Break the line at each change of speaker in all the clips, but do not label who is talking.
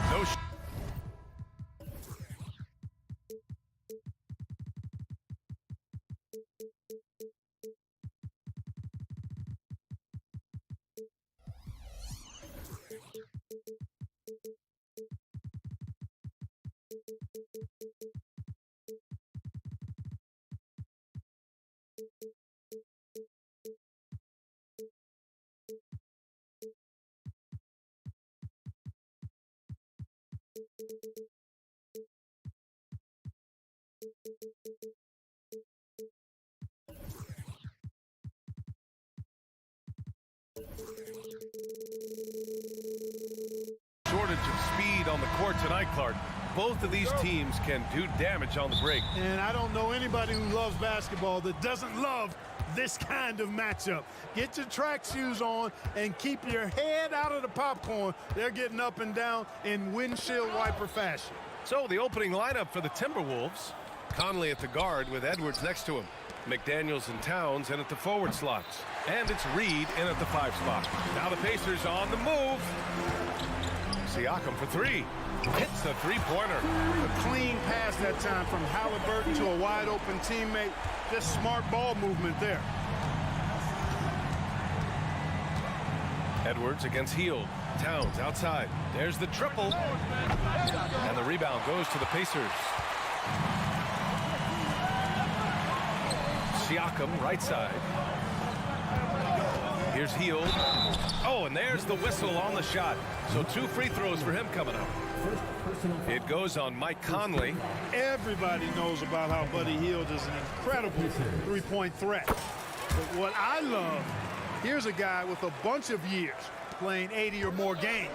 No shortage of speed on the court tonight, Clark. Both of these teams can do damage on the break.
And I don't know anybody who loves basketball that doesn't love this kind of matchup. Get your track shoes on and keep your head out of the popcorn. They're getting up and down in windshield wiper fashion.
So the opening lineup for the Timberwolves. Conley at the guard with Edwards next to him. McDaniels and Towns in at the forward slots. And it's Reed in at the 5 spot. Now the Pacers on the move. Siakam for 3. Hits the three-pointer.
A clean pass that time from Halliburton to a wide-open teammate. Just smart ball movement there.
Edwards against Hield. Towns outside. There's the triple. And the rebound goes to the Pacers. Siakam right side. Here's Hield. Oh, and there's the whistle on the shot. So 2 free throws for him coming up. It goes on Mike Conley.
Everybody knows about how Buddy Hield is an incredible three-point threat. But what I love, here's a guy with a bunch of years playing 80 or more games.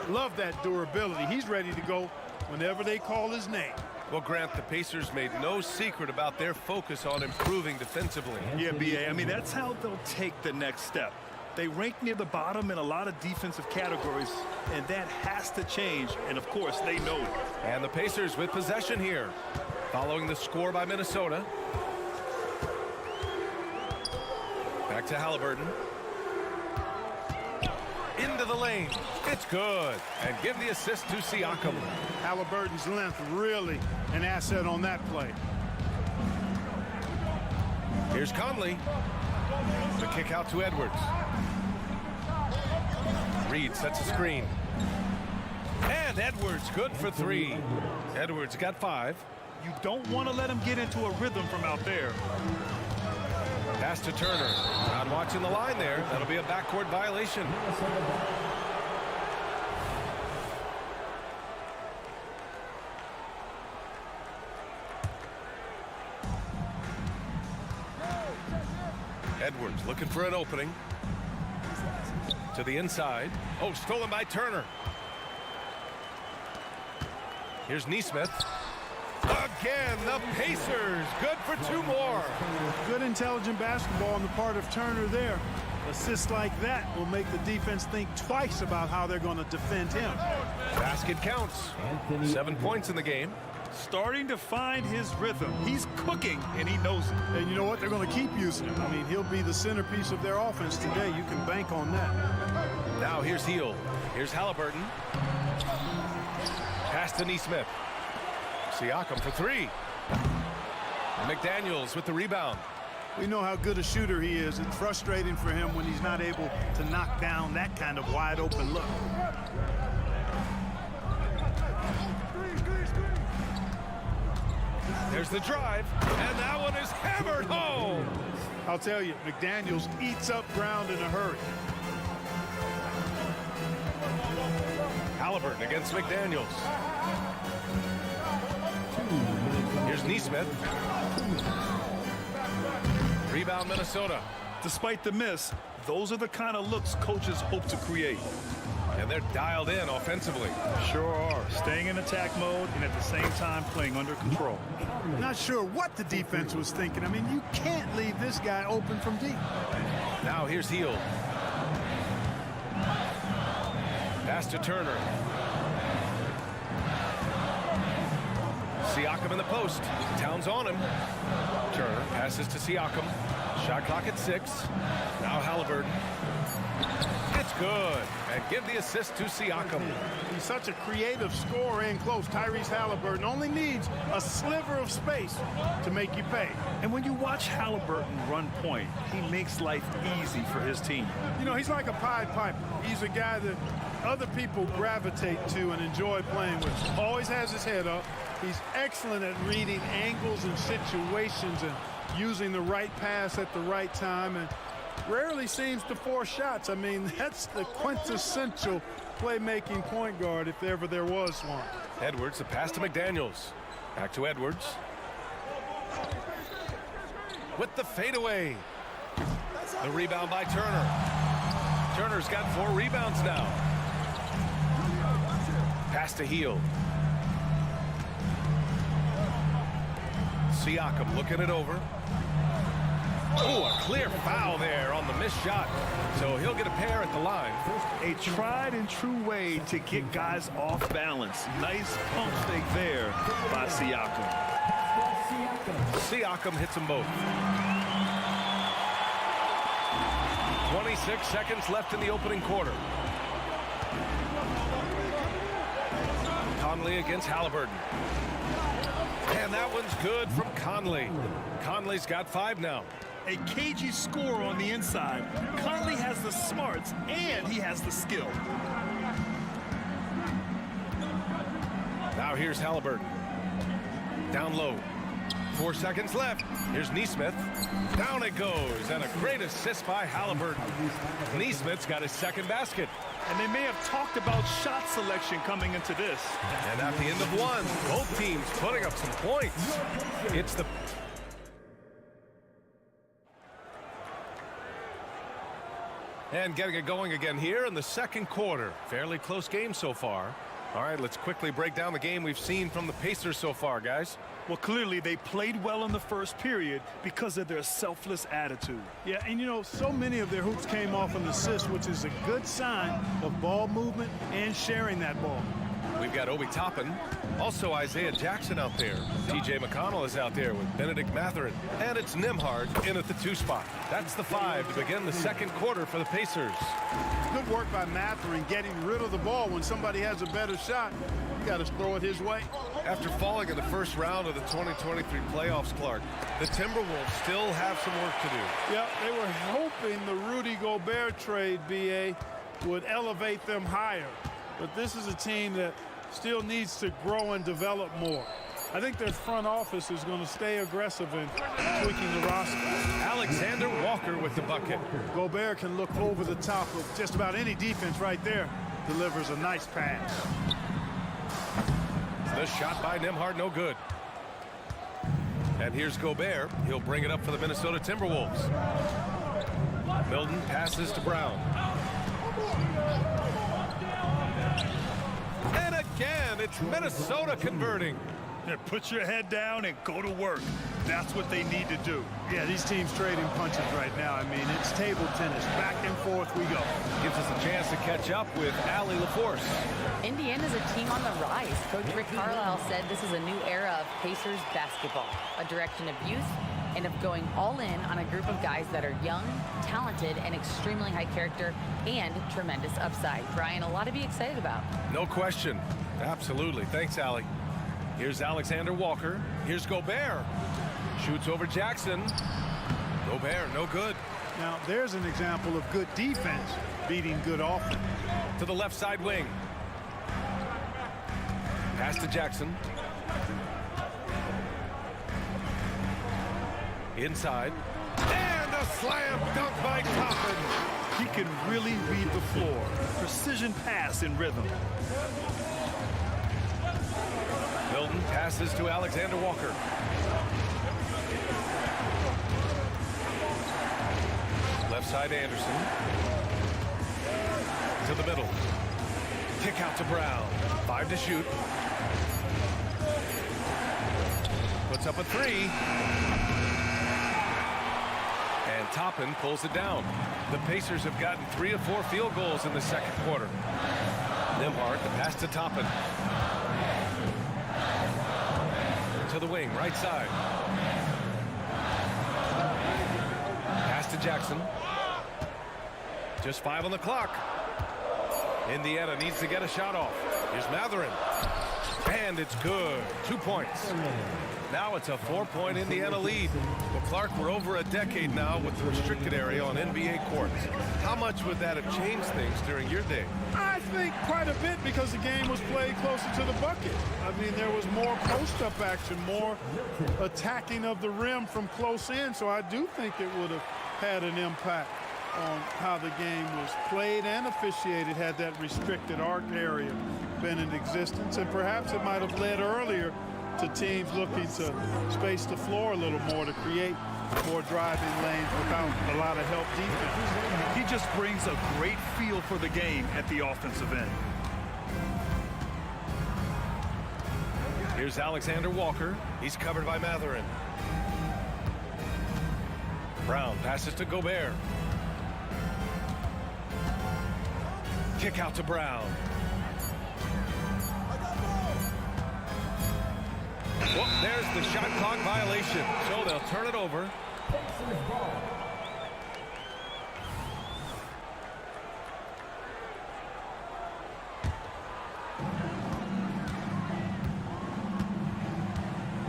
Love that durability. He's ready to go whenever they call his name.
Well, Grant, the Pacers made no secret about their focus on improving defensively.
Yeah, B.A., I mean, that's how they'll take the next step. They rank near the bottom in a lot of defensive categories, and that has to change, and of course, they know it.
And the Pacers with possession here, following the score by Minnesota. Back to Halliburton. Into the lane. It's good. And give the assist to Siakam.
Halliburton's length really an asset on that play.
Here's Conley. The kick out to Edwards. Reed sets a screen. And Edwards good for 3. Edwards got 5.
You don't want to let him get into a rhythm from out there.
Pass to Turner. Not watching the line there. That'll be a backcourt violation. Edwards looking for an opening. To the inside. Oh, stolen by Turner. Here's Nesmith. Again, the Pacers. Good for 2 more.
Good intelligent basketball on the part of Turner there. Assists like that will make the defense think twice about how they're going to defend him.
Basket counts. 7 points in the game.
Starting to find his rhythm. He's cooking, and he knows it.
And you know what? They're going to keep using him. I mean, he'll be the centerpiece of their offense today. You can bank on that.
Now here's Hield. Here's Halliburton. Pass to Nesmith. Siakam for 3. McDaniels with the rebound.
We know how good a shooter he is. It's frustrating for him when he's not able to knock down that kind of wide open look.
There's the drive, and that one is hammered home.
I'll tell you, McDaniels eats up ground in a hurry.
Halliburton against McDaniels. Here's Nesmith. Rebound Minnesota.
Despite the miss, those are the kind of looks coaches hope to create.
And they're dialed in offensively.
Sure are. Staying in attack mode and at the same time playing under control.
Not sure what the defense was thinking. I mean, you can't leave this guy open from deep.
Now here's Hield. Pass to Turner. Siakam in the post. Towns on him. Turner passes to Siakam. Shot clock at 6. Now Halliburton. It's good. And give the assist to Siakam.
He's such a creative scorer in close. Tyrese Halliburton only needs a sliver of space to make you pay.
And when you watch Halliburton run point, he makes life easy for his team.
You know, he's like a Pied Piper. He's a guy that other people gravitate to and enjoy playing with. Always has his head up. He's excellent at reading angles and situations and using the right pass at the right time, and rarely seems to force shots. I mean, that's the quintessential playmaking point guard if ever there was one.
Edwards, the pass to McDaniels. Back to Edwards. With the fadeaway. The rebound by Turner. Turner's got 4 rebounds now. Pass to Heel. Siakam looking it over. Oh, a clear foul there on the missed shot. So he'll get a pair at the line.
A tried and true way to get guys off balance. Nice pump fake there by Siakam.
Siakam hits them both. 26 seconds left in the opening quarter. Conley against Halliburton. And that one's good from Conley. Conley's got 5 now.
A cagey score on the inside. Conley has the smarts and he has the skill.
Now here's Halliburton. Down low. 4 seconds left. Here's Nesmith. Down it goes, and a great assist by Halliburton. Nesmith's got his second basket.
And they may have talked about shot selection coming into this.
And at the end of one, both teams putting up some points. It's the... And getting it going again here in the second quarter. Fairly close game so far. All right, let's quickly break down the game we've seen from the Pacers so far, guys.
Well, clearly they played well in the first period because of their selfless attitude.
Yeah, and you know, so many of their hoops came off an assist, which is a good sign of ball movement and sharing that ball.
We've got Obi Toppin, also Isaiah Jackson out there. TJ McConnell is out there with Benedict Mathurin. And it's Nembhard in at the 2 spot. That's the 5 to begin the second quarter for the Pacers.
Good work by Mathurin getting rid of the ball. When somebody has a better shot, you got to throw it his way.
After falling in the first round of the 2023 playoffs, Clark, the Timberwolves still have some work to do.
Yeah, they were hoping the Rudy Gobert trade, BA, would elevate them higher. But this is a team that still needs to grow and develop more. I think their front office is going to stay aggressive in tweaking the roster.
Alexander Walker with the bucket.
Gobert can look over the top of just about any defense right there. Delivers a nice pass.
The shot by Nembhard, no good. And here's Gobert. He'll bring it up for the Minnesota Timberwolves. Milton passes to Brown. And again, it's Minnesota converting.
Yeah, put your head down and go to work. That's what they need to do.
Yeah, these teams trading punches right now. I mean, it's table tennis. Back and forth we go.
Gives us a chance to catch up with Allie LaForce.
Indiana's a team on the rise. Coach Rick Carlisle said this is a new era of Pacers basketball, a direction of youth and of going all in on a group of guys that are young, talented, and extremely high character and tremendous upside. Brian, a lot to be excited about.
No question. Absolutely. Thanks, Allie. Here's Alexander Walker. Here's Gobert. Shoots over Jackson. Gobert, no good.
Now, there's an example of good defense beating good offense.
To the left side wing. Pass to Jackson. Inside. And a slam dunk by Toppin.
He can really read the floor. Precision pass in rhythm.
Milton passes to Alexander Walker. Left side Anderson. To the middle. Kick out to Brown. 5 to shoot. Puts up a 3. And Toppin pulls it down. The Pacers have gotten 3 of 4 field goals in the second quarter. Nembhard, the pass to Toppin. To the wing, right side. to Jackson. Just 5 on the clock. Indiana needs to get a shot off. Here's Matherin. And it's good. 2 points. Now it's a 4-point Indiana lead. Well, Clark, we're over a decade now with the restricted area on NBA courts. How much would that have changed things during your day?
I think quite a bit, because the game was played closer to the bucket. I mean, there was more post-up action, more attacking of the rim from close in, so I do think it would have had an impact on how the game was played and officiated had that restricted arc area been in existence. And perhaps it might have led earlier to teams looking to space the floor a little more to create more driving lanes without a lot of help defense.
He just brings a great feel for the game at the offensive end.
Here's Alexander Walker. He's covered by Matherin. Brown passes to Gobert. Kick out to Brown. Well, there's the shot clock violation, so they'll turn it over.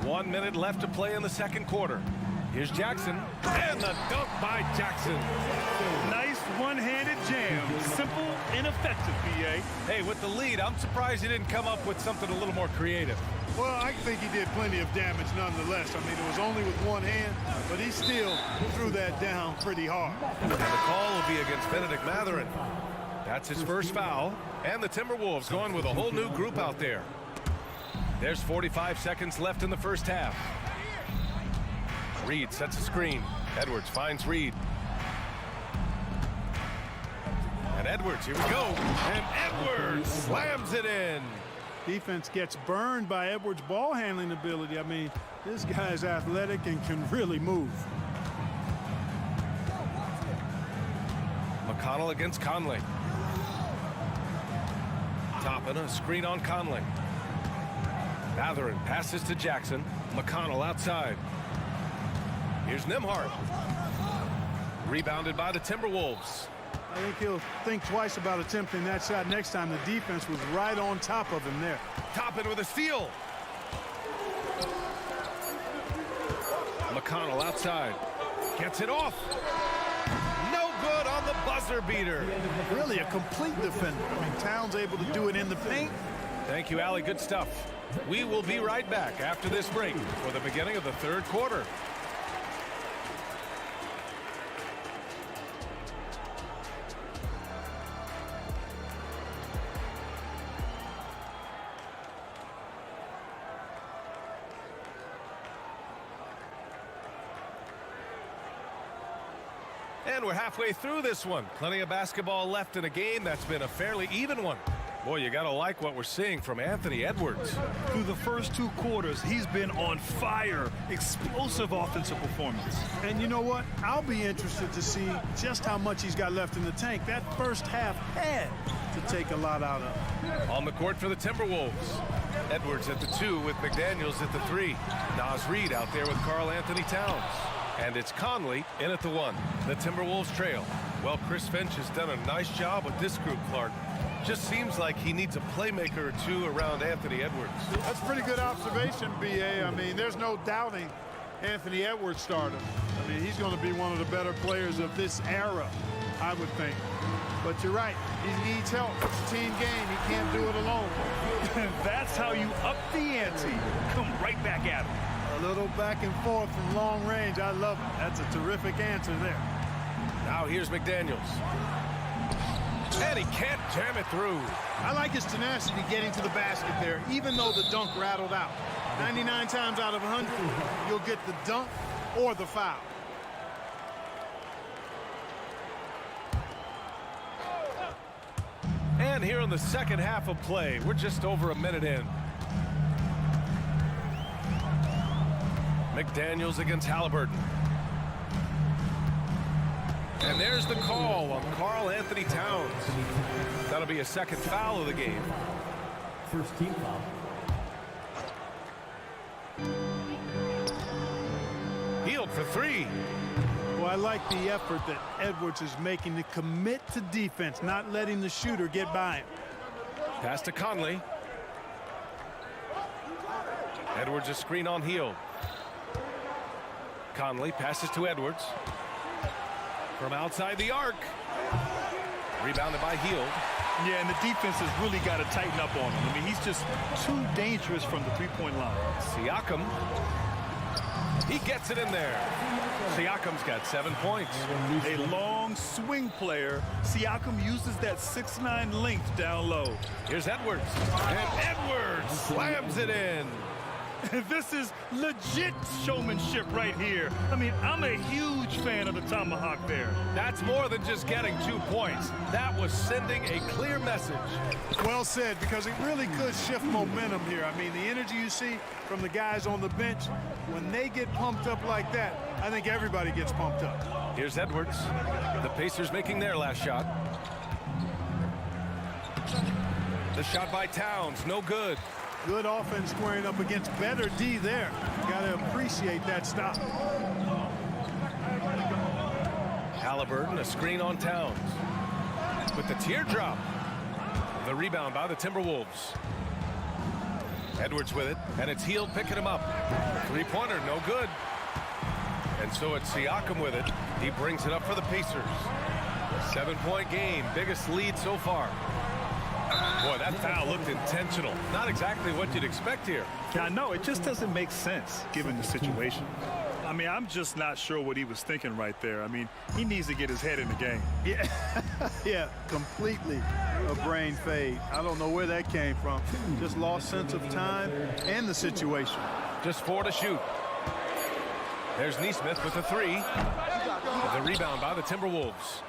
One minute left to play in the second quarter. Here's Jackson, and the dunk by Jackson.
Nice one-handed jam. Simple and effective, B.A.
Hey, with the lead, I'm surprised he didn't come up with something a little more creative.
Well, I think he did plenty of damage nonetheless. I mean, it was only with one hand, but he still threw that down pretty hard.
And the call will be against Benedict Matherin. That's his first foul. And the Timberwolves going with a whole new group out there. There's 45 seconds left in the first half. Reed sets a screen. Edwards finds Reed. And Edwards, here we go. And Edwards slams it in.
Defense gets burned by Edwards' ball handling ability. I mean, this guy's athletic and can really move.
McConnell against Conley. Toppin, a screen on Conley. Matherin passes to Jackson. McConnell outside. Here's Nembhard. Rebounded by the Timberwolves.
I think he'll think twice about attempting that shot next time. The defense was right on top of him there.
Toppin with a steal. McConnell outside. Gets it off. No good on the buzzer beater.
Really a complete defender. I mean, Towns able to do it in the paint.
Thank you, Allie. Good stuff. We will be right back after this break for the beginning of the third quarter. And we're halfway through this one. Plenty of basketball left in a game that's been a fairly even one. Boy, you got to like what we're seeing from Anthony Edwards.
Through the first 2 quarters, he's been on fire. Explosive offensive performance.
And you know what? I'll be interested to see just how much he's got left in the tank. That first half had to take a lot out of.
On the court for the Timberwolves. Edwards at the 2 with McDaniels at the 3. Naz Reid out there with Karl Anthony Towns. And it's Conley in at the 1. The Timberwolves trail. Well, Chris Finch has done a nice job with this group, Clark. Just seems like he needs a playmaker or 2 around Anthony Edwards.
That's a pretty good observation, B.A. I mean, there's no doubting Anthony Edwards' stardom. I mean, he's going to be one of the better players of this era, I would think. But you're right. He needs help. It's a team game. He can't do it alone.
That's how you up the ante. Come right back at him.
A little back and forth from long range. I love it. That's a terrific answer there.
Now here's McDaniels. And he can't jam it through.
I like his tenacity getting to the basket there, even though the dunk rattled out. 99 times out of 100, you'll get the dunk or the foul.
And here in the second half of play, we're just over a minute in. McDaniels against Halliburton. And there's the call on Karl Anthony Towns. That'll be a second foul of the game.
First team foul.
Healed for 3.
Well, I like the effort that Edwards is making to commit to defense, not letting the shooter get by him.
Pass to Conley. Edwards a screen on Hield. Conley passes to Edwards. From outside the arc. Rebounded by Hield.
Yeah, and the defense has really got to tighten up on him. I mean, he's just too dangerous from the three-point line.
Siakam. He gets it in there. Siakam's got 7 points.
A long swing player. Siakam uses that 6'9" length down low.
Here's Edwards. And Edwards slams it in.
This is legit showmanship right here. I mean, I'm a huge fan of the tomahawk there.
That's more than just getting 2 points. That was sending a clear message.
Well said, because it really could shift momentum here. I mean, the energy you see from the guys on the bench, when they get pumped up like that, I think everybody gets pumped up.
Here's Edwards. The Pacers making their last shot. The shot by Towns, no good.
Good offense squaring up against better D there. Got to appreciate that stop.
Halliburton, a screen on Towns. With the teardrop. The rebound by the Timberwolves. Edwards with it, and it's Hield picking him up. Three-pointer, no good. And so it's Siakam with it. He brings it up for the Pacers. 7-point game, biggest lead so far. Boy, that foul looked intentional. Not exactly what you'd expect here.
I know, it just doesn't make sense given the situation. I mean, I'm just not sure what he was thinking right there. I mean, he needs to get his head in the game.
Yeah, yeah, completely a brain fade. I don't know where that came from. Just lost sense of time and the situation.
Just 4 to shoot. There's Nesmith with the 3. The rebound by the Timberwolves.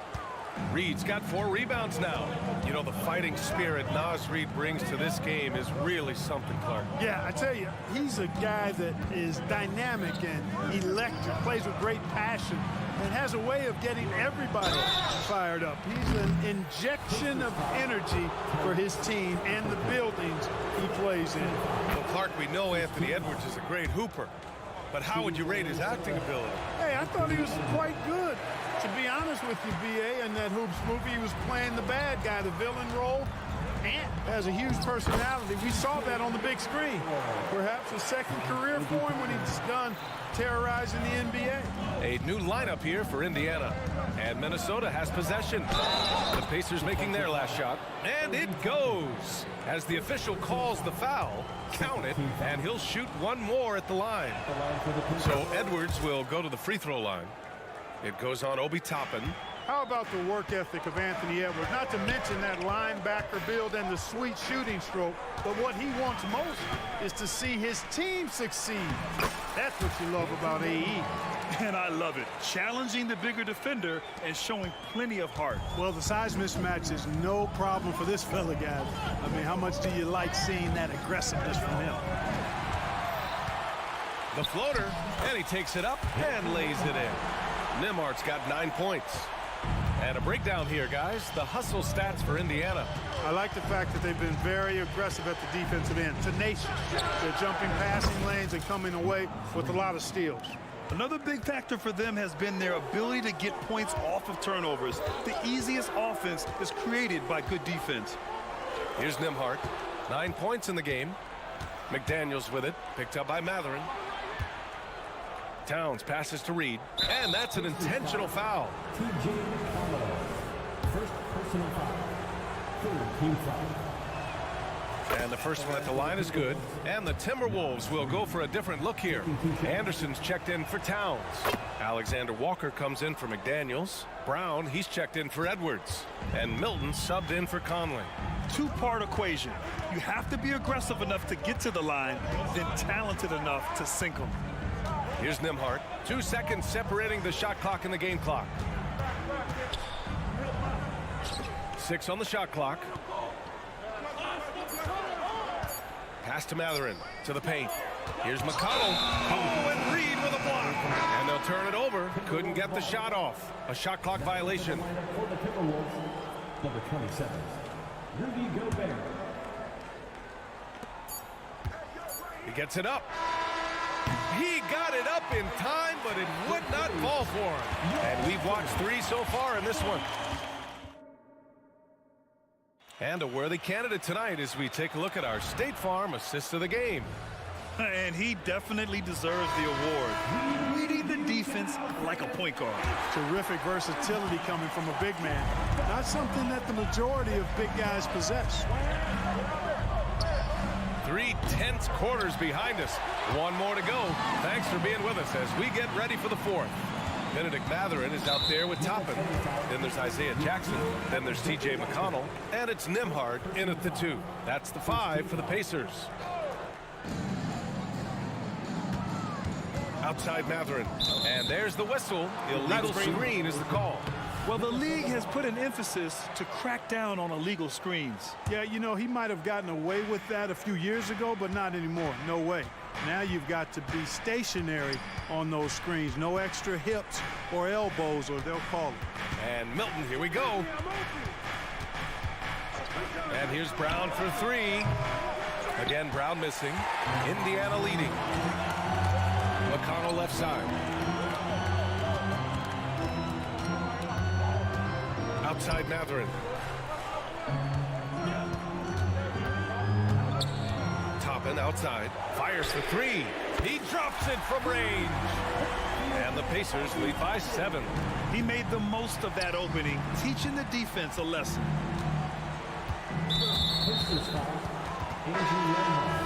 Reed's got 4 rebounds now. You know, the fighting spirit Naz Reid brings to this game is really something, Clark.
Yeah, I tell you, he's a guy that is dynamic and electric, plays with great passion, and has a way of getting everybody fired up. He's an injection of energy for his team and the buildings he plays in.
Well, Clark, we know Anthony Edwards is a great hooper, but how would you rate his acting ability?
Hey, I thought he was quite good. To be honest with you, B.A., in that Hoops movie, he was playing the bad guy, the villain role, and has a huge personality. We saw that on the big screen. Perhaps a second career for him when he's done terrorizing the NBA.
A new lineup here for Indiana, and Minnesota has possession. The Pacers making their last shot, and it goes. As the official calls the foul, count it, and he'll shoot one more at the line. So Edwards will go to the free throw line. It goes on Obi Toppin.
How about the work ethic of Anthony Edwards? Not to mention that linebacker build and the sweet shooting stroke. But what he wants most is to see his team succeed. That's what you love about AE.
And I love it. Challenging the bigger defender and showing plenty of heart.
Well, the size mismatch is no problem for this fella, guys. I mean, how much do you like seeing that aggressiveness from him?
The floater, and he takes it up and lays it in. Nembhard's got 9 points. And a breakdown here, guys. The hustle stats for Indiana.
I like the fact that they've been very aggressive at the defensive end. Tenacious. They're jumping passing lanes and coming away with a lot of steals.
Another big factor for them has been their ability to get points off of turnovers. The easiest offense is created by good defense.
Here's Nembhard. 9 points in the game. McDaniels with it. Picked up by Mathurin. Towns passes to Reed, and that's an intentional foul.
First personal foul. Third team foul.
And the first one at the line is good. And the Timberwolves will go for a different look here. Anderson's checked in for Towns. Alexander Walker comes in for McDaniels. Brown, he's checked in for Edwards. And Milton subbed in for Conley.
Two-part equation. You have to be aggressive enough to get to the line, then talented enough to sink them.
Here's Nembhard. 2 seconds separating the shot clock and the game clock. 6 on the shot clock. Pass to Mathurin. To the paint. Here's McConnell. Oh, and Reed with a block. And they'll turn it over. Couldn't get the shot off. A shot clock violation.
For the Timberwolves, number 27, Rudy Gobert.
He gets it up. He got it up in time, but but it would not fall for him. And we've watched 3 so far in this one. And a worthy candidate tonight as we take a look at our State Farm assist of the game.
And he definitely deserves the award. Reading the defense like a point guard.
Terrific versatility coming from a big man. Not something that the majority of big guys possess.
3 tense quarters behind us. 1 more to go. Thanks for being with us as we get ready for the 4th. Benedict Mathurin is out there with Toppin. Then there's Isaiah Jackson. Then there's TJ McConnell. And it's Nembhard in at the 2. That's the 5 for the Pacers. Outside Mathurin. And there's the whistle. Illegal screen is the call.
Well, the league has put an emphasis to crack down on illegal screens.
Yeah, you know, he might have gotten away with that a few years ago, but not anymore. No way. Now you've got to be stationary on those screens. No extra hips or elbows, or they'll call it.
And Milton, here we go. And here's Brown for 3. Again, Brown missing. Indiana leading. McConnell left side. Outside Mathurin. Toppin outside. Fires for 3. He drops it from range. And the Pacers lead by 7.
He made the most of that opening, teaching the defense a lesson.
Pacers foul. Andrew Nembhard.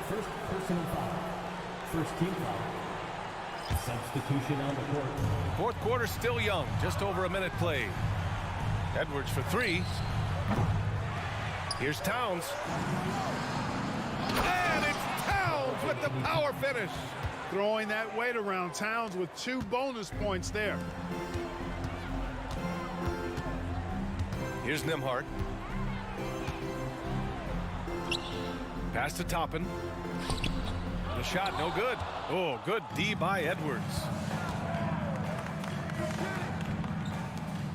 First personal foul. First team foul. Substitution on the court.
4th quarter still young. Just over a minute played. Edwards for 3. Here's Towns. And it's Towns with the power finish.
Throwing that weight around. Towns with 2 bonus points there.
Here's Nembhard. Pass to Toppin. The shot no good. Oh, good D by Edwards.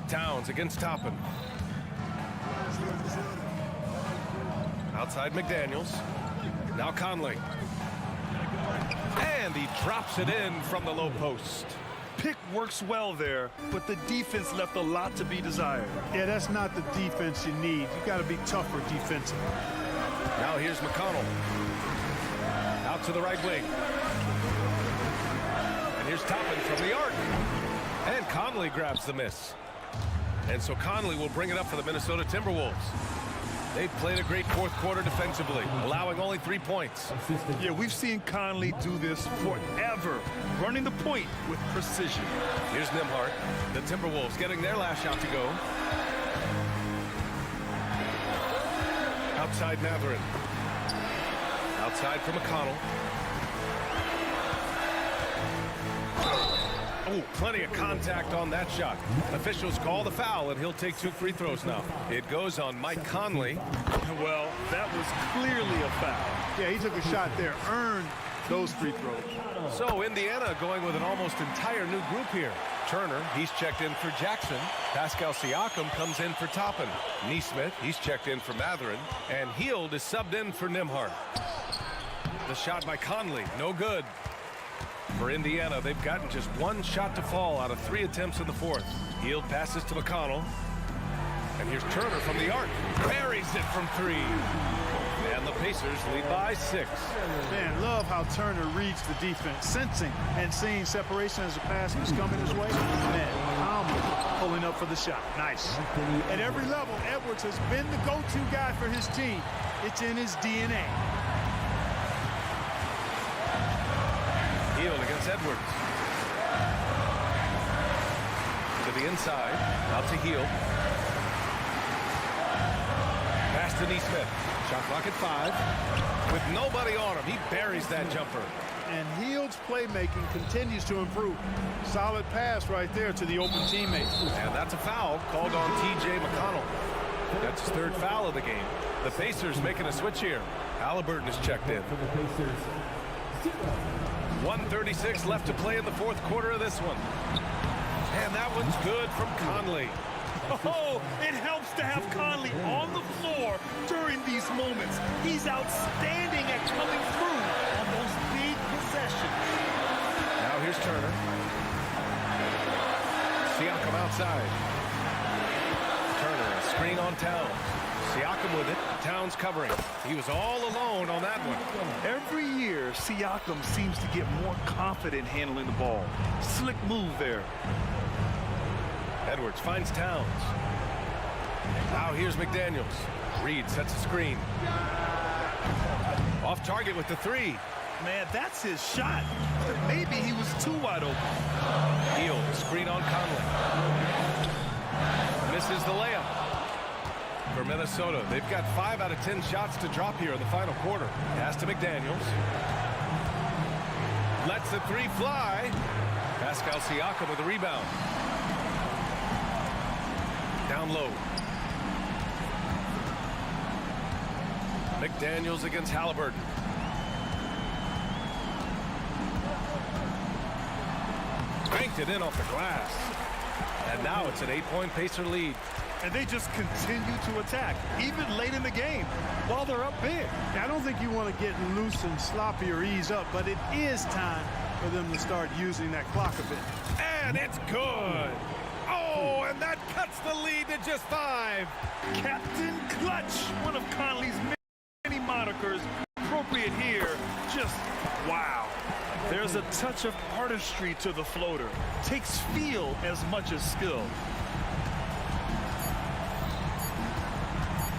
Towns against Toppin. Outside McDaniels. Now Conley. And he drops it in from the low post.
Pick works well there, but the defense left a lot to be desired.
Yeah, that's not the defense you need. You got to be tougher defensively.
Now here's McConnell. Out to the right wing. And here's Toppin from the arc. And Conley grabs the miss. And so Conley will bring it up for the Minnesota Timberwolves. They've played a great 4th quarter defensively, allowing only 3 points.
Yeah, we've seen Conley do this forever, running the point with precision.
Here's Nembhard. The Timberwolves getting their last shot to go. Outside Mathurin. Outside for McConnell. Oh, plenty of contact on that shot. Officials call the foul, and he'll take 2 free throws now. It goes on Mike Conley.
Well, that was clearly a foul.
Yeah, he took a shot there, earned those free throws.
So Indiana going with an almost entire new group here. Turner, he's checked in for Jackson. Pascal Siakam comes in for Toppin. Nesmith, he's checked in for Mathurin. And Hield is subbed in for Nembhard. The shot by Conley, no good. For Indiana, they've gotten just 1 shot to fall out of 3 attempts in the 4th. Hield passes to McConnell. And here's Turner from the arc. Buries it from 3. And the Pacers lead by 6.
Man, love how Turner reads the defense, sensing and seeing separation as the pass was coming his way. Man, calmly pulling up for the shot. Nice. At every level, Edwards has been the go-to guy for his team. It's in his DNA.
Hield against Edwards. To the inside. Out to Hield. Pass to Nesmith. Shot clock at 5. With nobody on him, he buries that jumper.
And Hield's playmaking continues to improve. Solid pass right there to the open teammate.
And that's a foul called on TJ McConnell. That's his 3rd foul of the game. The Pacers making a switch here. Halliburton is checked in.
For the Pacers,
1:36 left to play in the 4th quarter of this one. And that one's good from Conley.
Oh, it helps to have Conley on the floor during these moments. He's outstanding at coming through on those big possessions.
Now here's Here's Turner. Siakam outside. Turner, a screen on Towns. Siakam with it. Towns covering. He was all alone on that one.
Every year, Siakam seems to get more confident handling the ball. Slick move there.
Edwards finds Towns. Now here's McDaniels. Reed sets a screen. Off target with the three.
Man, that's his shot. But maybe he was too wide open.
Hield, screen on Conley. Misses the layup. For Minnesota, they've got 5 out of 10 shots to drop here in the final quarter. Pass to McDaniels. Lets the three fly. Pascal Siakam with the rebound. Down low. McDaniels against Halliburton. Banked it in off the glass. And now it's an 8-point Pacer lead.
And they just continue to attack, even late in the game, while they're up big.
I don't think you want to get loose and sloppy or ease up, but it is time for them to start using that clock a bit.
And it's good. Oh, and that cuts the lead to just 5.
Captain Clutch, one of Conley's many monikers, appropriate here. Just wow. There's a touch of artistry to the floater. Takes feel as much as skill.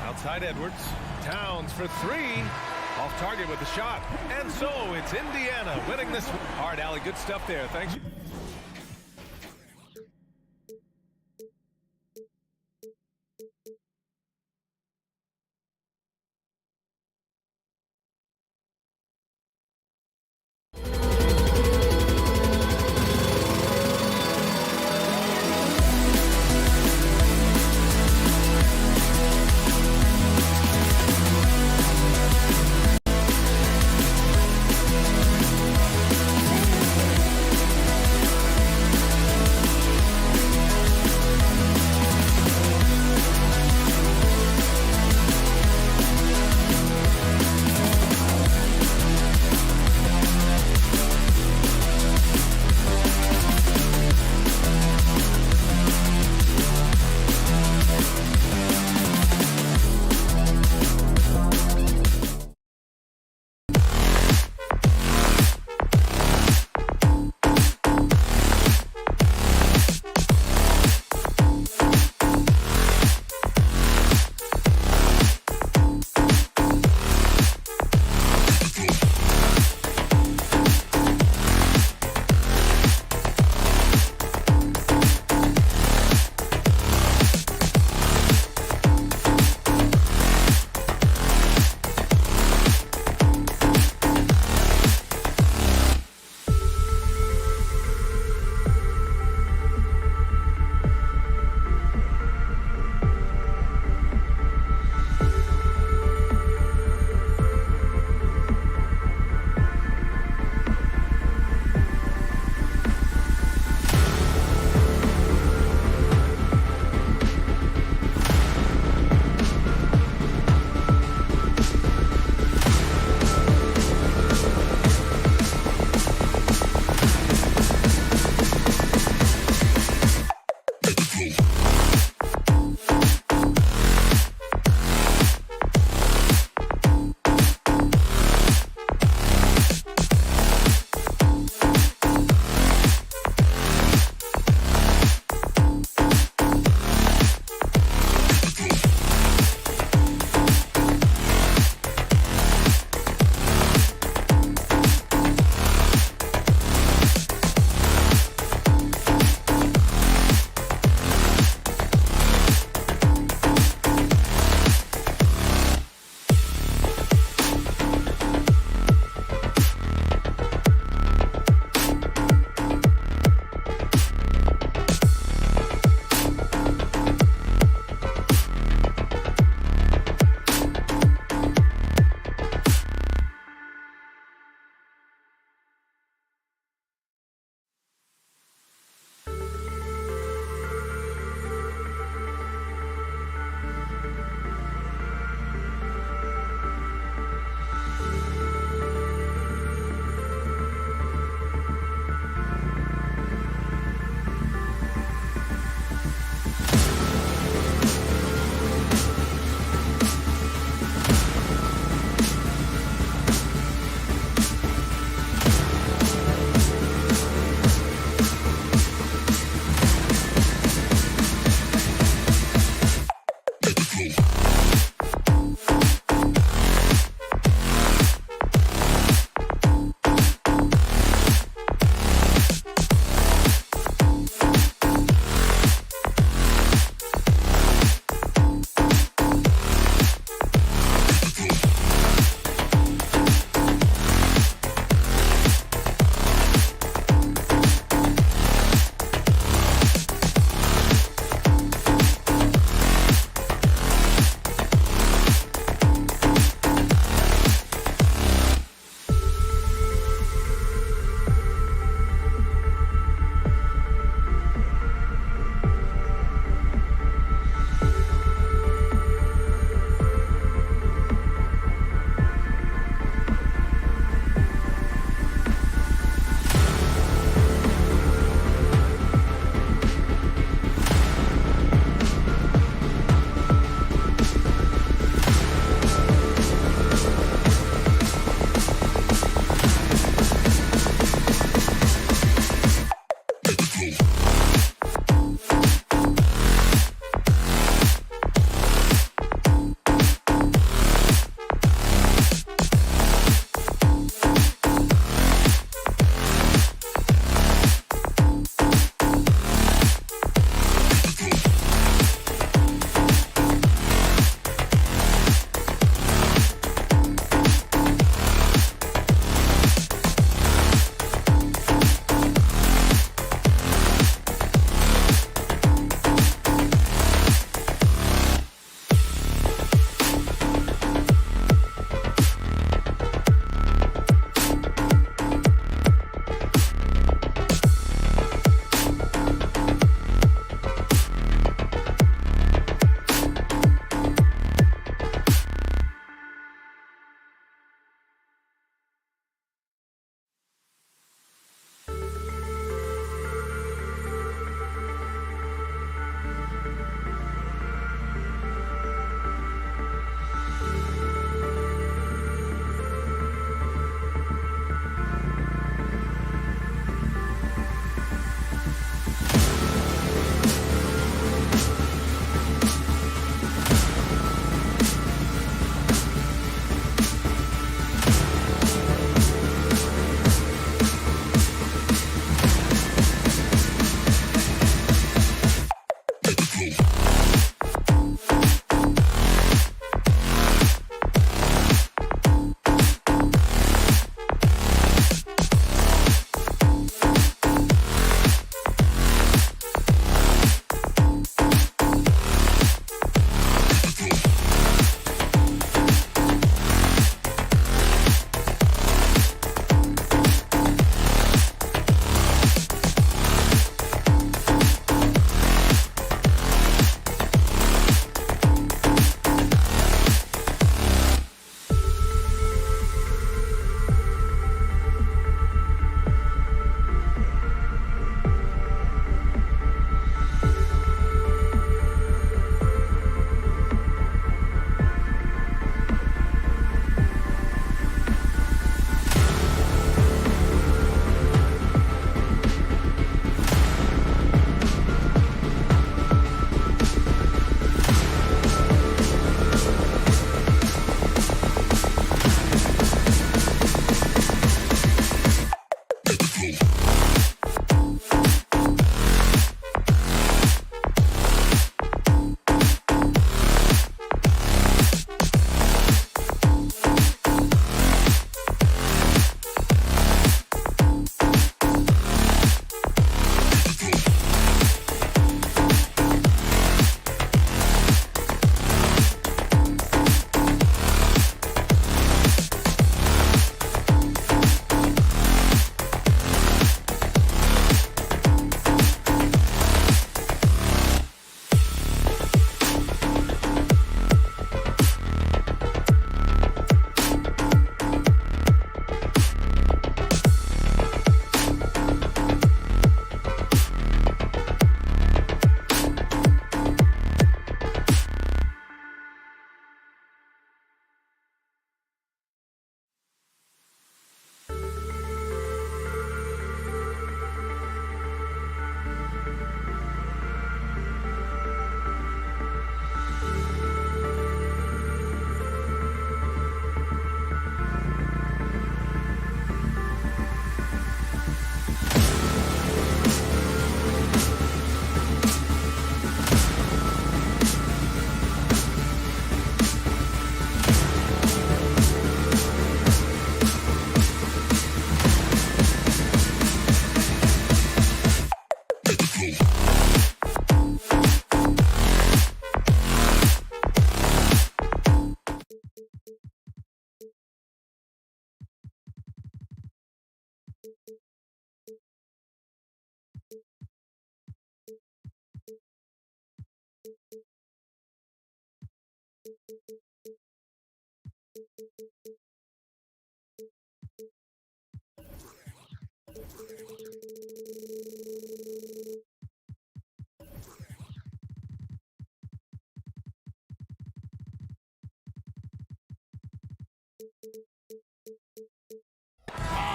Outside Edwards. Towns for 3. Off target with the shot. And so it's Indiana winning this one. All right, Allie, good stuff there. Thanks.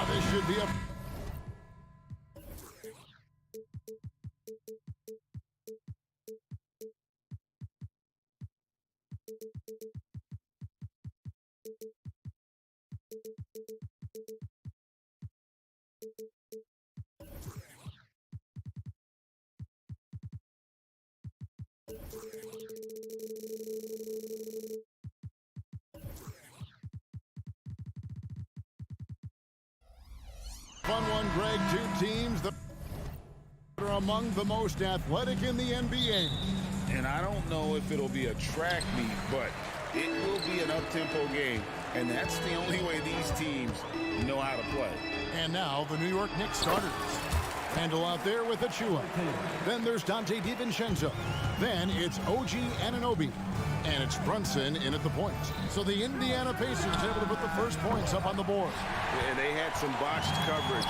This should be a Fun one, Greg. Two teams that are among the most athletic in the NBA.
And I don't know if it'll be a track meet, but it will be an up-tempo game. And that's the only way these teams know how to play.
And now the New York Knicks starters. Handle out there with Achua. Then there's Dante DiVincenzo. Then it's OG Anunoby. And it's Brunson in at the point. So the Indiana Pacers able to put the first points up on the board.
And they had some botched coverage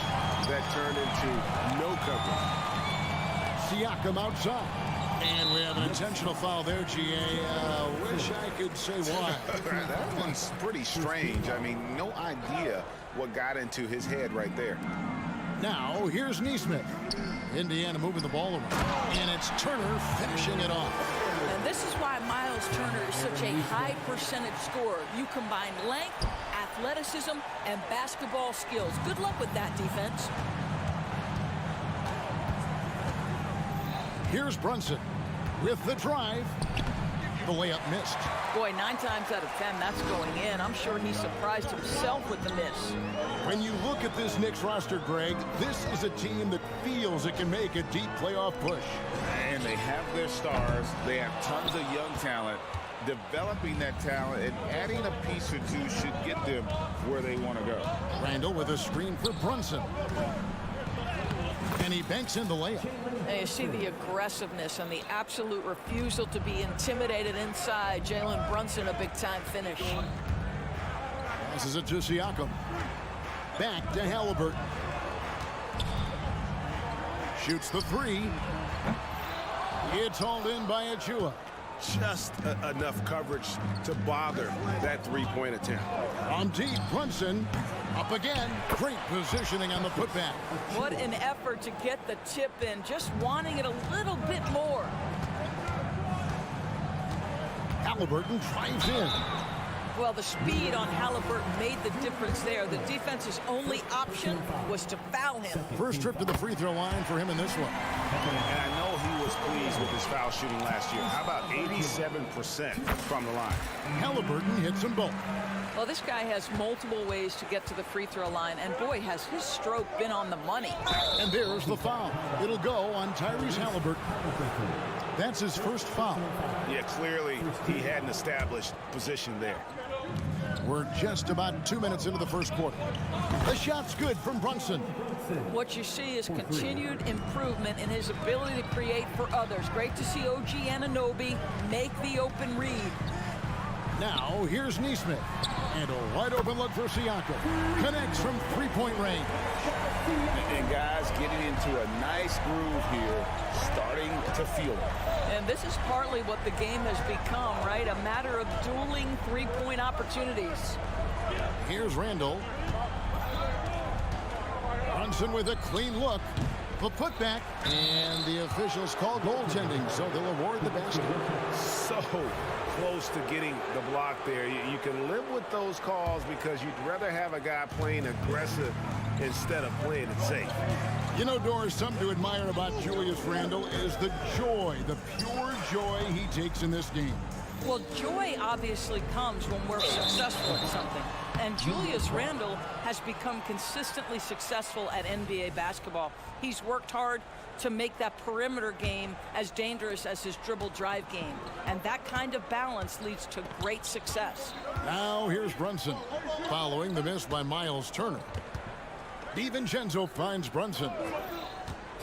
that turned into no coverage.
Siakam outside. And we have an intentional foul there, GA. Wish I could say why.
That one's pretty strange. I mean, no idea what got into his head right there.
Now, here's Nesmith. Indiana moving the ball around. And it's Turner finishing it off.
And this is why Miles Turner is such a high percentage scorer. You combine length, athleticism, and basketball skills. Good luck with that defense.
Here's Brunson with the drive. The layup missed.
Boy, 9 times out of 10, that's going in. I'm sure he surprised himself with the miss.
When you look at this Knicks roster, Greg, this is a team that feels it can make a deep playoff push.
And they have their stars. They have tons of young talent. Developing that talent and adding a piece or two should get them where they want to go.
Randall with a screen for Brunson. And he banks in the layup.
And you see the aggressiveness and the absolute refusal to be intimidated inside. Jalen Brunson, a big-time finish.
Passes it to Siakam. Back to Halliburton. Shoots the three. It's hauled in by Achua.
Just enough coverage to bother that three-point attempt.
On deep, Brunson up again. Great positioning on the putback.
What an effort to get the tip in, just wanting it a little bit more.
Halliburton drives in.
Well, the speed on Halliburton made the difference there. The defense's only option was to foul him.
First trip to the free throw line for him in this one.
And I know he was pleased with his foul shooting last year. How about 87% from the line?
Halliburton hits them both.
Well, this guy has multiple ways to get to the free throw line, and boy, has his stroke been on the money.
And there's the foul. It'll go on Tyrese Halliburton. That's his first foul.
Yeah, clearly he had an established position there.
We're just about 2 minutes into the first quarter. The shot's good from Brunson.
What you see is continued improvement in his ability to create for others. Great to see OG Anunoby make the open read.
Now, here's Nesmith. And a wide open look for Siakam. Connects from three-point range.
And guys getting into a nice groove here, starting to feel it.
And this is partly what the game has become, right? A matter of dueling three-point opportunities.
Here's Randall. Brunson with a clean look. The putback. And the officials call goaltending, so they'll award the basket.
So close to getting the block there. You can live with those calls because you'd rather have a guy playing aggressive instead of playing it safe.
You know, Doris, something to admire about Julius Randle is the joy, the pure joy he takes in this game.
Well, joy obviously comes when we're successful at something. And Julius Randle has become consistently successful at NBA basketball. He's worked hard to make that perimeter game as dangerous as his dribble drive game. And that kind of balance leads to great success.
Now here's Brunson, following the miss by Miles Turner. DiVincenzo finds Brunson.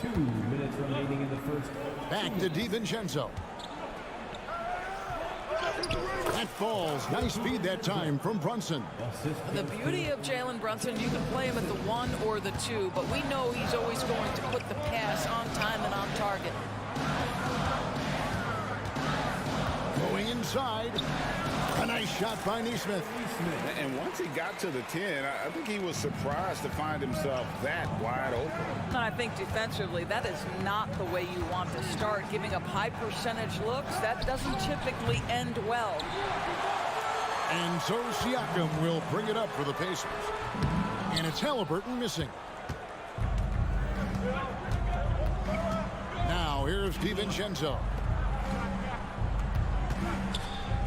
2 minutes remaining in the first.
Back to DiVincenzo. That falls. Nice feed that time from Brunson.
The beauty of Jalen Brunson, you can play him at the 1 or the 2, but we know he's always going to put the pass on time and on target.
Going inside. A nice shot by Nesmith.
And once he got to the 10, I think he was surprised to find himself that wide open.
And I think defensively, that is not the way you want to start. Giving up high percentage looks, that doesn't typically end well.
And so Siakam will bring it up for the Pacers. And it's Halliburton missing. Now here's DiVincenzo.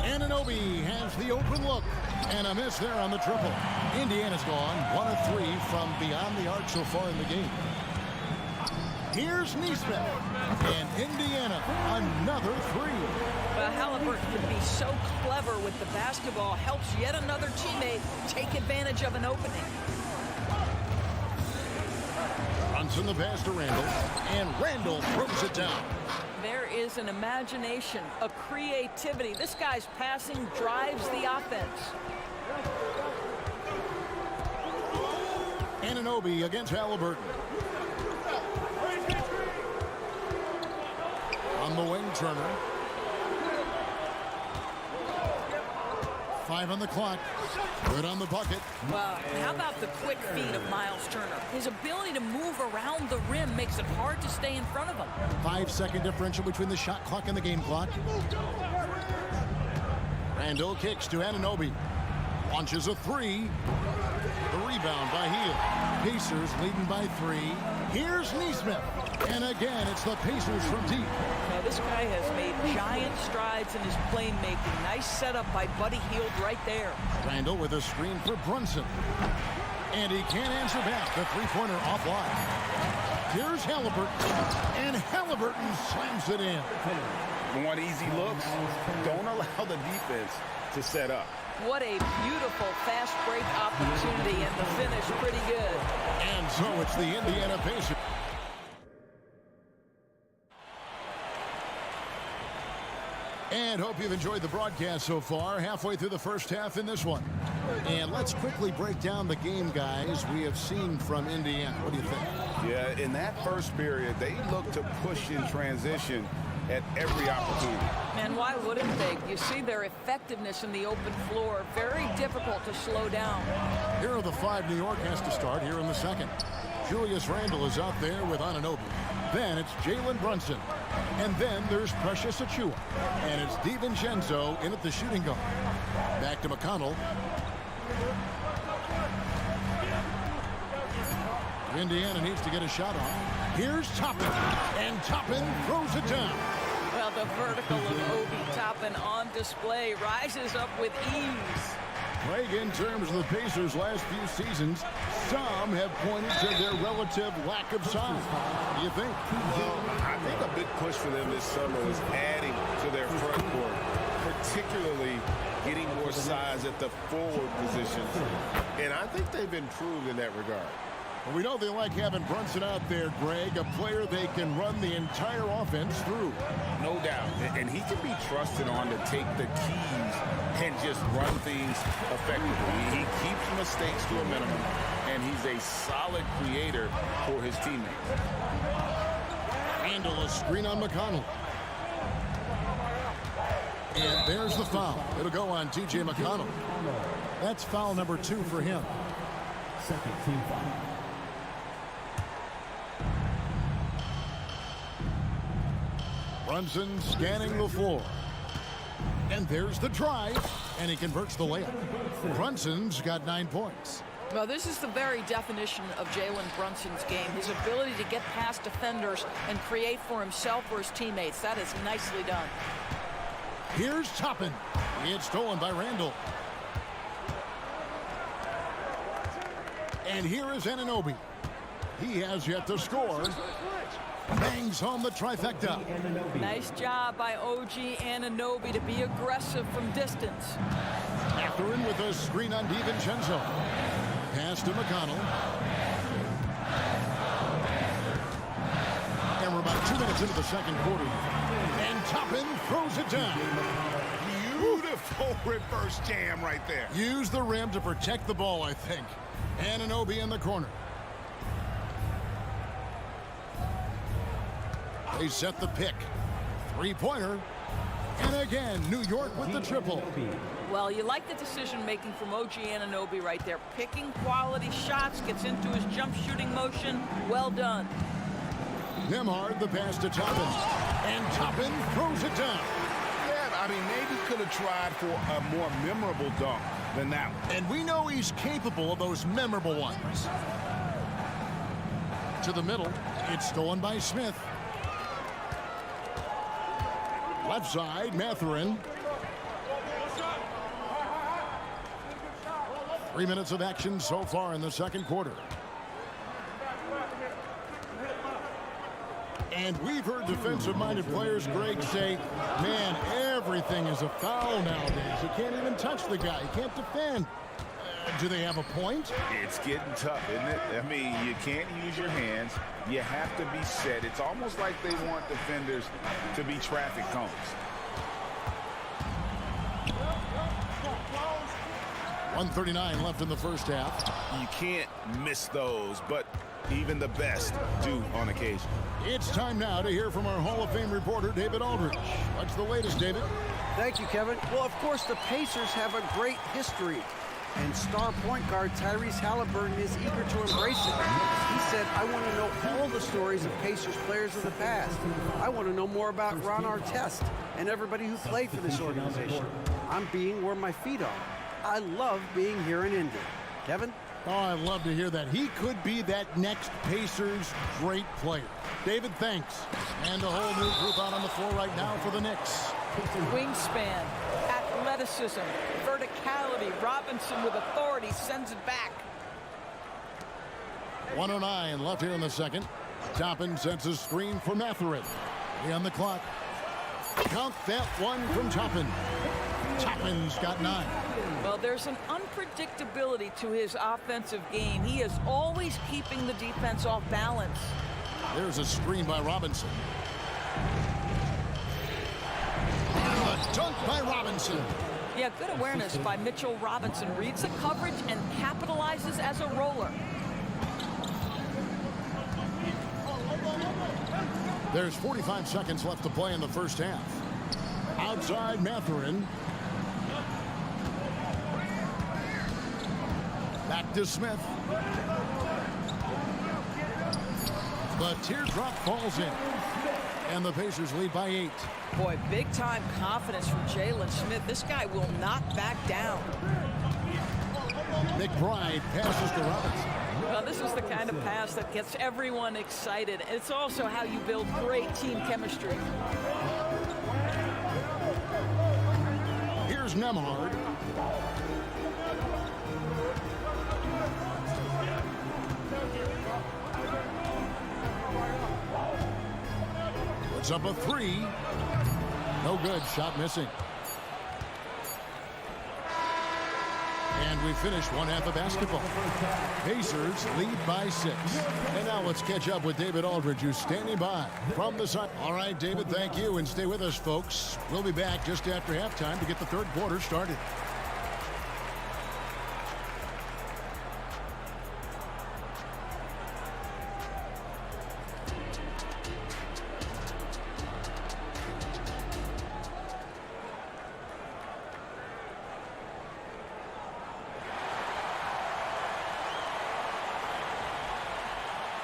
Anunoby has the open look. And a miss there on the triple. Indiana's gone 1 of 3 from beyond the arc so far in the game. Here's Neesmith. And Indiana, another 3.
Well, Halliburton can be so clever with the basketball. Helps yet another teammate take advantage of an opening.
Brunson the pass to Randall. And Randall throws it down.
There is an imagination, a creativity. This guy's passing drives the offense.
Anunoby against Halliburton. On the wing, Turner. 5 on the clock. Good on the bucket.
Well, how about the quick feet of Miles Turner? His ability to move around the rim makes it hard to stay in front of him.
5-second differential between the shot clock and the game clock. Randall kicks to Anunoby. Launches a 3. The rebound by Hield. Pacers leading by 3. Here's Neesmith. And again, it's the Pacers from deep.
Now, this guy has made giant strides in his playmaking. Nice setup by Buddy Hield right there.
Randall with a screen for Brunson. And he can't answer back. The three-pointer offline. Here's Halliburton. And Halliburton slams it in.
Want easy looks? Don't allow the defense to set up.
What a beautiful fast break opportunity, and the finish pretty good.
And so it's the Indiana Pacers. And hope you've enjoyed the broadcast so far. Halfway through the first half in this one. And let's quickly break down the game, guys, we have seen from Indiana. What do you think?
Yeah, in that first period, they looked to push in transition at every opportunity.
And why wouldn't they? You see their effectiveness in the open floor. Very difficult to slow down.
Here are the 5 New York has to start here in the second. Julius Randle is out there with Anunoby. Then it's Jalen Brunson. And then there's Precious Achiuwa. And it's DiVincenzo in at the shooting guard. Back to McConnell. Indiana needs to get a shot off. Here's Toppin. And Toppin throws it down.
Well, the vertical of Obi Toppin on display rises up with ease.
Craig, in terms of the Pacers' last few seasons, some have pointed to their relative lack of size. What do you think?
Well, I think a big push for them this summer was adding to their front court, particularly getting more size at the forward positions. And I think they've improved in that regard.
Well, we know they like having Brunson out there, Greg, a player they can run the entire offense through.
No doubt. And he can be trusted on to take the keys and just run things effectively. He keeps mistakes to a minimum, and he's a solid creator for his teammates.
Handle a screen on McConnell. And there's the foul. It'll go on T.J. McConnell. That's foul number 2 for him.
Second team foul.
Brunson scanning the floor. And there's the drive. And he converts the layup. Brunson's got 9 points.
Well, this is the very definition of Jalen Brunson's game. His ability to get past defenders and create for himself or his teammates. That is nicely done.
Here's Toppin. It's stolen by Randall. And here is Anunoby. He has yet to score. Bangs home the trifecta.
Nice job by OG Anunoby to be aggressive from distance.
Catherine with a screen on DiVincenzo. Pass to McConnell. And we're about 2 minutes into the second quarter. And Toppin throws it down.
Beautiful reverse jam right there.
Use the rim to protect the ball, I think. Anunoby in the corner. They set the pick. 3-pointer. And again, New York with the triple.
Well, you like the decision-making from OG Anunoby right there. Picking quality shots, gets into his jump shooting motion. Well done.
Nembhard the pass to Toppin. And Toppin throws it down.
Yeah, I mean, maybe could have tried for a more memorable dunk than that one.
And we know he's capable of those memorable ones. To the middle. It's stolen by Smith. Left side, Mathurin. 3 minutes of action so far in the second quarter. And we've heard defensive-minded players, Greg, say, man, everything is a foul nowadays. You can't even touch the guy. You can't defend. Do they have a point?
It's getting tough, isn't it? I mean, you can't use your hands. You have to be set. It's almost like they want defenders to be traffic cones.
.139 left in the first half.
You can't miss those, but even the best do on occasion.
It's time now to hear from our Hall of Fame reporter, David Aldridge. What's the latest, David?
Thank you, Kevin. Well, of course, the Pacers have a great history, and star point guard Tyrese Halliburton is eager to embrace it. He said, I want to know all the stories of Pacers players of the past. I want to know more about Ron Artest and everybody who played for this organization. I'm being where my feet are. I love being here in Indy. Kevin?
Oh, I'd love to hear that. He could be that next Pacers great player. David, thanks. And a whole new group out on the floor right now for the Knicks.
Wingspan, athleticism, verticality. Robinson with authority sends it back.
1:09 left here in the second. Toppin sets a screen for Mathurin. On the clock. Count that one from Toppin. Toppin's got 9.
Well, there's an unpredictability to his offensive game. He is always keeping the defense off balance.
There's a screen by Robinson. A dunk by Robinson.
Yeah, good awareness by Mitchell Robinson. Reads the coverage and capitalizes as a roller.
There's 45 seconds left to play in the first half. Outside Mathurin. Back to Smith. The teardrop falls in. And the Pacers lead by 8.
Boy, big-time confidence from Jalen Smith. This guy will not back down.
McBride passes to Robinson.
Well, this is the kind of pass that gets everyone excited. It's also how you build great team chemistry.
Here's Nembhard. Puts up a 3. No good. Shot missing. And we finish one half of basketball. Pacers lead by 6. And now let's catch up with David Aldridge, who's standing by from the side. All right, David, thank you. And stay with us, folks. We'll be back just after halftime to get the third quarter started.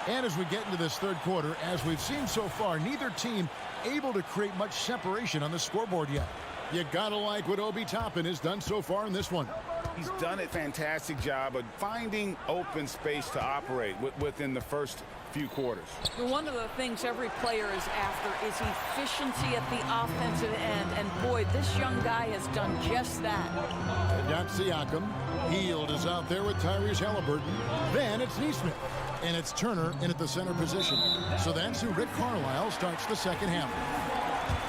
And as we get into this third quarter, as we've seen so far, neither team able to create much separation on the scoreboard yet. You gotta like what Obi Toppin has done so far in this one.
He's done a fantastic job of finding open space to operate within the first few quarters.
One of the things every player is after is efficiency at the offensive end. And boy, this young guy has done just that.
And got Siakam. Hield is out there with Tyrese Halliburton. Then it's Nesmith. And it's Turner in at the center position. So that's who Rick Carlisle starts the second half.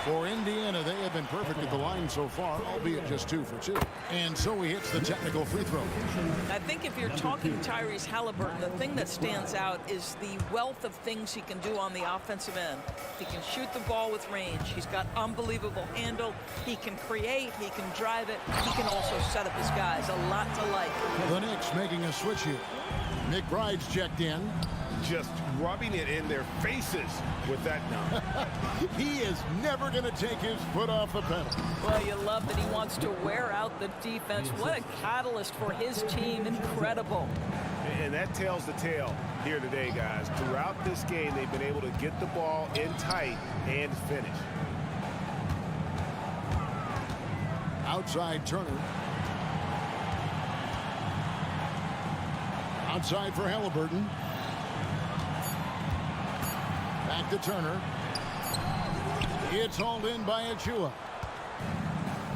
For Indiana, they have been perfect at the line so far, albeit just 2 for 2. And so he hits the technical free throw.
I think if you're talking Tyrese Halliburton, the thing that stands out is the wealth of things he can do on the offensive end. He can shoot the ball with range. He's got unbelievable handle. He can create. He can drive it. He can also set up his guys. A lot to like.
The Knicks making a switch here. McBride's checked in.
Just rubbing it in their faces with that number.
He is never going to take his foot off the pedal.
Well, you love that he wants to wear out the defense. What a catalyst for his team. Incredible.
And that tells the tale here today, guys. Throughout this game, they've been able to get the ball in tight and finish.
Outside Turner. Outside for Halliburton. Back to Turner. It's hauled in by Achua.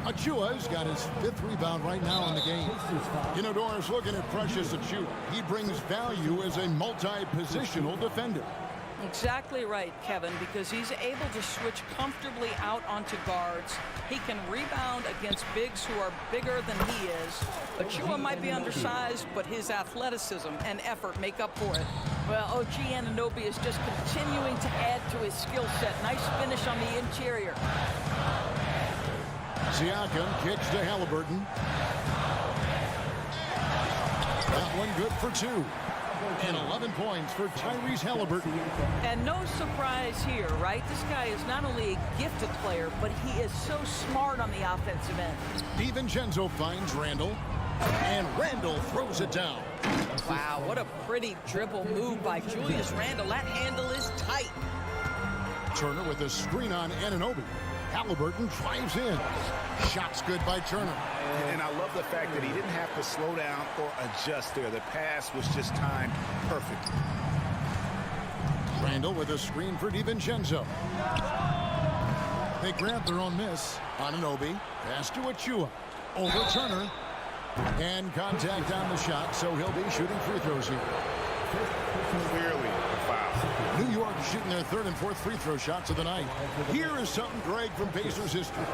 Achua's got his 5th rebound right now in the game. You know, Doris, looking at Precious Achua, he brings value as a multi-positional defender.
Exactly right, Kevin, because he's able to switch comfortably out onto guards. He can rebound against bigs who are bigger than he is. Achua might be undersized, but his athleticism and effort make up for it. Well, OG Anunoby is just continuing to add to his skill set. Nice finish on the interior.
Siakam kicks to Halliburton. That one good for 2. And 11 points for Tyrese Halliburton.
And no surprise here, right? This guy is not only a gifted player, but he is so smart on the offensive end.
DiVincenzo finds Randall. And Randall throws it down.
Wow, what a pretty dribble move by Julius Randle. That handle is tight.
Turner with a screen on Anunoby. Halliburton drives in. Shots good by Turner.
And I love the fact that he didn't have to slow down or adjust there. The pass was just timed perfect.
Randall with a screen for DiVincenzo. They grab their own miss. Anunoby. Pass to Achua. Over Turner. And contact on the shot, so he'll be shooting free throws here.
Clearly a foul.
New York shooting their 3rd and 4th free throw shots of the night. Here is something, Greg, from Pacers history.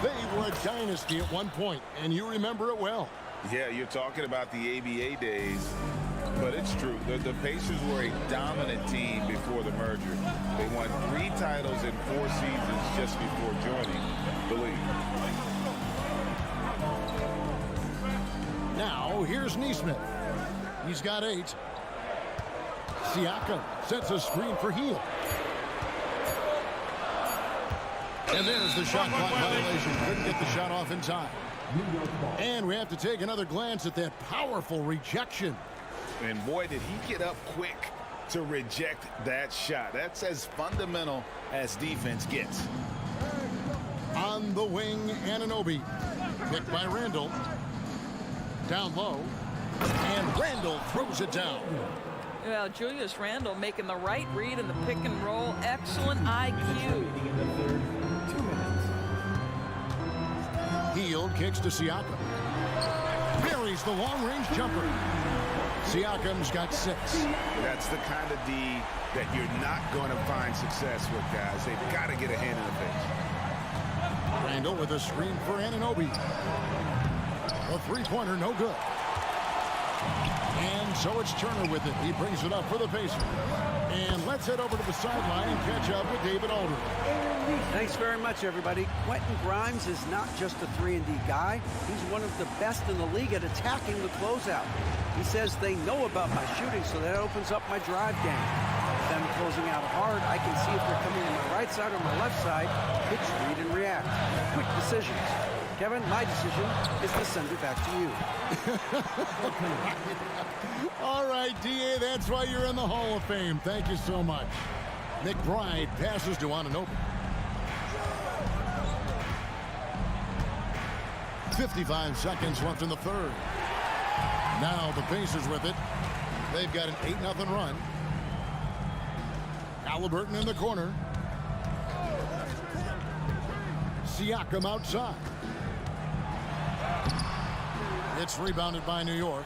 They were a dynasty at one point, and you remember it well.
Yeah, you're talking about the ABA days, but it's true. The Pacers were a dominant team before the merger. They won 3 titles in 4 seasons just before joining the league.
Now, here's Nesmith. He's got 8. Siakam sets a screen for Hield. And there's the shot clock violation. Couldn't get the shot off in time. And we have to take another glance at that powerful rejection.
And boy, did he get up quick to reject that shot. That's as fundamental as defense gets.
On the wing, Anunoby. Picked by Randall. Down low. And Randall throws it down.
Well, Julius Randle making the right read in the pick and roll. Excellent IQ.
Hield kicks to Siakam. Buries the long-range jumper. Siakam's got 6.
That's the kind of D that you're not going to find success with, guys. They've got to get a hand in the face.
Randall with a screen for Anunoby. A 3-pointer, no good. And so it's Turner with it. He brings it up for the Pacers. And let's head over to the sideline and catch up with David Aldridge.
Thanks very much, everybody. Quentin Grimes is not just a 3-and-D guy. He's one of the best in the league at attacking the closeout. He says they know about my shooting, so that opens up my drive game. Them closing out hard, I can see if they're coming on my right side or my left side. Pitch, read, and react. Quick decisions. Kevin, my decision is to send it back to you.
All right, D.A., that's why you're in the Hall of Fame. Thank you so much. McBride passes to Anunoby. 55 seconds left in the 3rd. Now the Pacers with it. They've got an 8-0 run. Halliburton in the corner. Siakam outside. It's rebounded by New York.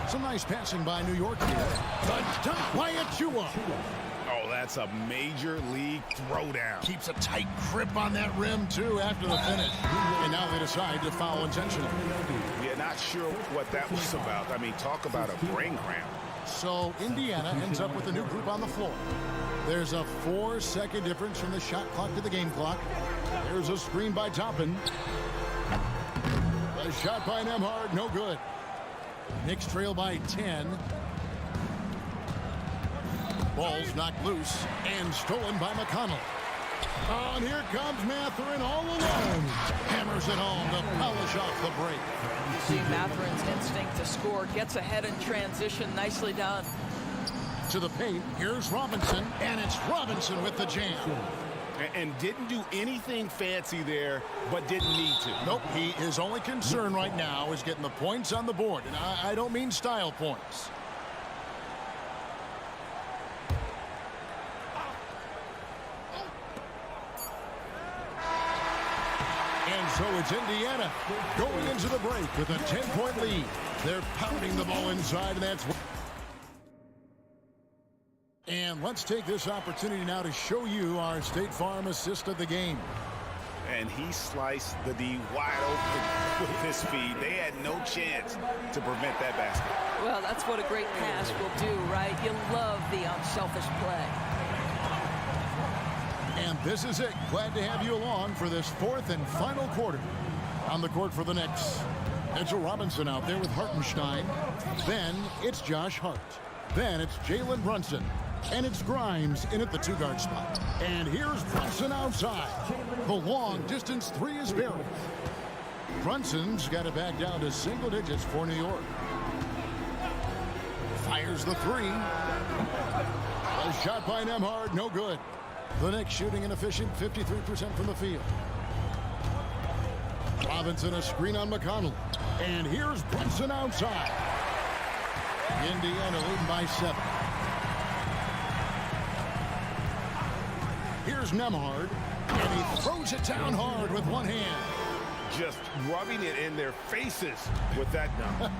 Some nice passing by New York here. The dunk by Achua.
Oh, that's a major league throwdown.
Keeps a tight grip on that rim, too, after the finish. And now they decide to foul intentionally.
Yeah, not sure what that was about. I mean, talk about a brain cramp.
So Indiana ends up with a new group on the floor. There's a 4-second difference from the shot clock to the game clock. There's a screen by Toppin. A shot by Nembhard, no good. Knicks trail by 10. Ball's knocked loose and stolen by McConnell. Oh, and here comes Mathurin all alone. Hammers it home to polish off the break.
You see Matherin's instinct to score. Gets ahead in transition. Nicely done.
To the paint, here's Robinson, and it's Robinson with the jam.
And didn't do anything fancy there, but didn't need to.
Nope, his only concern right now is getting the points on the board. And I don't mean style points. And so it's Indiana going into the break with a 10-point lead. They're pounding the ball inside, and that's what. And let's take this opportunity now to show you our State Farm assist of the game.
And he sliced the D wide open with his speed. They had no chance to prevent that basket.
Well, that's what a great pass will do, right? You love the unselfish play.
And this is it. Glad to have you along for this fourth and final quarter. On the court for the Knicks, Mitchell Robinson out there with Hartenstein. Then it's Josh Hart. Then it's Jalen Brunson. And it's Grimes in at the two-guard spot. And here's Brunson outside. The long-distance three is buried. Brunson's got it back down to single digits for New York. Fires the three. A shot by Nembhard, no good. The Knicks shooting an efficient 53% from the field. Robinson a screen on McConnell. And here's Brunson outside. Indiana leading by 7. Here's Nembhard, and he throws it down hard with one hand.
Just rubbing it in their faces with that dunk.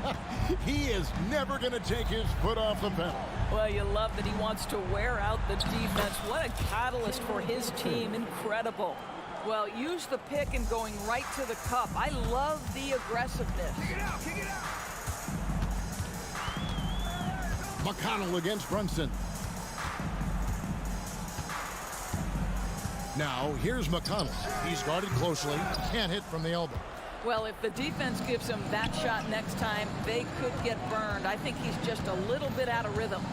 He is never going to take his foot off the pedal.
Well, you love that he wants to wear out the defense. What a catalyst for his team. Incredible. Well, use the pick and going right to the cup. I love the aggressiveness.
Kick it out, kick it out.
McConnell against Brunson. Now, here's McConnell. He's guarded closely. Can't hit from the elbow.
Well, if the defense gives him that shot next time, they could get burned. I think he's just a little bit out of rhythm.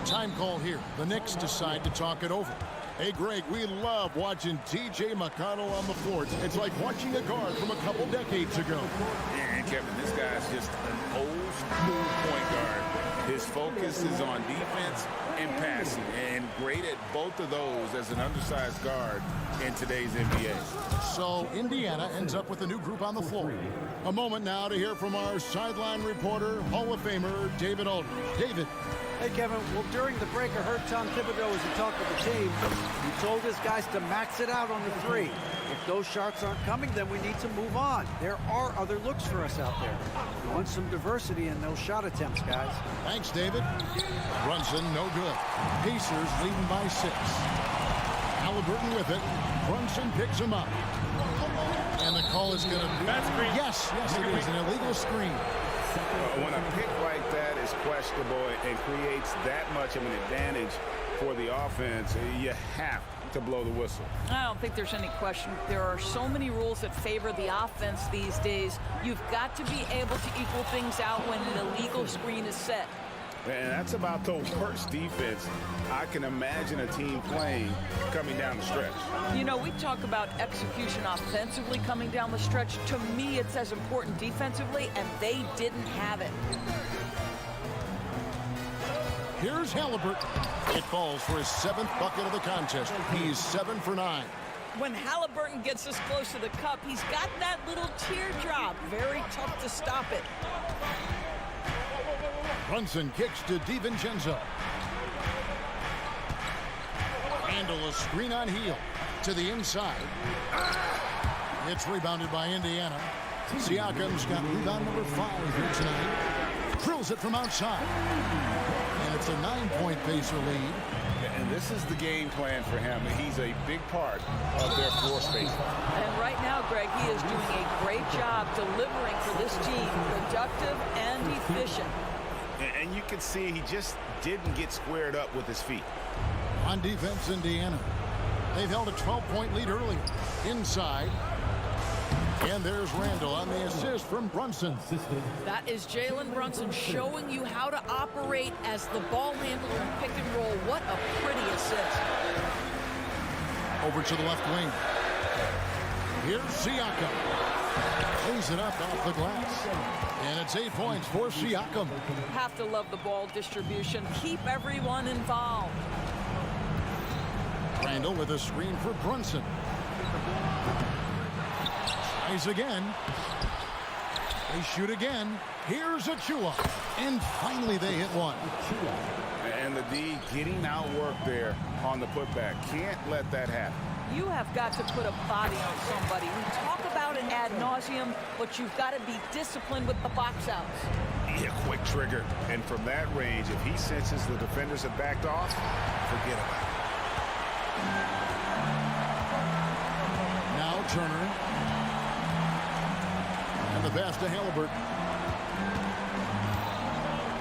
Time call here. The Knicks decide to talk it over. Hey, Greg, we love watching T.J. McConnell on the floor. It's like watching a guard from a couple decades ago.
And Kevin, this guy's just an old school point guard. His focus is on defense and passing, and great at both of those as an undersized guard in today's NBA.
So Indiana ends up with a new group on the floor. A moment now to hear from our sideline reporter, Hall of Famer David Aldridge. David.
Hey, Kevin. Well, during the break, I heard Tom Thibodeau as he talked with the team. He told his guys to max it out on the three. If those shots aren't coming, then we need to move on. There are other looks for us out there. We want some diversity in those shot attempts, guys.
Thanks, David. Brunson, no good. Pacers leading by 6. Halliburton with it. Brunson picks him up. And the call is going to be... Yes, it is an illegal screen.
When a pick like that is questionable and creates that much of an advantage for the offense, you have to blow the whistle.
I don't think there's any question. There are so many rules that favor the offense these days. You've got to be able to equal things out when an illegal screen is set.
And that's about the worst defense I can imagine a team playing coming down the stretch.
You know, we talk about execution offensively coming down the stretch. To me, it's as important defensively, and they didn't have it.
Here's Halliburton. It falls for his 7th bucket of the contest. He's 7 for 9.
When Halliburton gets this close to the cup, he's got that little teardrop. Very tough to stop it.
Brunson kicks to DiVincenzo. Handle a screen on heel to the inside. It's rebounded by Indiana. Siakam's got rebound number 5 here tonight. Drills it from outside. And it's a 9-point Pacer lead.
And this is the game plan for him. He's a big part of their floor space.
And right now, Greg, he is doing a great job delivering for this team. Productive and efficient.
And you can see he just didn't get squared up with his feet.
On defense, Indiana. They've held a 12-point lead earlier. Inside. And there's Randall on the assist from Brunson.
That is Jalen Brunson showing you how to operate as the ball handler in pick and roll. What a pretty assist.
Over to the left wing. Here's Siakam. Cleans it up off the glass. And it's 8 points for Siakam.
Have to love the ball distribution. Keep everyone involved.
Randall with a screen for Brunson. Tries again. They shoot again. Here's Achua. And finally they hit one.
And the D getting outworked there on the putback. Can't let that happen.
You have got to put a body on somebody. We talk about it ad nauseum, but you've got to be disciplined with the box outs.
Yeah, quick trigger. And from that range, if he senses the defenders have backed off, forget about it.
Now Turner. And the pass to Halliburton.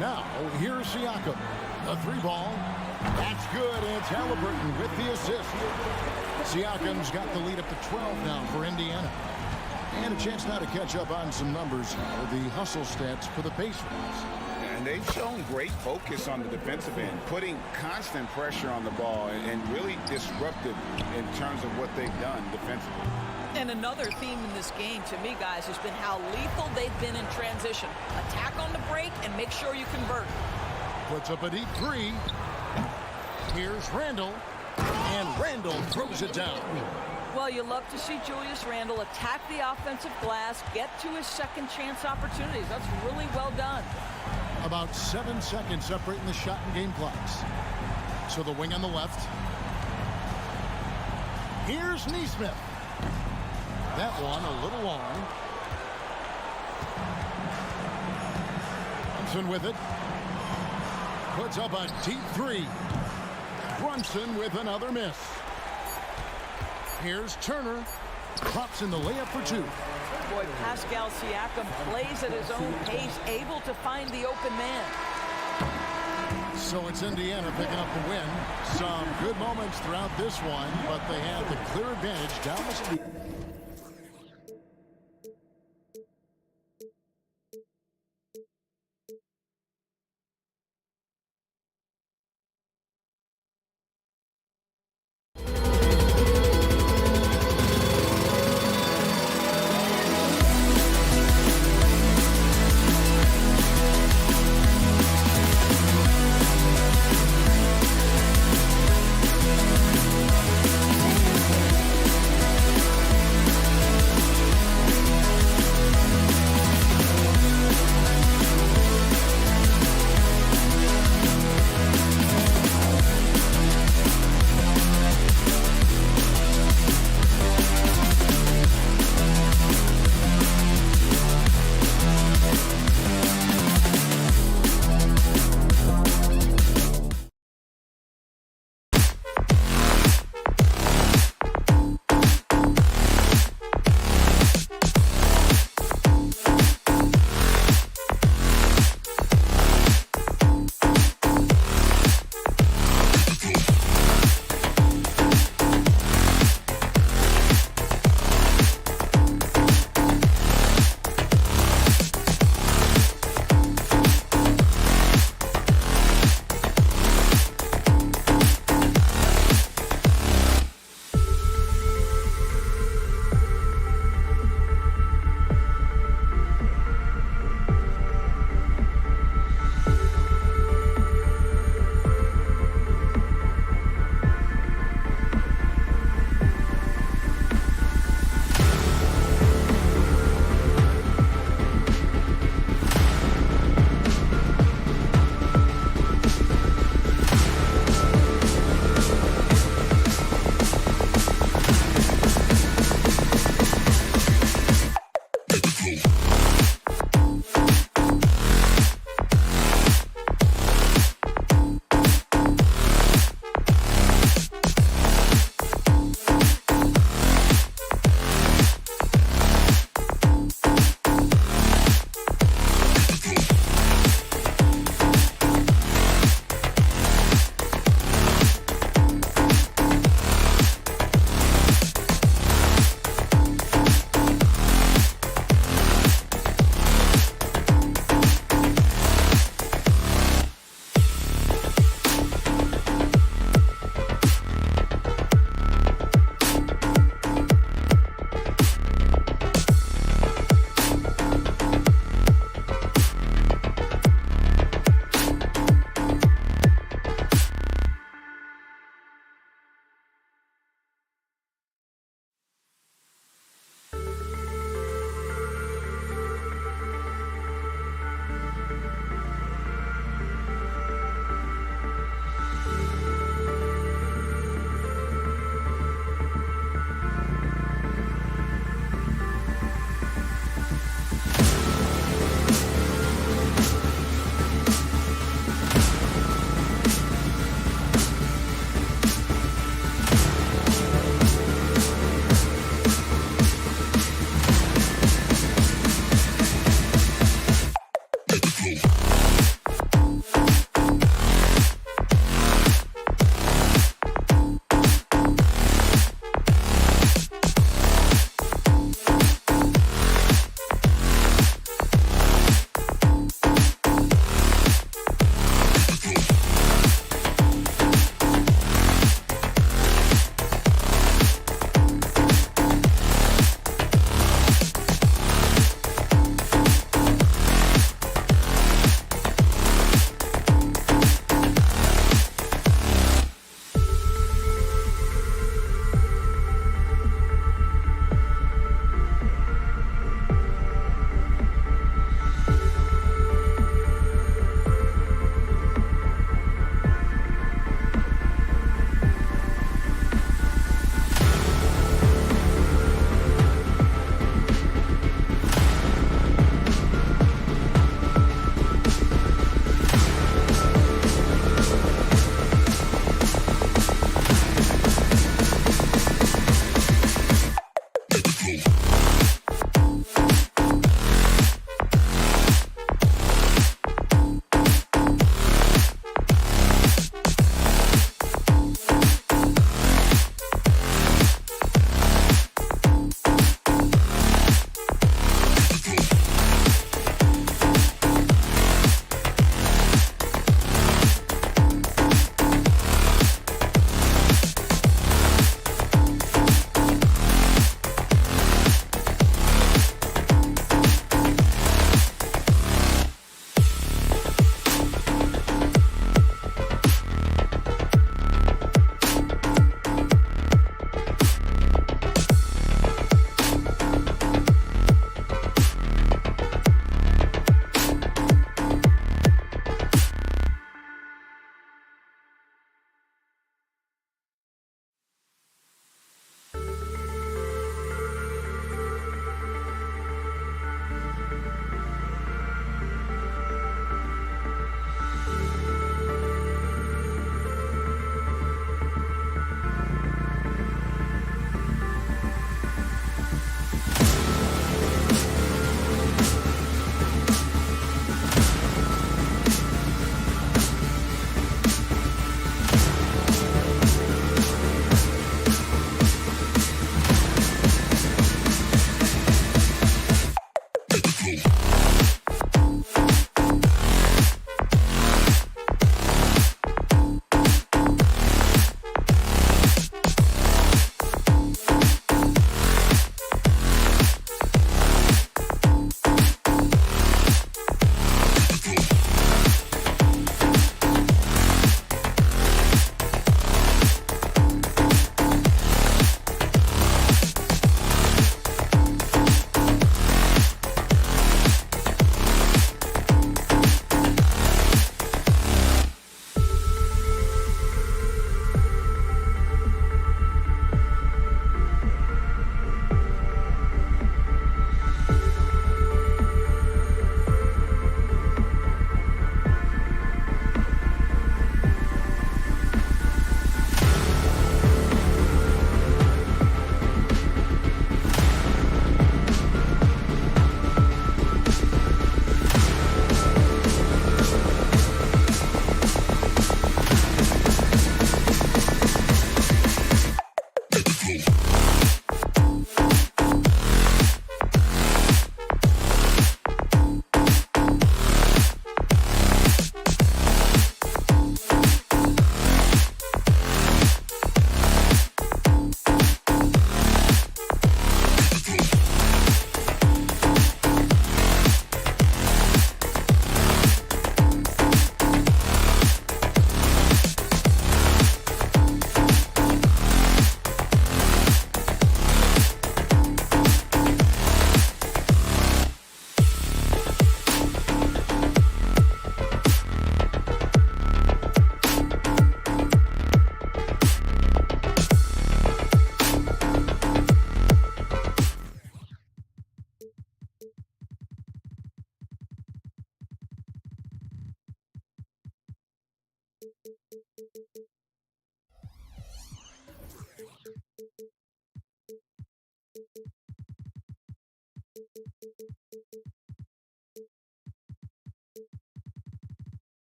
Now, here's Siakam. The three ball. That's good, and it's Halliburton with the assist. Siakam's got the lead up to 12 now for Indiana. And a chance now to catch up on some numbers with the hustle stats for the Pacers.
And they've shown great focus on the defensive end, putting constant pressure on the ball and really disruptive in terms of what they've done defensively.
And another theme in this game, to me, guys, has been how lethal they've been in transition. Attack on the break and make sure you convert.
Puts up a deep three. Here's Randle. And Randle throws it down.
Well, you love to see Julius Randle attack the offensive glass, get to his second chance opportunities. That's really well done.
About 7 seconds separating the shot and game clocks. So the wing on the left. Here's Nesmith. That one a little long. Brunson with it. Puts up a deep three. Brunson with another miss. Here's Turner. Drops in the layup for two.
Boy, Pascal Siakam plays at his own pace, able to find the open man.
So it's Indiana picking up the win. Some good moments throughout this one, but they have the clear advantage down the street.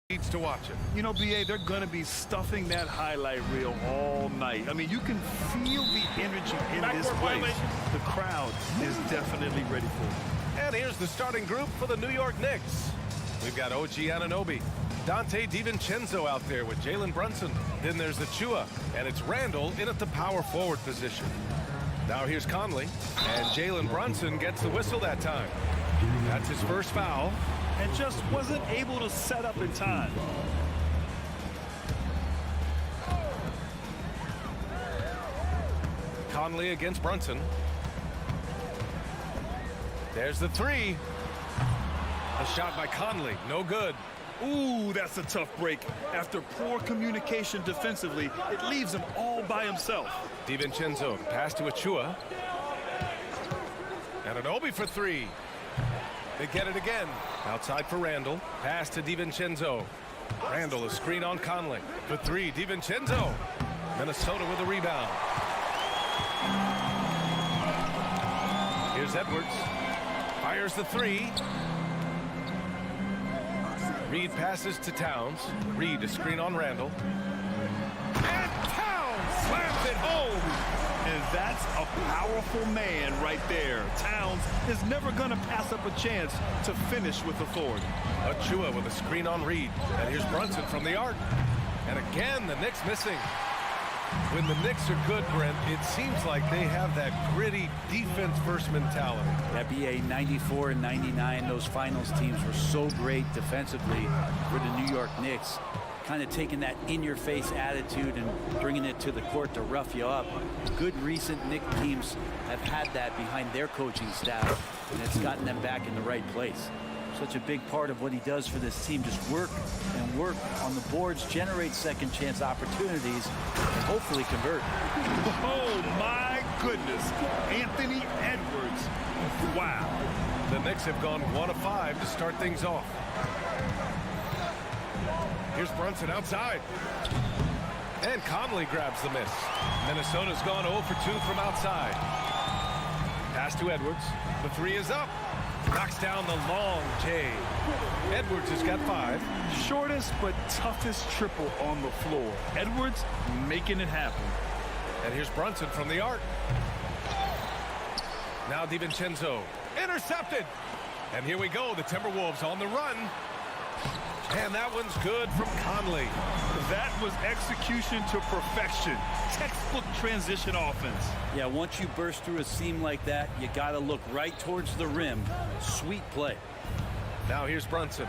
Needs to watch it.
You know, BA, they're going to be stuffing that highlight reel all night. I mean, you can feel the energy in this place. The crowd is definitely ready for it.
And here's the starting group for the New York Knicks. We've got OG Anunoby, Dante DiVincenzo out there with Jalen Brunson. Then there's Achua, and it's Randall in at the power forward position. Now here's Conley, and Jalen Brunson gets the whistle that time. That's his first foul.
And just wasn't able to set up in time.
Conley against Brunson. There's the three. A shot by Conley, no good.
Ooh, that's a tough break. After poor communication defensively, it leaves him all by himself.
DiVincenzo, pass to Achua. And Anunoby for three. They get it again. Outside for Randall. Pass to DiVincenzo. Randall, a screen on Conley. For three, DiVincenzo. Minnesota with a rebound. Here's Edwards. Fires the three. Reed passes to Towns. Reed, a screen on Randall. And Towns slams it home.
And that's a powerful man right there. Towns is never going to pass up a chance to finish with authority.
Achua with a screen on Reed. And here's Brunson from the arc. And again, the Knicks missing. When the Knicks are good, Brent, it seems like they have that gritty defense-first mentality.
That BA 94 and 99, those finals teams were so great defensively for the New York Knicks. Kind of taking that in-your-face attitude and bringing it to the court to rough you up. Good recent Knicks teams have had that behind their coaching staff, and it's gotten them back in the right place. Such a big part of what he does for this team, just work and work on the boards, generate second chance opportunities, and hopefully convert.
Oh my goodness, Anthony Edwards. Wow.
The Knicks have gone 1 of 5 to start things off. Here's Brunson outside. And Conley grabs the miss. Minnesota's gone 0 for 2 from outside. Pass to Edwards. The three is up. Knocks down the long J. Edwards has got 5.
Shortest but toughest triple on the floor. Edwards making it happen.
And here's Brunson from the arc. Now DiVincenzo. Intercepted. And here we go. The Timberwolves on the run. And that one's good from Conley.
That was execution to perfection. Textbook transition offense.
Yeah, once you burst through a seam like that, you got to look right towards the rim. Sweet play.
Now here's Brunson.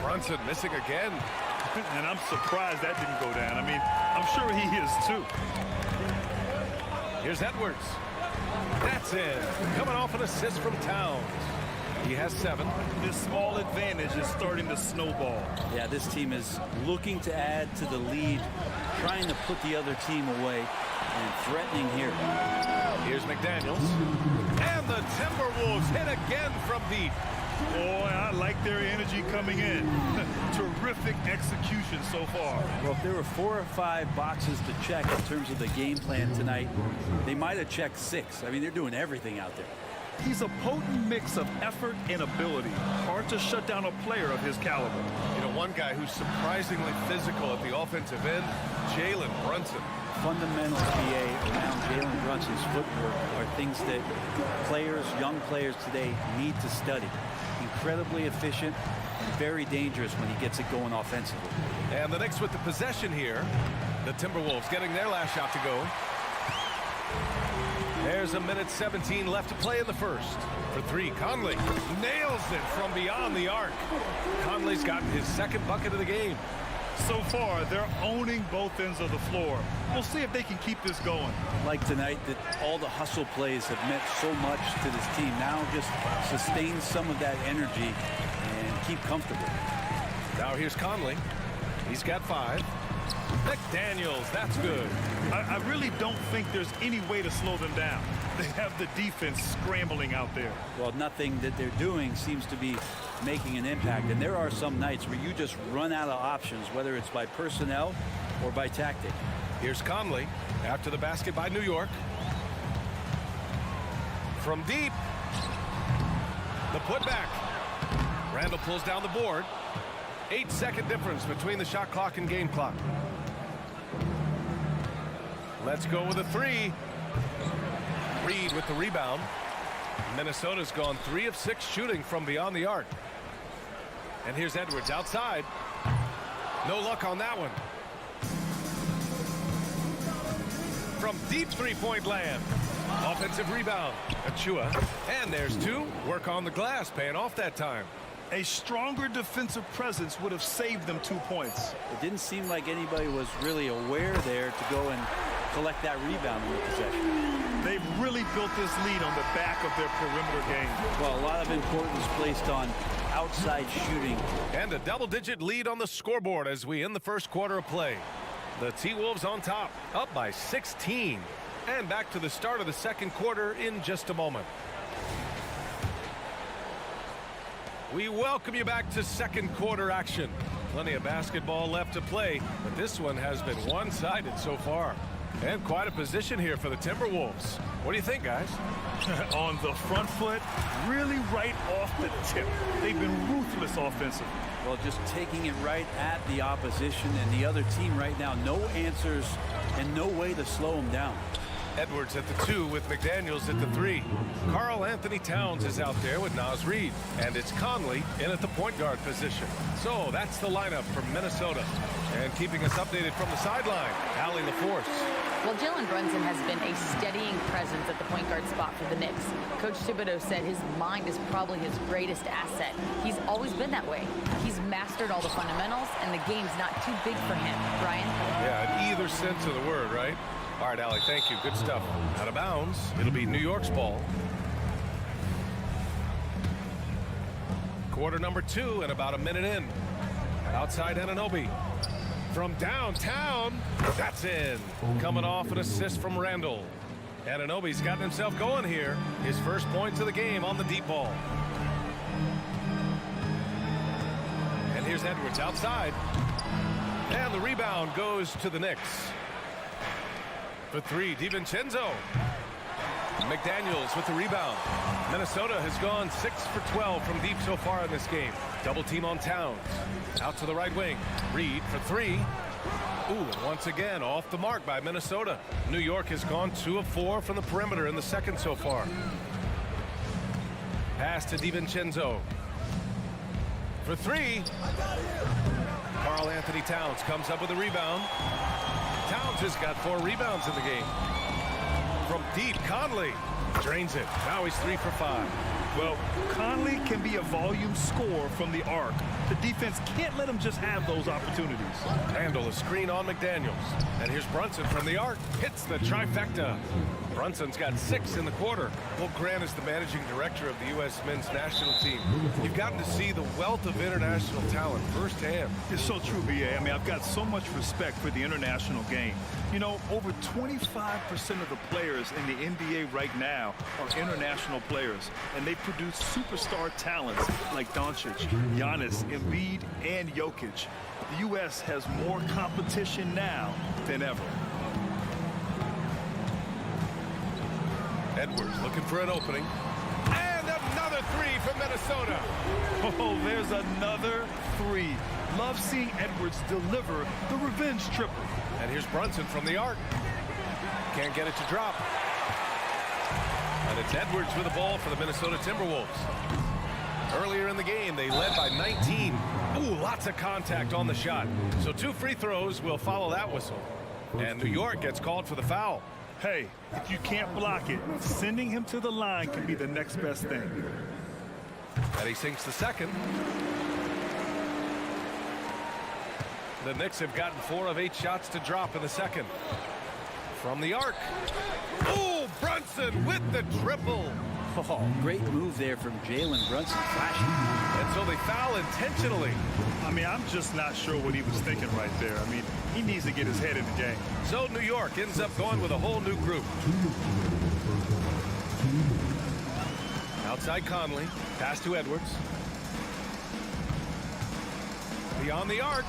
Brunson missing again.
And I'm surprised that didn't go down. I mean, I'm sure he is too.
Here's Edwards. That's it. Coming off an assist from Towns. He has 7.
This small advantage is starting to snowball.
Yeah, this team is looking to add to the lead, trying to put the other team away, and threatening here.
Here's McDaniels. And the Timberwolves hit again from deep.
Boy, I like their energy coming in. Terrific execution so far.
Well, if there were 4 or 5 boxes to check in terms of the game plan tonight, they might have checked 6. I mean, they're doing everything out there.
He's a potent mix of effort and ability. Hard to shut down a player of his caliber.
You know, one guy who's surprisingly physical at the offensive end, Jalen Brunson.
Fundamentals, BA, around Jalen Brunson's footwork are things that players, young players today need to study. Incredibly efficient, very dangerous when he gets it going offensively.
And the Knicks with the possession here. The Timberwolves getting their last shot to go. There's 1:17 left to play in the first. For 3, Conley nails it from beyond the arc. Conley's gotten his 2nd bucket of the game.
So far, they're owning both ends of the floor. We'll see if they can keep this going.
Like tonight, that all the hustle plays have meant so much to this team. Now just sustain some of that energy and keep comfortable.
Now here's Conley. He's got 5. McDaniels, that's good.
I really don't think there's any way to slow them down. They have the defense scrambling out there.
Well, nothing that they're doing seems to be making an impact. And there are some nights where you just run out of options, whether it's by personnel or by tactic.
Here's Conley after the basket by New York. From deep. The putback. Randall pulls down the board. 8-second difference between the shot clock and game clock. Let's go with a 3. Reed with the rebound. Minnesota's gone 3 of 6 shooting from beyond the arc. And here's Edwards outside. No luck on that one. From deep three-point land. Offensive rebound. Achua. And there's 2. Work on the glass, paying off that time.
A stronger defensive presence would have saved them 2 points.
It didn't seem like anybody was really aware there to go and collect that rebound in the possession.
They've really built this lead on the back of their perimeter game.
Well, a lot of importance placed on outside shooting.
And a double-digit lead on the scoreboard as we end the first quarter of play. The T-Wolves on top, up by 16. And back to the start of the second quarter in just a moment. We welcome you back to second quarter action. Plenty of basketball left to play, but this one has been one-sided so far. And quite a position here for the Timberwolves. What do you think, guys?
On the front foot, really right off the tip. They've been ruthless offensively.
Well, just taking it right at the opposition and the other team right now. No answers and no way to slow them down.
Edwards at the 2 with McDaniels at the 3. Karl Anthony Towns is out there with Naz Reid. And it's Conley in at the point guard position. So that's the lineup for Minnesota. And keeping us updated from the sideline, Allie LaForce.
Well, Jalen Brunson has been a steadying presence at the point guard spot for the Knicks. Coach Thibodeau said his mind is probably his greatest asset. He's always been that way. He's mastered all the fundamentals, and the game's not too big for him. Brian?
Yeah, in either sense of the word, right? All right, Allie, thank you. Good stuff. Out of bounds. It'll be New York's ball. Quarter number 2 and about a minute in. Outside Anunoby. From downtown, that's in. Coming off an assist from Randall. Anunoby's gotten himself going here. His first points of the game on the deep ball. And here's Edwards outside. And the rebound goes to the Knicks. For 3, DiVincenzo. McDaniels with the rebound. Minnesota has gone 6 for 12 from deep so far in this game. Double team on Towns. Out to the right wing. Reed for 3. Ooh, and once again off the mark by Minnesota. New York has gone 2 of 4 from the perimeter in the second so far. Pass to DiVincenzo. For 3. Karl Anthony Towns comes up with a rebound. Towns has got 4 rebounds in the game. From deep, Conley drains it. Now he's 3 for 5.
Well, Conley can be a volume scorer from the arc. The defense can't let him just have those opportunities.
Randall a screen on McDaniels. And here's Brunson from the arc. Hits the trifecta. Brunson's got 6 in the quarter. Well, Grant is the managing director of the U.S. men's national team. You've gotten to see the wealth of international talent firsthand.
It's so true, B.A. I mean, I've got so much respect for the international game. You know, over 25% of the players in the NBA right now are international players, and they produce superstar talents like Doncic, Giannis, Embiid, and Jokic. The U.S. has more competition now than ever.
Edwards looking for an opening. And another 3 from Minnesota.
Oh, there's another 3. Love seeing Edwards deliver the revenge triple.
And here's Brunson from the arc. Can't get it to drop. And it's Edwards with the ball for the Minnesota Timberwolves. Earlier in the game, they led by 19. Ooh, lots of contact on the shot. So 2 free throws will follow that whistle. And New York gets called for the foul.
Hey, if you can't block it, sending him to the line can be the next best thing.
And he sinks the second. The Knicks have gotten 4 of 8 shots to drop in the second. From the arc. Oh, Brunson with the triple.
Oh, great move there from Jalen Brunson, flashing.
And so they foul intentionally.
I mean, I'm just not sure what he was thinking right there. I mean, he needs to get his head in the game.
So New York ends up going with a whole new group. Outside Conley, pass to Edwards. Beyond the arc,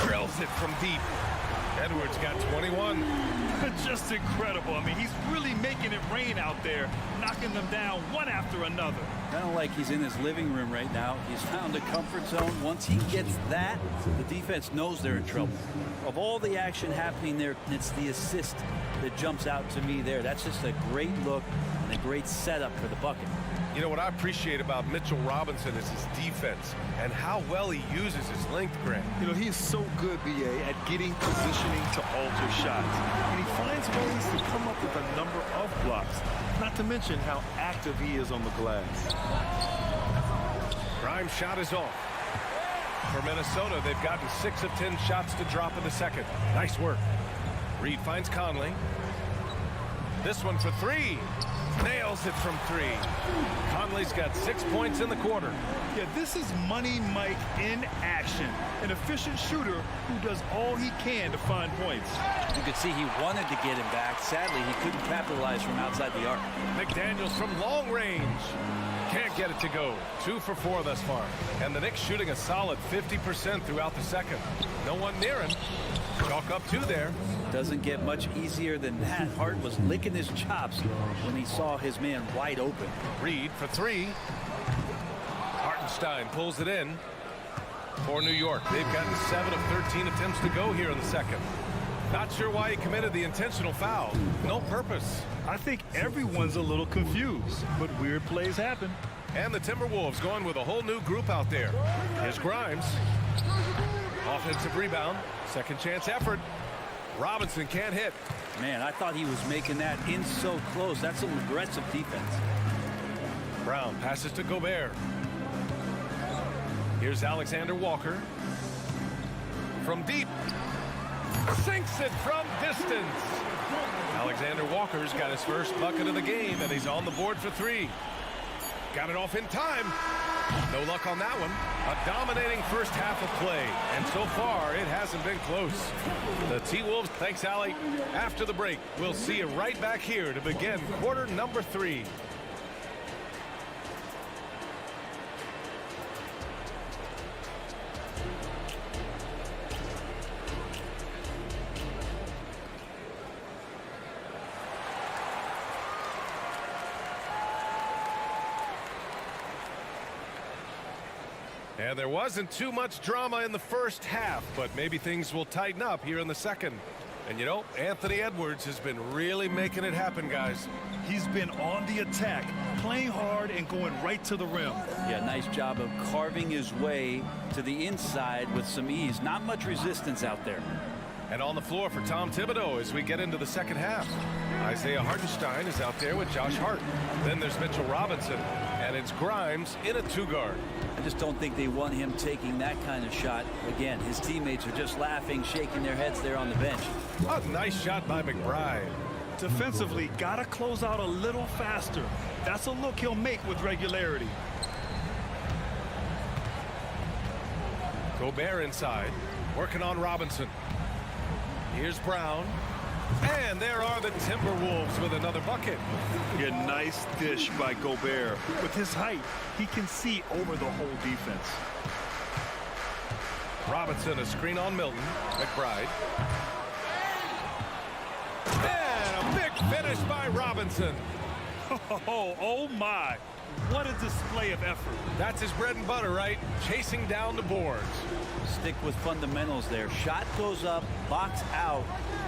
drills it from deep. Edwards got 21.
Just incredible. I mean, he's really making it rain out there, knocking them down one after another.
Kind of like he's in his living room right now. He's found a comfort zone. Once he gets that, the defense knows they're in trouble. Of all the action happening there, it's the assist that jumps out to me there. That's just a great look and a great setup for the bucket.
You know what I appreciate about Mitchell Robinson is his defense and how well he uses his length, Grant.
You know, he is so good, BA, at getting positioning to alter shots. And he finds ways to come up with a number of blocks, not to mention how active he is on the glass.
Grimes' shot is off. For Minnesota, they've gotten 6 of 10 shots to drop in the second. Nice work. Reed finds Conley. This one for 3. Nails it from 3. Conley's got 6 points in the quarter.
Yeah, this is Money Mike in action. An efficient shooter who does all he can to find points.
You could see he wanted to get him back. Sadly, he couldn't capitalize from outside the arc.
McDaniels from long range. Can't get it to go. 2 for 4 thus far. And the Knicks shooting a solid 50% throughout the second. No one near him. Chalk up 2 there.
Doesn't get much easier than that. Hart was licking his chops when he saw his man wide open.
Reed for 3. Hartenstein pulls it in for New York. They've gotten 7 of 13 attempts to go here in the second. Not sure why he committed the intentional foul. No purpose.
I think everyone's a little confused, but weird plays happen.
And the Timberwolves going with a whole new group out there. Here's Grimes. Offensive rebound. Second chance effort. Robinson can't hit.
Man, I thought he was making that in so close. That's some aggressive defense.
Brown passes to Gobert. Here's Alexander Walker. From deep. Sinks it from distance. Alexander Walker's got his first bucket of the game, and he's on the board for 3. Got it off in time. No luck on that one. A dominating first half of play, and so far it hasn't been close. The T-Wolves, thanks Allie. After the break, we'll see you right back here to begin quarter number 3. And there wasn't too much drama in the first half, but maybe things will tighten up here in the second. And you know, Anthony Edwards has been really making it happen, guys.
He's been on the attack, playing hard and going right to the rim.
Yeah, nice job of carving his way to the inside with some ease. Not much resistance out there.
And on the floor for Tom Thibodeau as we get into the second half. Isaiah Hartenstein is out there with Josh Hart. Then there's Mitchell Robinson, and it's Grimes in a 2-guard.
I just don't think they want him taking that kind of shot. Again, his teammates are just laughing, shaking their heads there on the bench.
A nice shot by McBride.
Defensively, gotta close out a little faster. That's a look he'll make with regularity.
Gobert inside, working on Robinson. Here's Brown. And there are the Timberwolves with another bucket.
Yeah, nice dish by Gobert. With his height, he can see over the whole defense.
Robinson, a screen on Milton. McBride. And a big finish by Robinson.
Oh my. What a display of effort.
That's his bread and butter, right? Chasing down the boards.
Stick with fundamentals there. Shot goes up, box out,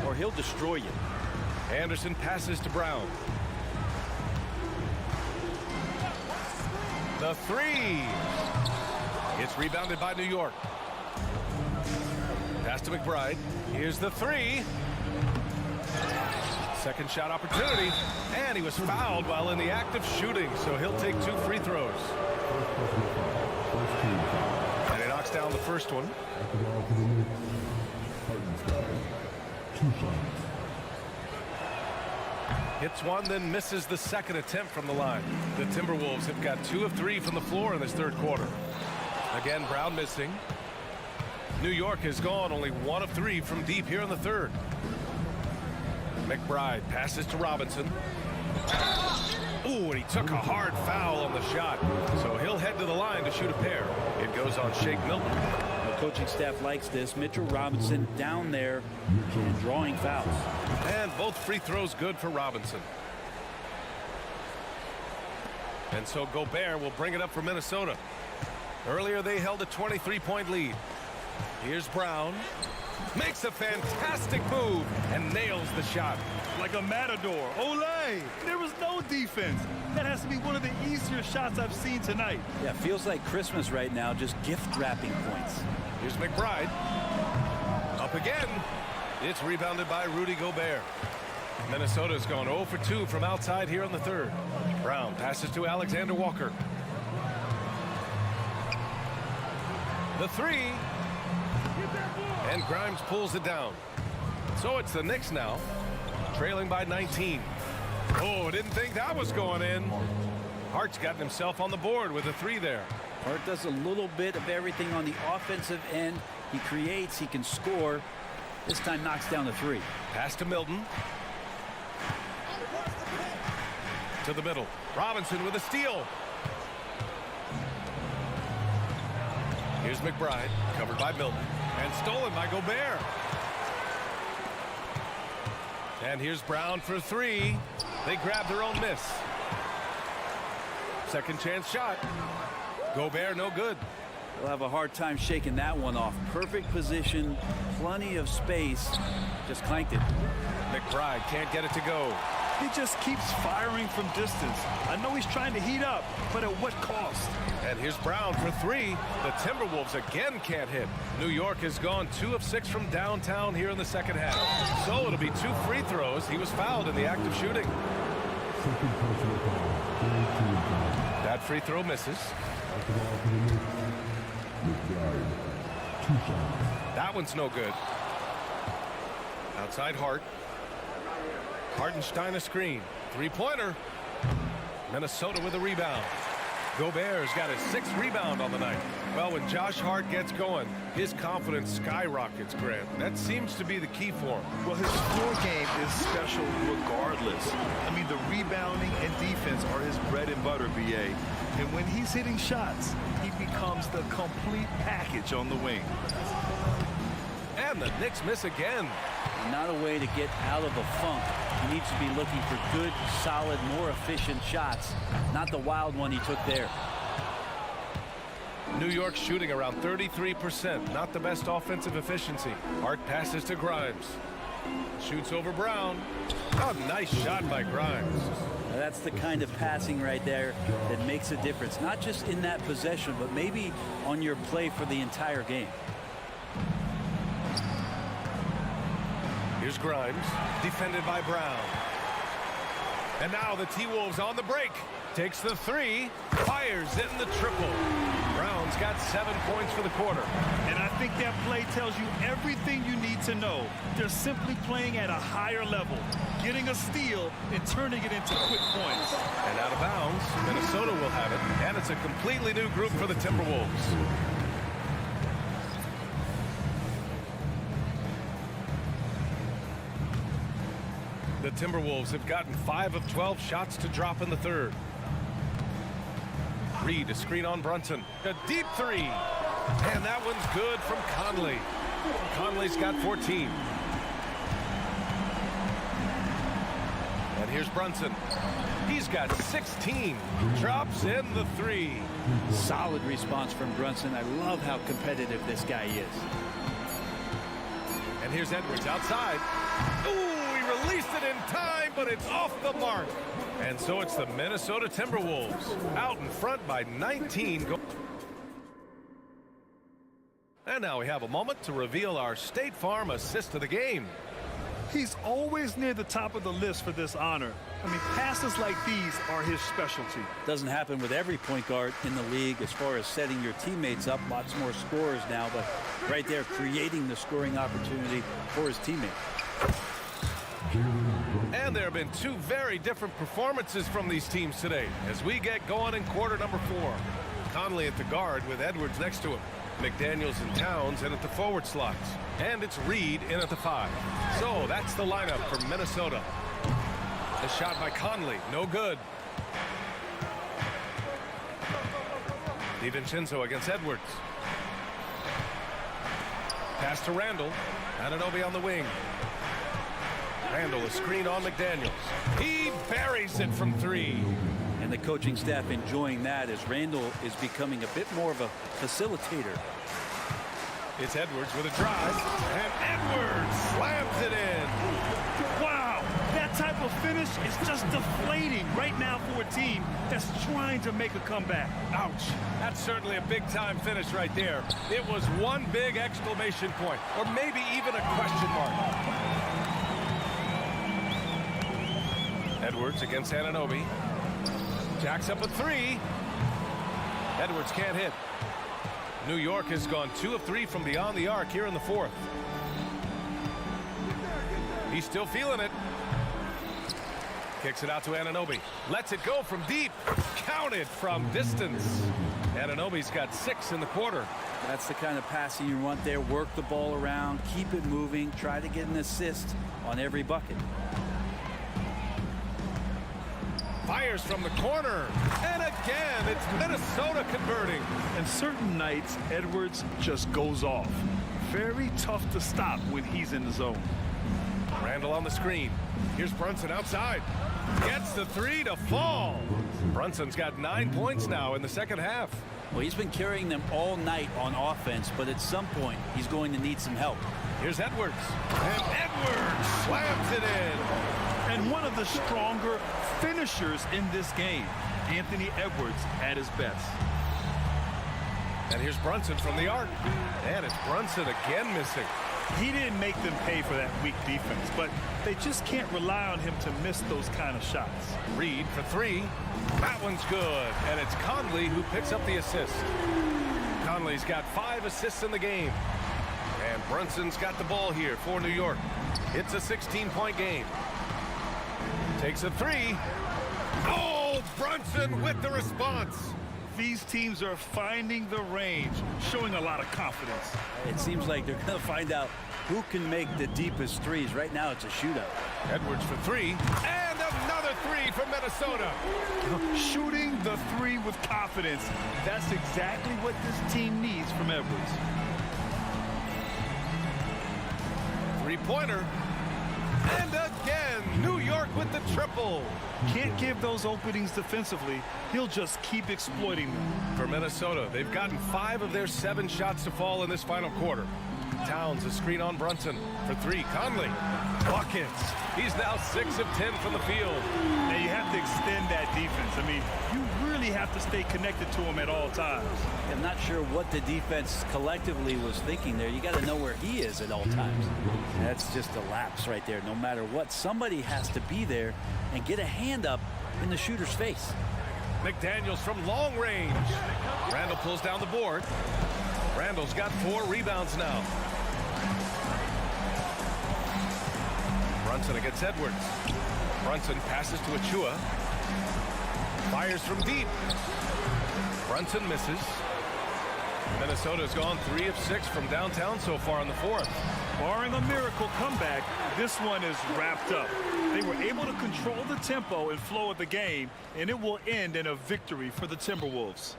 or he'll destroy you.
Anderson passes to Brown. The 3. It's rebounded by New York. Pass to McBride. Here's the 3. Second shot opportunity, and he was fouled while in the act of shooting, so he'll take 2 free throws. And he knocks down the first one. Hits one, then misses the second attempt from the line. The Timberwolves have got 2 of 3 from the floor in this third quarter. Again, Brown missing. New York has gone only 1 of 3 from deep here in the third. McBride passes to Robinson. Ooh, and he took a hard foul on the shot. So he'll head to the line to shoot a pair. It goes on Shake Milton.
The coaching staff likes this. Mitchell Robinson down there and drawing fouls.
And both free throws good for Robinson. And so Gobert will bring it up for Minnesota. Earlier they held a 23-point lead. Here's Brown. Makes a fantastic move and nails the shot.
Like a matador. Olay! There was no defense. That has to be one of the easier shots I've seen tonight.
Yeah, feels like Christmas right now, just gift wrapping points.
Here's McBride. Up again. It's rebounded by Rudy Gobert. Minnesota's gone 0 for 2 from outside here in the third. Brown passes to Alexander Walker. The three. And Grimes pulls it down. So it's the Knicks now, trailing by 19. Oh, didn't think that was going in. Hart's gotten himself on the board with a 3 there.
Hart does a little bit of everything on the offensive end. He creates, he can score. This time knocks down the 3.
Pass to Milton. To the middle. Robinson with a steal. Here's McBride, covered by Milton. And stolen by Gobert. And here's Brown for 3. They grab their own miss. Second chance shot. Gobert no good.
They'll have a hard time shaking that one off. Perfect position, plenty of space. Just clanked it.
McBride can't get it to go.
He just keeps firing from distance. I know he's trying to heat up, but at what cost?
And here's Brown for 3. The Timberwolves again can't hit. New York has gone 2 of 6 from downtown here in the second half. So it'll be 2 free throws. He was fouled in the act of shooting. That free throw misses. That one's no good. Outside Hart. Hartenstein a screen. 3-pointer. Minnesota with a rebound. Gobert's got his 6th rebound on the night. Well, when Josh Hart gets going, his confidence skyrockets, Grant. That seems to be the key for him.
Well, his floor game is special regardless. I mean, the rebounding and defense are his bread and butter, BA. And when he's hitting shots, he becomes the complete package on the wing.
And the Knicks miss again.
Not a way to get out of a funk. He needs to be looking for good, solid, more efficient shots. Not the wild one he took there.
New York shooting around 33%. Not the best offensive efficiency. Hart passes to Grimes. Shoots over Brown. Oh, nice shot by Grimes.
Now that's the kind of passing right there that makes a difference. Not just in that possession, but maybe on your play for the entire game.
Here's Grimes, defended by Brown. And now the T-Wolves on the break. Takes the 3, fires in the triple. Brown's got 7 points for the quarter.
And I think that play tells you everything you need to know. They're simply playing at a higher level, getting a steal and turning it into quick points.
And out of bounds, Minnesota will have it. And it's a completely new group for the Timberwolves. The Timberwolves have gotten 5 of 12 shots to drop in the third. Reed, a screen on Brunson. A deep 3. And that one's good from Conley. Conley's got 14. And here's Brunson. He's got 16. Drops in the 3.
Solid response from Brunson. I love how competitive this guy is.
And here's Edwards outside. Ooh! Released it in time, but it's off the mark. And so it's the Minnesota Timberwolves out in front by 19. And now we have a moment to reveal our State Farm assist of the game.
He's always near the top of the list for this honor. I mean, passes like these are his specialty.
Doesn't happen with every point guard in the league as far as setting your teammates up. Lots more scorers now, but right there creating the scoring opportunity for his teammates.
And there have been two very different performances from these teams today as we get going in quarter number 4. Conley at the guard with Edwards next to him. McDaniels and Towns in at the forward slots. And it's Reed in at the 5. So that's the lineup for Minnesota. A shot by Conley, no good. DiVincenzo against Edwards. Pass to Randall. Anunoby on the wing. Randall a screen on McDaniels. He buries it from 3.
And the coaching staff enjoying that as Randall is becoming a bit more of a facilitator.
It's Edwards with a drive. And Edwards slams it in.
Wow, that type of finish is just deflating right now for a team that's trying to make a comeback. Ouch.
That's certainly a big-time finish right there. It was one big exclamation point, or maybe even a question mark. Edwards against Anunoby. Jacks up a 3. Edwards can't hit. New York has gone 2 of 3 from beyond the arc here in the 4th. He's still feeling it. Kicks it out to Anunoby. Lets it go from deep. Counted from distance. Anunoby's got 6 in the quarter.
That's the kind of passing you want there. Work the ball around, keep it moving, try to get an assist on every bucket.
Fires from the corner. And again, it's Minnesota converting.
And certain nights, Edwards just goes off. Very tough to stop when he's in the zone.
Randall on the screen. Here's Brunson outside. Gets the 3 to fall. Brunson's got 9 points now in the second half.
Well, he's been carrying them all night on offense, but at some point, he's going to need some help.
Here's Edwards. And Edwards slams it in.
And one of the stronger finishers in this game, Anthony Edwards at his best.
And here's Brunson from the arc. And it's Brunson again missing.
He didn't make them pay for that weak defense, but they just can't rely on him to miss those kind of shots.
Reed for 3. That one's good. And it's Conley who picks up the assist. Conley's got 5 assists in the game. And Brunson's got the ball here for New York. It's a 16-point game. Takes a 3. Oh, Brunson with the response.
These teams are finding the range, showing a lot of confidence.
It seems like they're going to find out who can make the deepest threes. Right now, it's a shootout.
Edwards for 3. And another 3 from Minnesota.
Shooting the 3 with confidence. That's exactly what this team needs from Edwards.
3-pointer. And again, New York with the triple.
Can't give those openings defensively. He'll just keep exploiting them.
For Minnesota, they've gotten 5 of their 7 shots to fall in this final quarter. Towns a screen on Brunson for 3. Conley. Buckets. He's now 6 of 10 from the field.
Now you have to extend that defense. I mean, you really have to stay connected to him at all times.
I'm not sure what the defense collectively was thinking there. You got to know where he is at all times. That's just a lapse right there. No matter what, somebody has to be there and get a hand up in the shooter's face.
McDaniels from long range. Randall pulls down the board. Randall's got 4 rebounds now. Brunson against Edwards. Brunson passes to Achua. Fires from deep. Brunson misses. Minnesota's gone 3 of 6 from downtown so far in the 4th.
Barring a miracle comeback, this one is wrapped up. They were able to control the tempo and flow of the game, and it will end in a victory for the Timberwolves.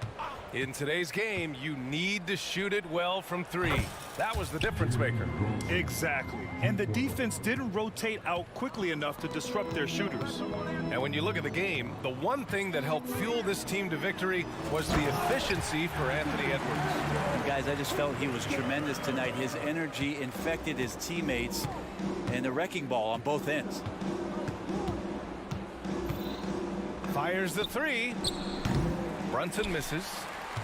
In today's game, you need to shoot it well from 3. That was the difference maker.
Exactly. And the defense didn't rotate out quickly enough to disrupt their shooters.
And when you look at the game, the one thing that helped fuel this team to victory was the efficiency for Anthony Edwards.
Guys, I just felt he was tremendous tonight. His energy infected his teammates, and the wrecking ball on both ends.
Fires the 3. Brunson misses.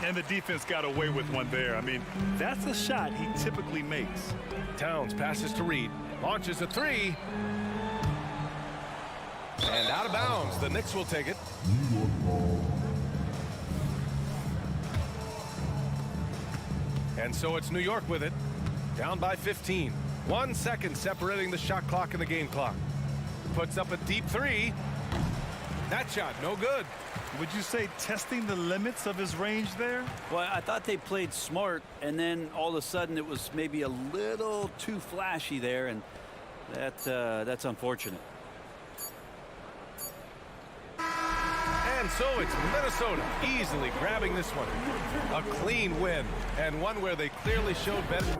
And the defense got away with one there. I mean, that's a shot he typically makes.
Towns passes to Reed. Launches a 3. And out of bounds. The Knicks will take it. And so it's New York with it. Down by 15. 1 second separating the shot clock and the game clock. puts up a deep three. That shot, no good.
Would you say testing the limits of his range there?
Well, I thought they played smart, and then all of a sudden it was maybe a little too flashy there, and that's unfortunate.
And so it's Minnesota easily grabbing this one. A clean win, and one where they clearly showed better.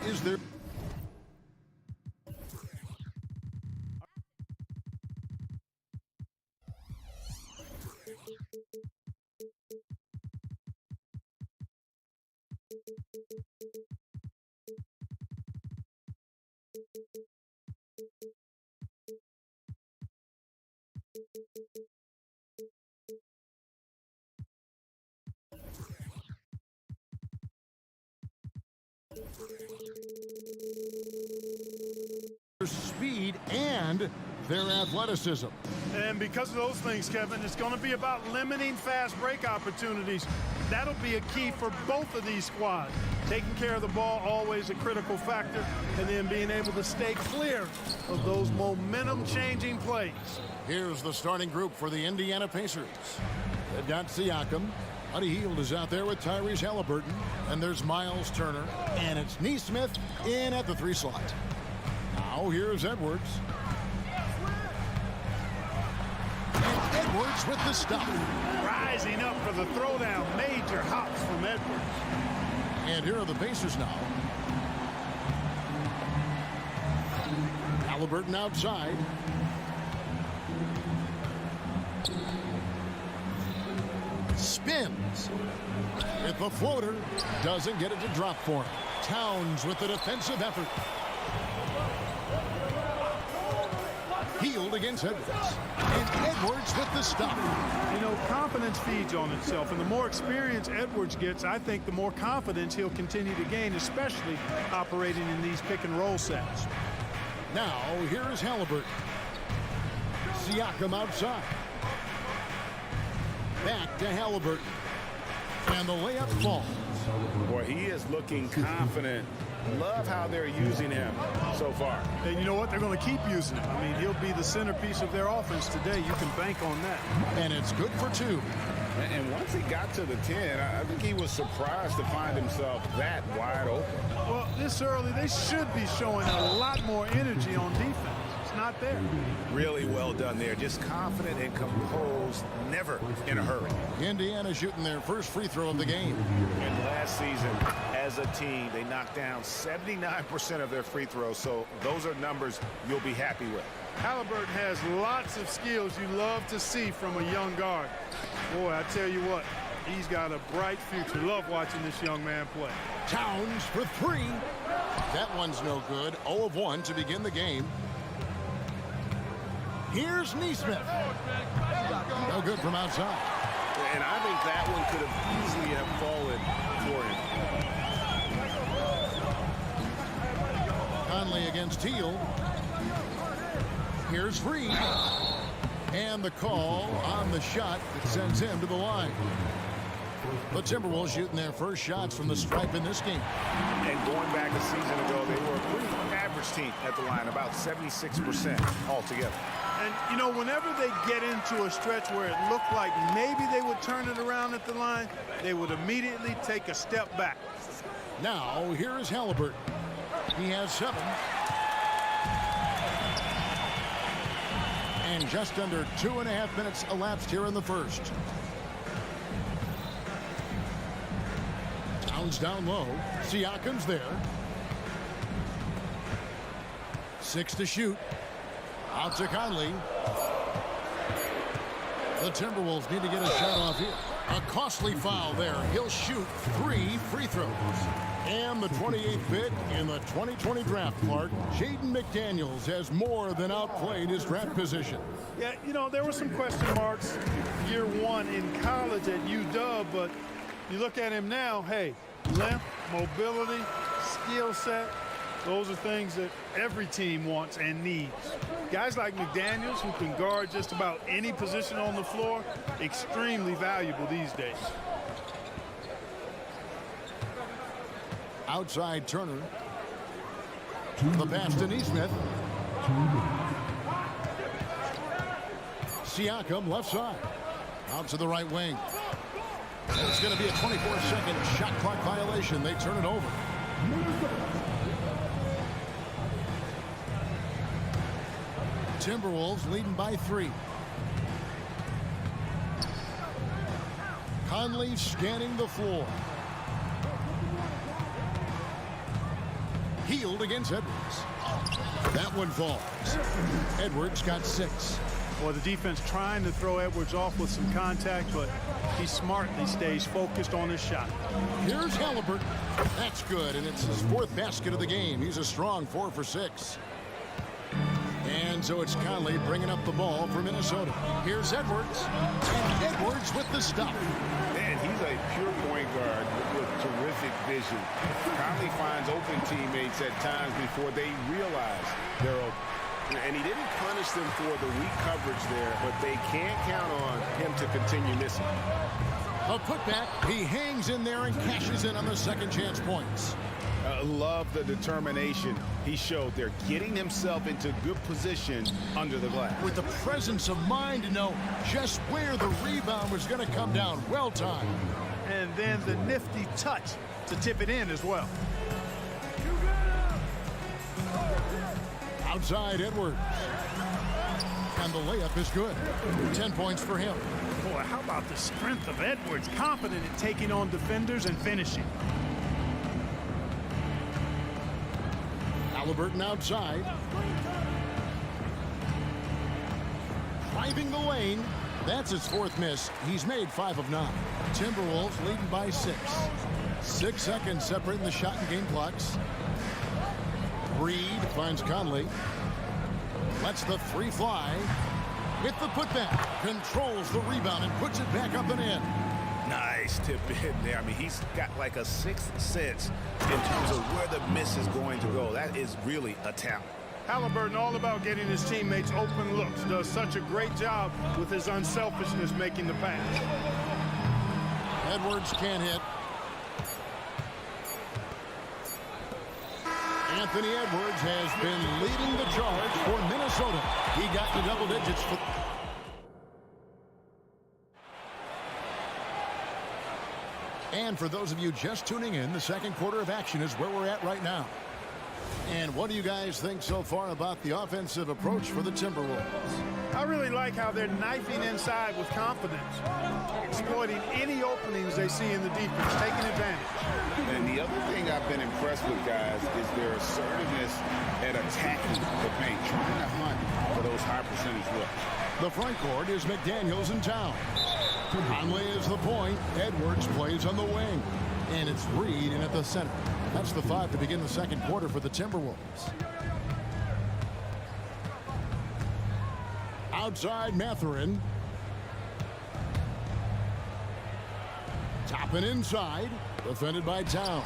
Is there speed and their athleticism?
And because of those things, Kevin, it's going to be about limiting fast break opportunities. That'll be a key for both of these squads. Taking care of the ball, always a critical factor, and then being able to stay clear of those momentum-changing plays.
Here's the starting group for the Indiana Pacers. They've got Siakam. Buddy Hield is out there with Tyrese Halliburton. And there's Miles Turner. And it's Nesmith in at the 3 slot. Now here's Edwards. And Edwards with the stop.
Rising up for the throwdown. Major hops from Edwards.
And here are the Pacers now. Halliburton outside. Spins with the floater. Doesn't get it to drop for him. Towns with the defensive effort. Hield against Edwards. And Edwards with the stop.
You know, confidence feeds on itself, and the more experience Edwards gets, I think the more confidence he'll continue to gain, especially operating in these pick-and-roll sets.
Now, here is Halliburton. Siakam outside. Back to Halliburton. And the layup falls.
Boy, he is looking confident. Love how they're using him so far.
And you know what? They're going to keep using him. I mean, he'll be the centerpiece of their offense today. You can bank on that.
And it's good for 2.
And once he got to the 10, I think he was surprised to find himself that wide open.
Well, this early, they should be showing a lot more energy on defense. It's not there.
Really well done there. Just confident and composed, never in a hurry.
Indiana shooting their first free throw of the game.
And last season, as a team, they knocked down 79% of their free throws, so those are numbers you'll be happy with.
Halliburton has lots of skills you love to see from a young guard. Boy, I tell you what, he's got a bright future. Love watching this young man play.
Towns for 3. That one's no good. 0 of 1 to begin the game. Here's Nesmith. No good from outside.
And I think that one could have easily have fallen for him.
against Teal. Here's Reed. And the call on the shot that sends him to the line. The Timberwolves shooting their first shots from the stripe in this game.
And going back a season ago, they were a pretty average team at the line, about 76% altogether.
And, you know, whenever they get into a stretch where it looked like maybe they would turn it around at the line, they would immediately take a step back.
Now, here is Halliburton. He has 7. And just under 2.5 minutes elapsed here in the first. Towns down low. Siakam's there. 6 to shoot. Out to Conley. The Timberwolves need to get a shot off here. A costly foul there. He'll shoot 3 free throws. And the 28th pick in the 2020 draft, Clark, Jaden McDaniels has more than outplayed his draft position.
Yeah, you know, there were some question marks year 1 in college at UW, but you look at him now, hey, length, mobility, skill set, those are things that every team wants and needs. Guys like McDaniels, who can guard just about any position on the floor, extremely valuable these days.
Outside Turner. The pass to Nesmith. Siakam left side. Out to the right wing. And it's going to be a 24-second shot clock violation. They turn it over. Timberwolves leading by 3. Conley scanning the floor. Healed against Edwards. That one falls. Edwards got 6.
Well, the defense trying to throw Edwards off with some contact, but he smartly stays focused on his shot.
Here's Halliburton. That's good, and it's his 4th basket of the game. He's a strong 4 for 6. And so it's Conley bringing up the ball for Minnesota. Here's Edwards. And Edwards with the stop.
Man, he's a pure point guard with terrific vision. Conley finds open teammates at times before they realize they're open. And he didn't punish them for the weak coverage there, but they can't count on him to continue missing.
A putback. He hangs in there and cashes in on the second chance points.
Love the determination he showed there, getting himself into good position under the glass.
With the presence of mind to know just where the rebound was going to come down. Well timed.
And then the nifty touch to tip it in as well.
Outside Edwards. And the layup is good. 10 points for him.
Boy, how about the strength of Edwards? Confident in taking on defenders and finishing.
Halliburton outside. Driving the lane. That's his 4th miss. He's made 5 of 9. Timberwolves leading by 6. 6 seconds separating the shot and game clocks. Reed finds Conley. Lets the 3 fly. With the putback. Controls the rebound and puts it back up and in.
Nice tip in there. I mean, he's got like a 6th sense in terms of where the miss is going to go. That is really a talent.
Halliburton all about getting his teammates open looks. Does such a great job with his unselfishness making the pass.
Edwards can't hit. Anthony Edwards has been leading the charge for Minnesota. He got to double digits for... And for those of you just tuning in, the second quarter of action is where we're at right now. And what do you guys think so far about the offensive approach for the Timberwolves?
I really like how they're knifing inside with confidence, exploiting any openings they see in the defense, taking advantage.
And the other thing I've been impressed with, guys, is their assertiveness at attacking the paint, trying to hunt for those high percentage looks.
The front court is McDaniels and Towns. Conley is the point. Edwards plays on the wing. And it's Reed in at the center. That's the 5 to begin the second quarter for the Timberwolves. Outside Mathurin. Topping inside. Defended by Towns.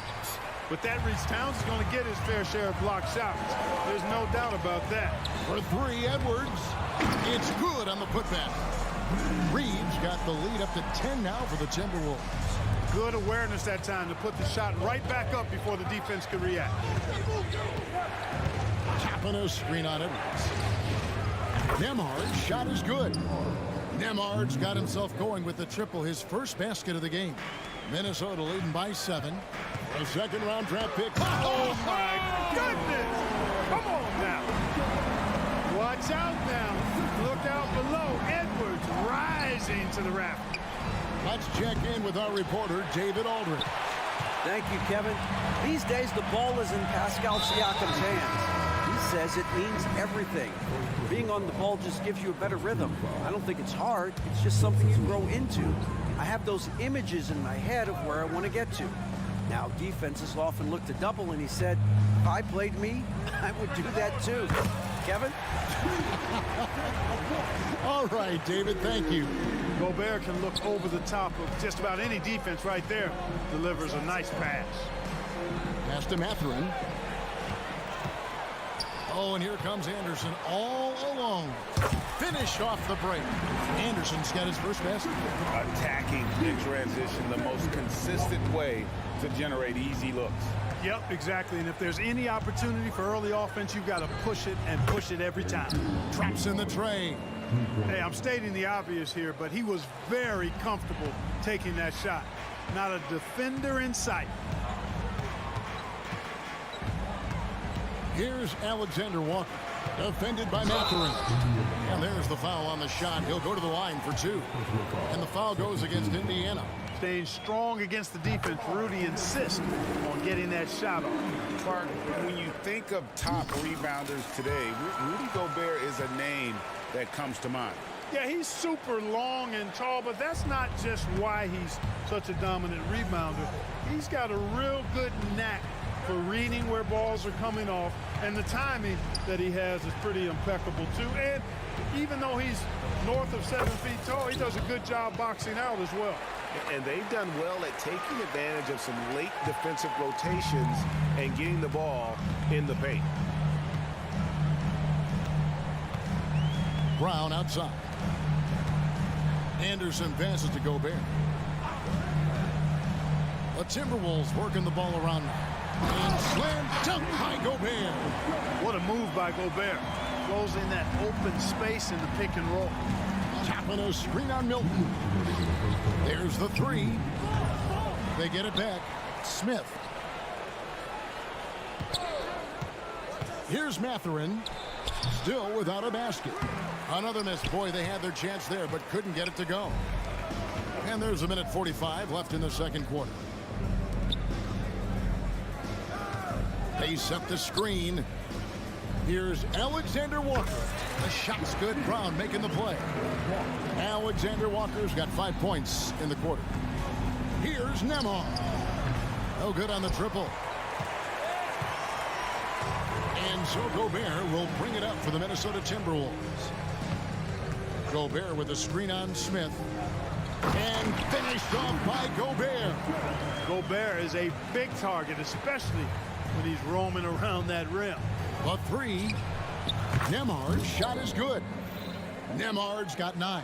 With that reach, Towns is going to get his fair share of blocked shots. There's no doubt about that.
For three, Edwards. It's good on the putback. Reeves got the lead up to 10 now for the Timberwolves.
Good awareness that time to put the shot right back up before the defense could react.
Tapping a screen on Edwards. Nembhard's shot is good. Nembhard's got himself going with the triple, his first basket of the game. Minnesota leading by 7. A second-round draft pick.
Oh, my goodness! Come on now. Watch out now. Look out below. Edwards rising to the raft.
Let's check in with our reporter, David Aldridge.
Thank you, Kevin. These days, the ball is in Pascal Siakam's hands. He says it means everything. Being on the ball just gives you a better rhythm. I don't think it's hard. It's just something you grow into. I have those images in my head of where I want to get to. Now, defenses often look to double, and he said, if I played me, I would do that too. Kevin?
All right, David, thank you.
Gobert can look over the top of just about any defense right there. Delivers a nice pass.
Pass to Mathurin. Oh, and here comes Anderson all alone. Finished off the break. Anderson's got his first basket.
Attacking in transition, the most consistent way to generate easy looks.
Yep, exactly. And if there's any opportunity for early offense, you've got to push it and push it every time.
Traps in the tray.
Hey, I'm stating the obvious here, but he was very comfortable taking that shot. Not a defender in sight.
Here's Alexander Walker, defended by Mathurin. And there's the foul on the shot. He'll go to the line for 2. And the foul goes against Indiana.
Staying strong against the defense, Rudy insists on getting that shot off.
Clark, when you think of top rebounders today, Rudy Gobert is a name that comes to mind.
Yeah, he's super long and tall, but that's not just why he's such a dominant rebounder. He's got a real good knack for reading where balls are coming off, and the timing that he has is pretty impeccable too. And even though he's north of 7 feet tall, he does a good job boxing out as well.
And they've done well at taking advantage of some late defensive rotations and getting the ball in the paint.
Brown outside. Anderson passes to Gobert. The Timberwolves working the ball around now. And slam dunk by Gobert.
What a move by Gobert. Closing that open space in the pick and roll.
Tapping a screen on Milton. There's the 3. They get it back. Smith. Here's Mathurin. Still without a basket. Another miss. Boy, they had their chance there, but couldn't get it to go. And there's a minute 45 left in the second quarter. They set the screen. Here's Alexander Walker. The shot's good. Brown making the play. Alexander Walker's got 5 points in the quarter. Here's Nembhard. No good on the triple. And so Gobert will bring it up for the Minnesota Timberwolves. Gobert with a screen on Smith. And finished off by Gobert.
Gobert is a big target, especially when he's roaming around that rim.
A 3. Nembhard's shot is good. Nembhard's got 9.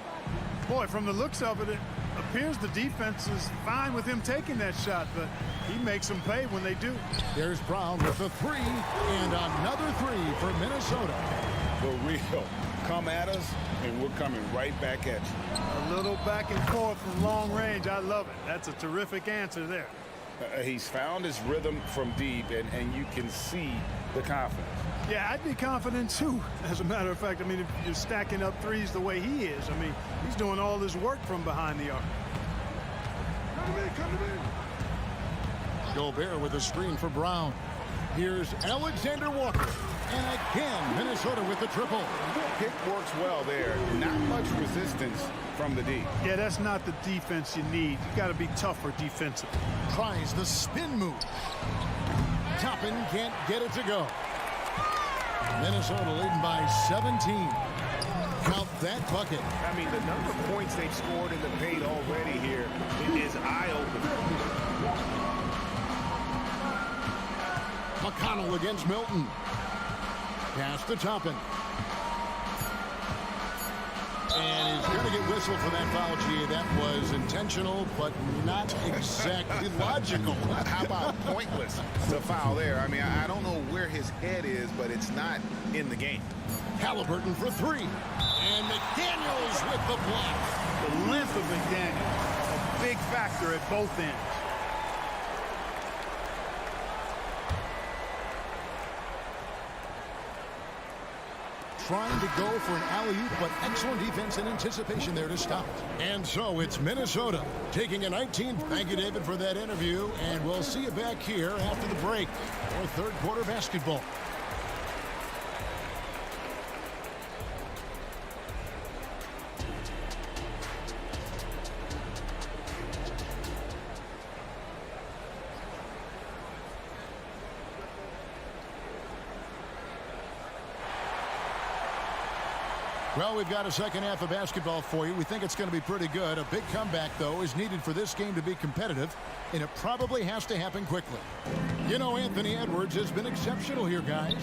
Boy, from the looks of it, it appears the defense is fine with him taking that shot, but he makes them pay when they do.
There's Brown with the 3, and another 3 for Minnesota.
The real come at us, and we're coming right back at you.
A little back and forth from long range. I love it. That's a terrific answer there.
He's found his rhythm from deep, and you can see the confidence.
Yeah, I'd be confident too. As a matter of fact, I mean, if you're stacking up threes the way he is, I mean, he's doing all this work from behind the arc.
Gobert with a screen for Brown. Here's Alexander Walker. And again, Minnesota with the triple.
Pick works well there. Not much resistance from the D.
Yeah, that's not the defense you need. You got to be tougher defensively.
Tries the spin move. Toppin can't get it to go. Minnesota leading by 17. Count that bucket.
I mean, the number of points they've scored in the paint already here is eye-opening.
McConnell against Milton. Pass to Toppin. And he's going to get whistled for that foul, G. That was intentional, but not exactly logical.
How about pointless to foul there? I mean, I don't know where his head is, but it's not in the game.
Halliburton for three. And McDaniels with the block.
The length of McDaniels, a big factor at both ends.
Trying to go for an alley-oop, but excellent defense and anticipation there to stop it. And so it's Minnesota taking a 19th. Thank you, David, for that interview, and we'll see you back here after the break for third quarter basketball. Well, we've got a second half of basketball for you. We think it's going to be pretty good. A big comeback, though, is needed for this game to be competitive, and it probably has to happen quickly. You know, Anthony Edwards has been exceptional here, guys.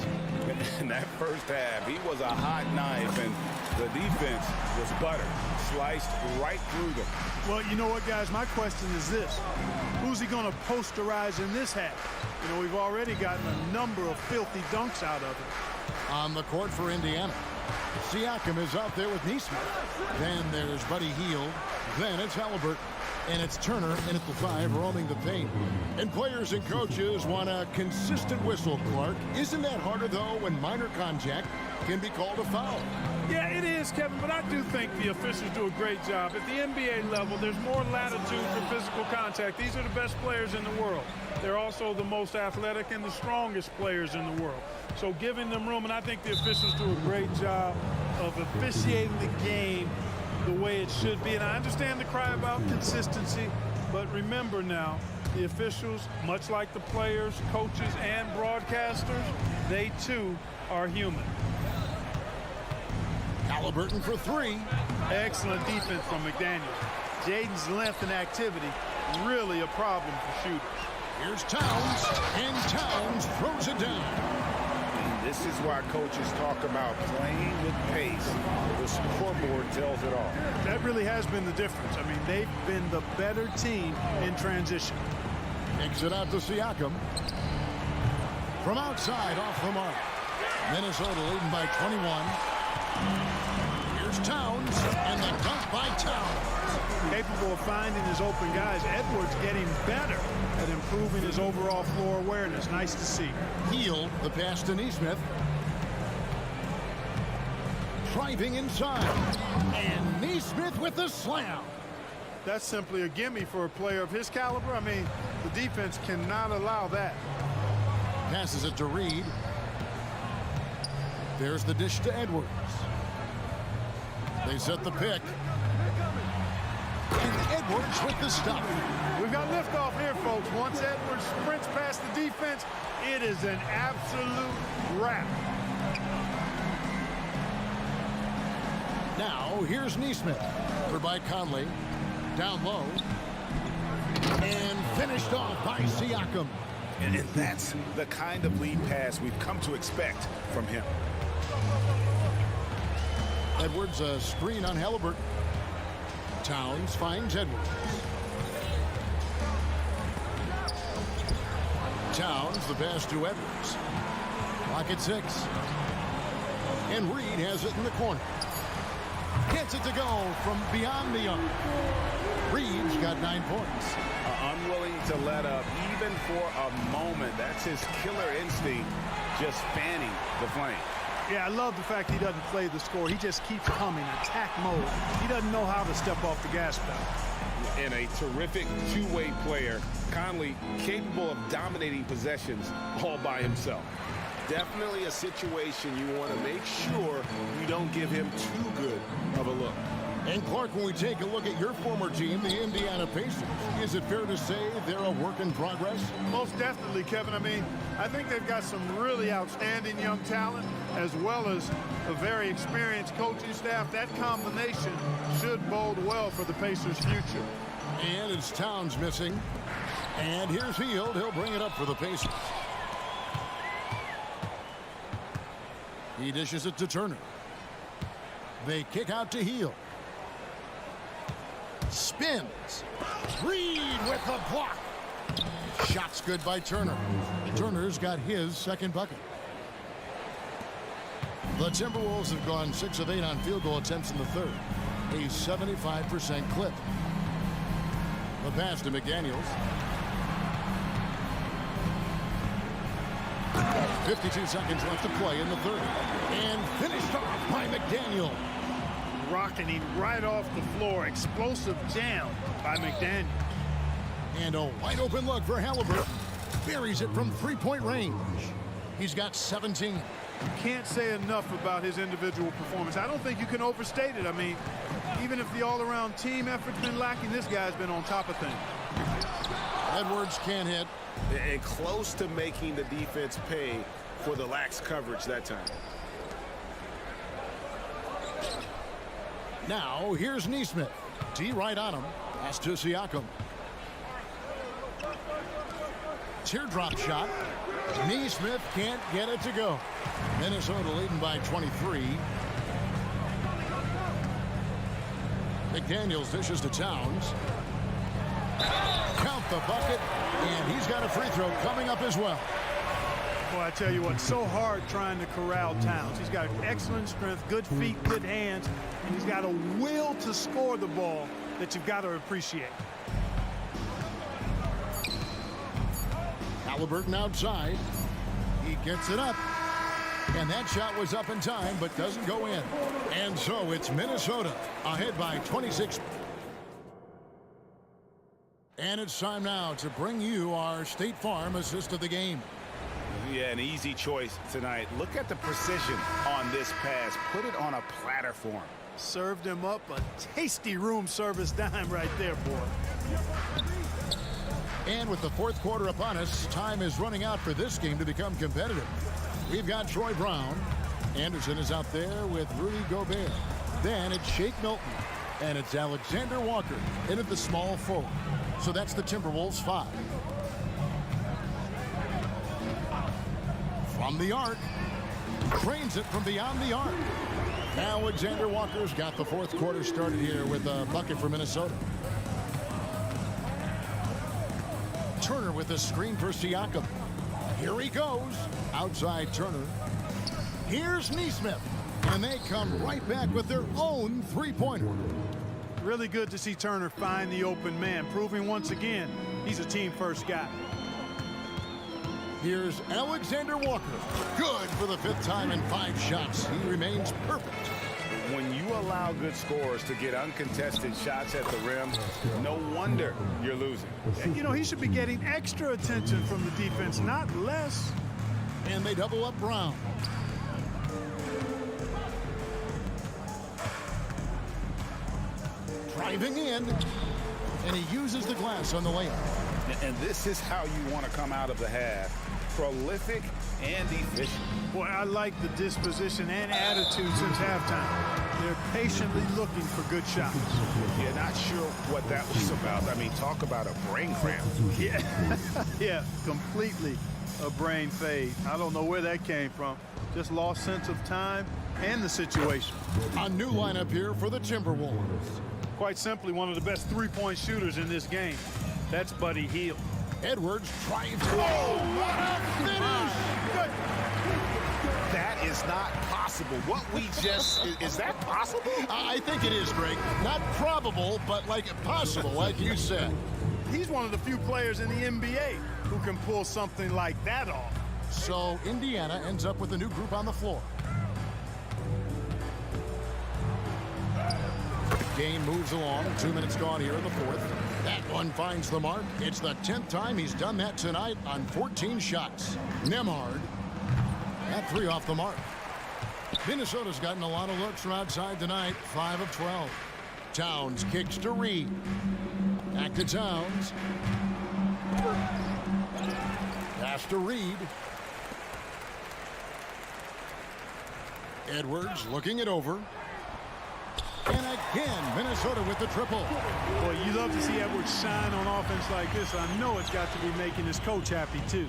In that first half, he was a hot knife, and the defense was butter, sliced right through them.
Well, you know what, guys? My question is this. Who's he going to posterize in this half? You know, we've already gotten a number of filthy dunks out of him.
On the court for Indiana, Siakam is out there with Nesmith. Then there's Buddy Hield. Then it's Halliburton. And it's Turner in at the 5, roaming the paint. And players and coaches want a consistent whistle, Clark. Isn't that harder, though, when minor contact can be called a foul?
Yeah, it is, Kevin, but I do think the officials do a great job. At the NBA level, there's more latitude for physical contact. These are the best players in the world. They're also the most athletic and the strongest players in the world. So giving them room, and I think the officials do a great job of officiating the game the way it should be. And I understand the cry about consistency, but remember now, the officials, much like the players, coaches, and broadcasters, they too are human.
Halliburton for 3.
Excellent defense from McDaniels. Jaden's length and activity, really a problem for shooters.
Here's Towns, and Towns throws it down.
And this is why coaches talk about playing with pace. The scoreboard tells it all.
That really has been the difference. I mean, they've been the better team in transition.
Kicks it out to Siakam. From outside, off the mark. Minnesota leading by 21. Here's Towns, and the dunk by Towns.
Capable of finding his open guys. Edwards getting better at improving his overall floor awareness. Nice to see.
Hield, the pass to Nesmith. Driving inside. And Nesmith with the slam.
That's simply a gimme for a player of his caliber. I mean, the defense cannot allow that.
Passes it to Reed. There's the dish to Edwards. They set the pick. And Edwards with the stop.
We've got liftoff here, folks. Once Edwards sprints past the defense, it is an absolute wrap.
Now, here's Nesmith. Covered by Conley. Down low. And finished off by Siakam.
And that's the kind of lead pass we've come to expect from him.
Edwards, a screen on Halliburton. Towns finds Edwards. Towns, the pass to Edwards. Clock at 6. And Reed has it in the corner. Gets it to go from beyond the arc. Reed's got 9 points.
Unwilling to let up even for a moment. That's his killer instinct, just fanning the flame.
Yeah, I love the fact he doesn't play the score. He just keeps coming, attack mode. He doesn't know how to step off the gas pedal.
And a terrific two-way player. Conley capable of dominating possessions all by himself. Definitely a situation you want to make sure you don't give him too good of a look.
And Clark, when we take a look at your former team, the Indiana Pacers, is it fair to say they're a work in progress?
Most definitely, Kevin. I mean, I think they've got some really outstanding young talent as well as a very experienced coaching staff. That combination should bode well for the Pacers' future.
And it's Towns missing. And here's Hield. He'll bring it up for the Pacers. He dishes it to Turner. They kick out to Heel. Spins. Reed with the block. Shot's good by Turner. Turner's got his second bucket. The Timberwolves have gone 6 of 8 on field goal attempts in the third. A 75% clip. The pass to McDaniels. 52 seconds left to play in the third. And finished off by McDaniel.
Rocketing right off the floor. Explosive jam by McDaniel.
And a wide open look for Halliburton. Buries it from three-point range. He's got 17.
You can't say enough about his individual performance. I don't think you can overstate it. I mean, even if the all-around team effort's been lacking, this guy's been on top of things.
Edwards can't hit.
And close to making the defense pay for the lax coverage that time.
Now, here's Neesmith. D right on him. Pass to Siakam. Teardrop shot. Neesmith can't get it to go. Minnesota leading by 23. McDaniels dishes to Towns. Count the bucket, and he's got a free throw coming up as well.
Boy, I tell you what, so hard trying to corral Towns. He's got excellent strength, good feet, good hands, and he's got a will to score the ball that you've got to appreciate.
Halliburton outside. He gets it up. And that shot was up in time, but doesn't go in. And so it's Minnesota ahead by 26. And it's time now to bring you our State Farm assist of the game.
Yeah, an easy choice tonight. Look at the precision on this pass. Put it on a platter for him.
Served him up a tasty room service dime right there, boy.
And with the fourth quarter upon us, time is running out for this game to become competitive. We've got Troy Brown. Anderson is out there with Rudy Gobert. Then it's Shake Milton. And it's Alexander Walker in at the small forward. So that's the Timberwolves 5. From the arc. Cranes it from beyond the arc. Alexander Walker's got the fourth quarter started here with a bucket for Minnesota. Turner with a screen for Siakam. Here he goes. Outside Turner. Here's Neesmith. And they come right back with their own three-pointer.
Really good to see Turner find the open man, proving once again he's a team-first guy.
Here's Alexander Walker. Good for the 5th time in 5 shots. He remains perfect.
When you allow good scorers to get uncontested shots at the rim, no wonder you're losing.
You know, he should be getting extra attention from the defense, not less.
And they double up Brown. Driving in, and he uses the glass on the layup.
And this is how you want to come out of the half. Prolific and efficient.
Boy, I like the disposition and attitude since halftime. They're patiently looking for good shots.
Yeah, not sure what that was about. I mean, talk about a brain cramp.
Yeah, yeah, completely a brain fade. I don't know where that came from. Just lost sense of time and the situation.
A new lineup here for the Timberwolves.
Quite simply, one of the best three-point shooters in this game. That's Buddy Hield.
Edwards tries to... Oh, what a finish!
Good.
That is not possible. What we just... Is that possible?
I think it is, Greg. Not probable, but like possible, like you said.
He's one of the few players in the NBA who can pull something like that off.
So Indiana ends up with a new group on the floor. Game moves along. 2 minutes gone here in the fourth. That one finds the mark. It's the 10th time he's done that tonight on 14 shots. Nembhard. That 3 off the mark. Minnesota's gotten a lot of looks from outside tonight. 5 of 12. Towns kicks to Reed. Back to Towns. Pass to Reed. Edwards looking it over. And again, Minnesota with the triple.
Boy, you love to see Edwards shine on offense like this. I know it's got to be making his coach happy, too.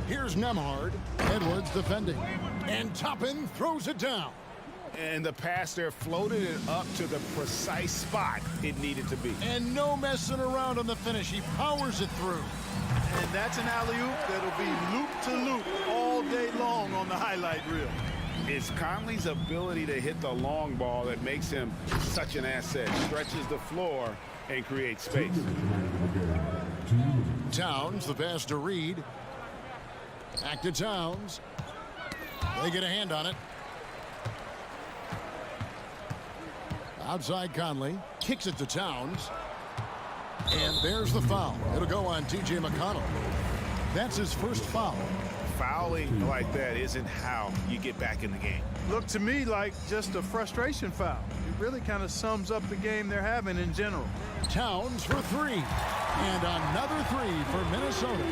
Here's Nemhard. Edwards defending. And Toppin throws it down.
And the pass there floated it up to the precise spot it needed to be.
And no messing around on the finish. He powers it through.
And that's an alley-oop that'll be loop-to-loop all day long on the highlight reel.
It's Conley's ability to hit the long ball that makes him such an asset. Stretches the floor and creates space.
Towns, the pass to Reed. Back to Towns. They get a hand on it. Outside Conley. Kicks it to Towns. And there's the foul. It'll go on T.J. McConnell. That's his first foul.
Fouling like that isn't how you get back in the game.
Looked to me like just a frustration foul. It really kind of sums up the game they're having in general.
Towns for three. And another three for Minnesota.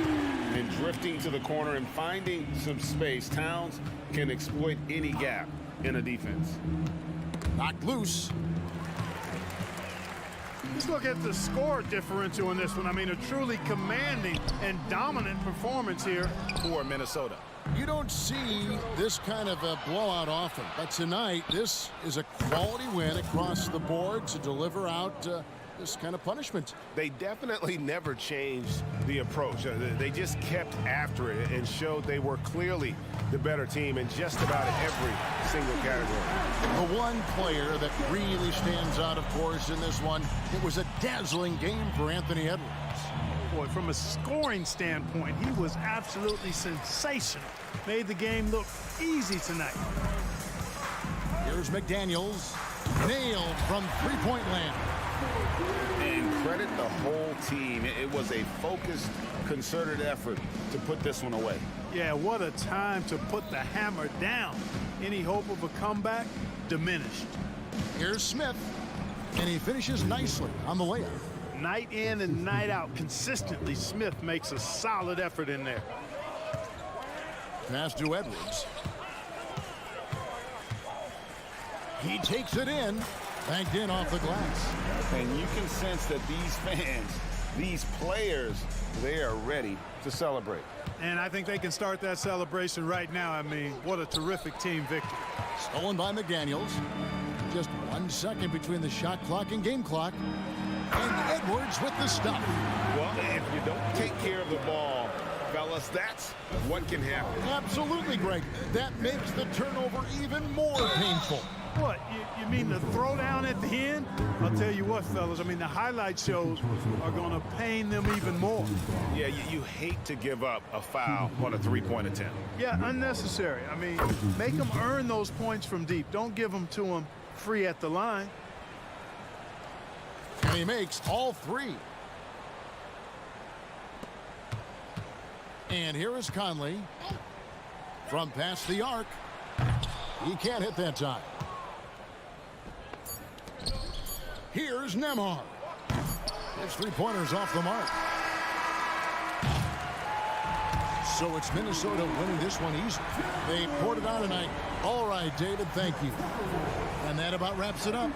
And drifting to the corner and finding some space, Towns can exploit any gap in a defense.
Knocked loose.
Let's look at the score differential in this one. I mean, a truly commanding and dominant performance here
for Minnesota.
You don't see this kind of a blowout often, but tonight this is a quality win across the board to deliver out this kind of punishment.
They definitely never changed the approach. They just kept after it and showed they were clearly the better team in just about every single category.
The one player that really stands out, of course, in this one, it was a dazzling game for Anthony Edwards.
Boy, from a scoring standpoint, he was absolutely sensational. Made the game look easy tonight.
Here's McDaniels. Nailed from three-point land.
And credit the whole team. It was a focused, concerted effort to put this one away.
Yeah, what a time to put the hammer down. Any hope of a comeback diminished.
Here's Smith, and he finishes nicely on the layup.
Night in and night out, consistently, Smith makes a solid effort in there.
Pass to Edwards. He takes it in. Banked in off the glass.
And you can sense that these fans, these players, they are ready to celebrate.
And I think they can start that celebration right now. I mean, what a terrific team victory.
Stolen by McDaniels. Just 1 second between the shot clock and game clock. And Edwards with the stop.
Well, if you don't take care of the ball, fellas, that's what can happen.
Absolutely, Greg. That makes the turnover even more painful.
What, you mean the throwdown at the end? I'll tell you what, fellas, I mean, the highlight shows are going to pain them even more.
Yeah, you hate to give up a foul on a three-point attempt.
Yeah, unnecessary. I mean, make them earn those points from deep. Don't give them to them free at the line.
And he makes all three. And here is Conley from past the arc. He can't hit that time. Here's Nemhard. His three-pointers off the mark. So it's Minnesota winning this one easily. They poured it on tonight. All right, David, thank you. And that about wraps it up.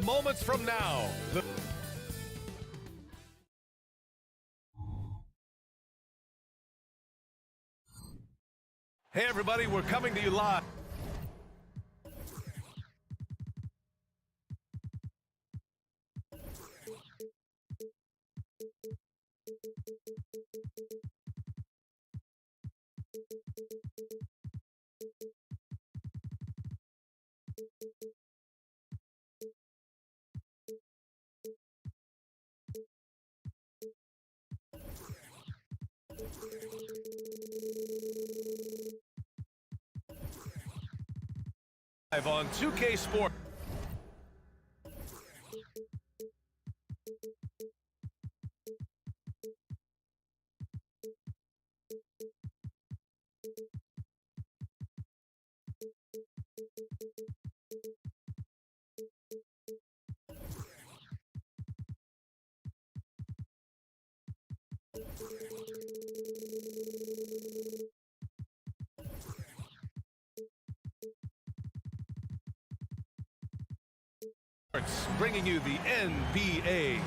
moments from now. Hey, everybody, we're coming to you live. Live on 2K Sport. Bringing you the NBA.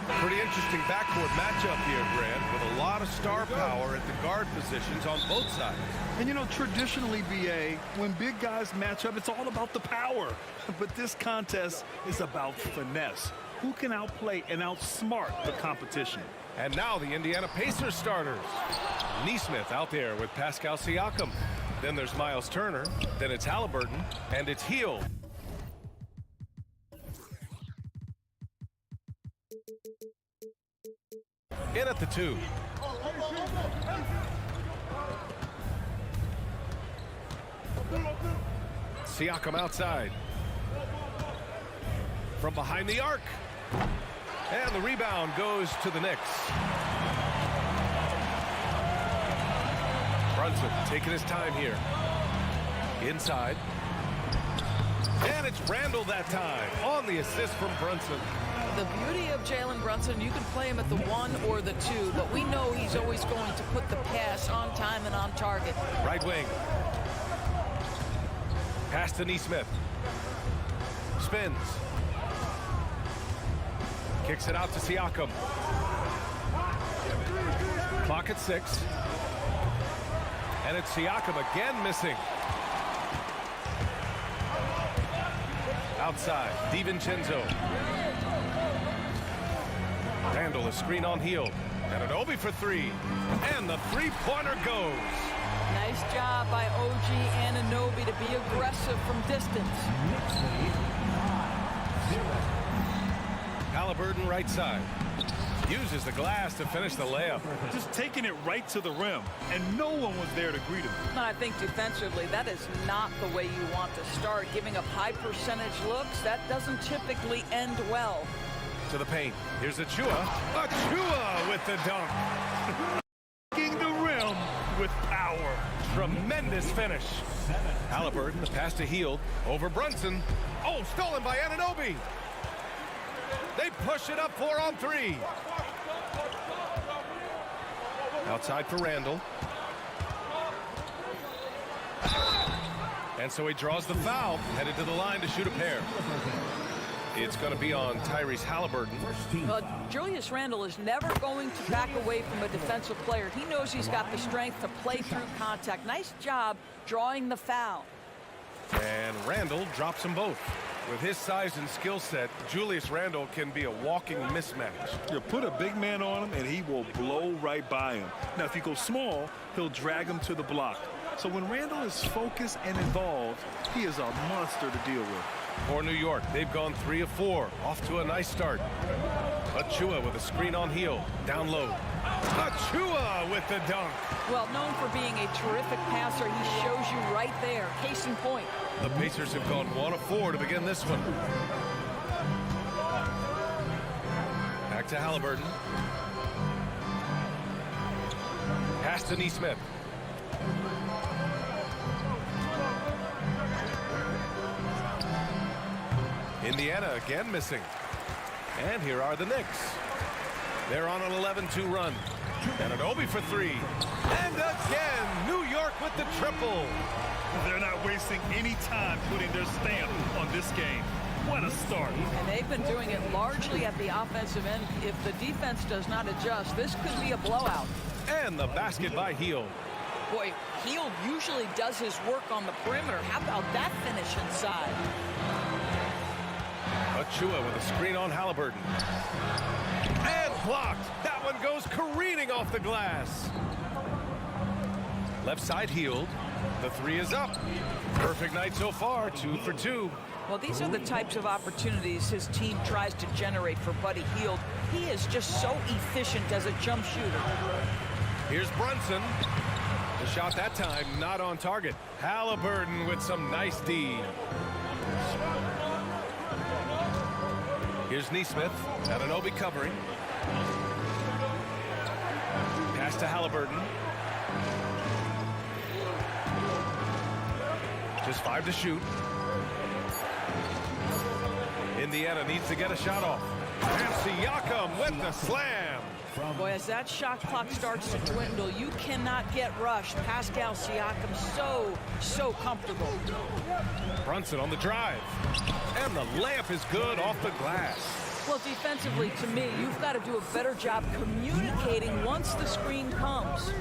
Pretty interesting backcourt matchup here, Grant, with a lot of star power at the guard positions on both sides.
And you know, traditionally, BA, when big guys match up, it's all about the power. But this contest is about finesse. Who can outplay and outsmart the competition?
And now the Indiana Pacers starters. Nesmith out there with Pascal Siakam. Then there's Miles Turner. Then it's Halliburton. And it's Hield. In at the 2. Siakam outside. From behind the arc. And the rebound goes to the Knicks. Brunson taking his time here. Inside. And it's Randall that time on the assist from Brunson.
The beauty of Jalen Brunson, you can play him at the 1 or the 2, but we know he's always going to put the pass on time and on target.
Right wing. Pass to Nesmith. Spins. Kicks it out to Siakam. Clock at 6. And it's Siakam again missing. Outside, DiVincenzo. Randall, a screen on Hield. And an Obi for 3. And the three-pointer goes.
Nice job by OG Anunoby to be aggressive from distance.
Halliburton right side. Uses the glass to finish the layup.
Just taking it right to the rim, and no one was there to greet him.
And I think defensively, that is not the way you want to start. Giving up high percentage looks, that doesn't typically end well.
To the paint. Here's Achua. Achua with the dunk.
King the rim with power.
Tremendous finish. Halliburton, the pass to Hield. Over Brunson. Oh, stolen by Anunoby. They push it up 4 on 3. Outside for Randall. And so he draws the foul. Headed to the line to shoot a pair. It's going to be on Tyrese Halliburton.
Well, Julius Randle is never going to back away from a defensive player. He knows he's got the strength to play through contact. Nice job drawing the foul.
And Randall drops them both. With his size and skill set, Julius Randle can be a walking mismatch.
You put a big man on him, and he will blow right by him. Now, if you go small, he'll drag him to the block. So when Randle is focused and involved, he is a monster to deal with.
For New York, they've gone 3 of 4. Off to a nice start. Achua with a screen on Hield. Down low. Achua with the dunk.
Well, known for being a terrific passer, he shows you right there. Case in point.
The Pacers have gone 1 of 4 to begin this one. Back to Halliburton. Pass to Nesmith. Indiana again missing. And here are the Knicks. They're on an 11-2 run. And an Obi for 3. And again, New York with the triple.
They're not wasting any time putting their stamp on this game. What a start.
And they've been doing it largely at the offensive end. If the defense does not adjust, this could be a blowout.
And the basket by Hield.
Boy, Hield usually does his work on the perimeter. How about that finish inside?
Achua with a screen on Halliburton. And blocked. That one goes careening off the glass. Left side Hield. The three is up. Perfect night so far, 2 for 2.
Well, these are the types of opportunities his team tries to generate for Buddy Hield. He is just so efficient as a jump shooter.
Here's Brunson. The shot that time not on target. Halliburton with some nice D. Here's Nesmith. Anunoby covering. Pass to Halliburton. Just 5 to shoot. Indiana needs to get a shot off. And Siakam with the slam.
Boy, as that shot clock starts to dwindle, you cannot get rushed. Pascal Siakam so comfortable.
Brunson on the drive. And the layup is good off the glass.
Well, defensively, to me, you've got to do a better job communicating once the screen comes.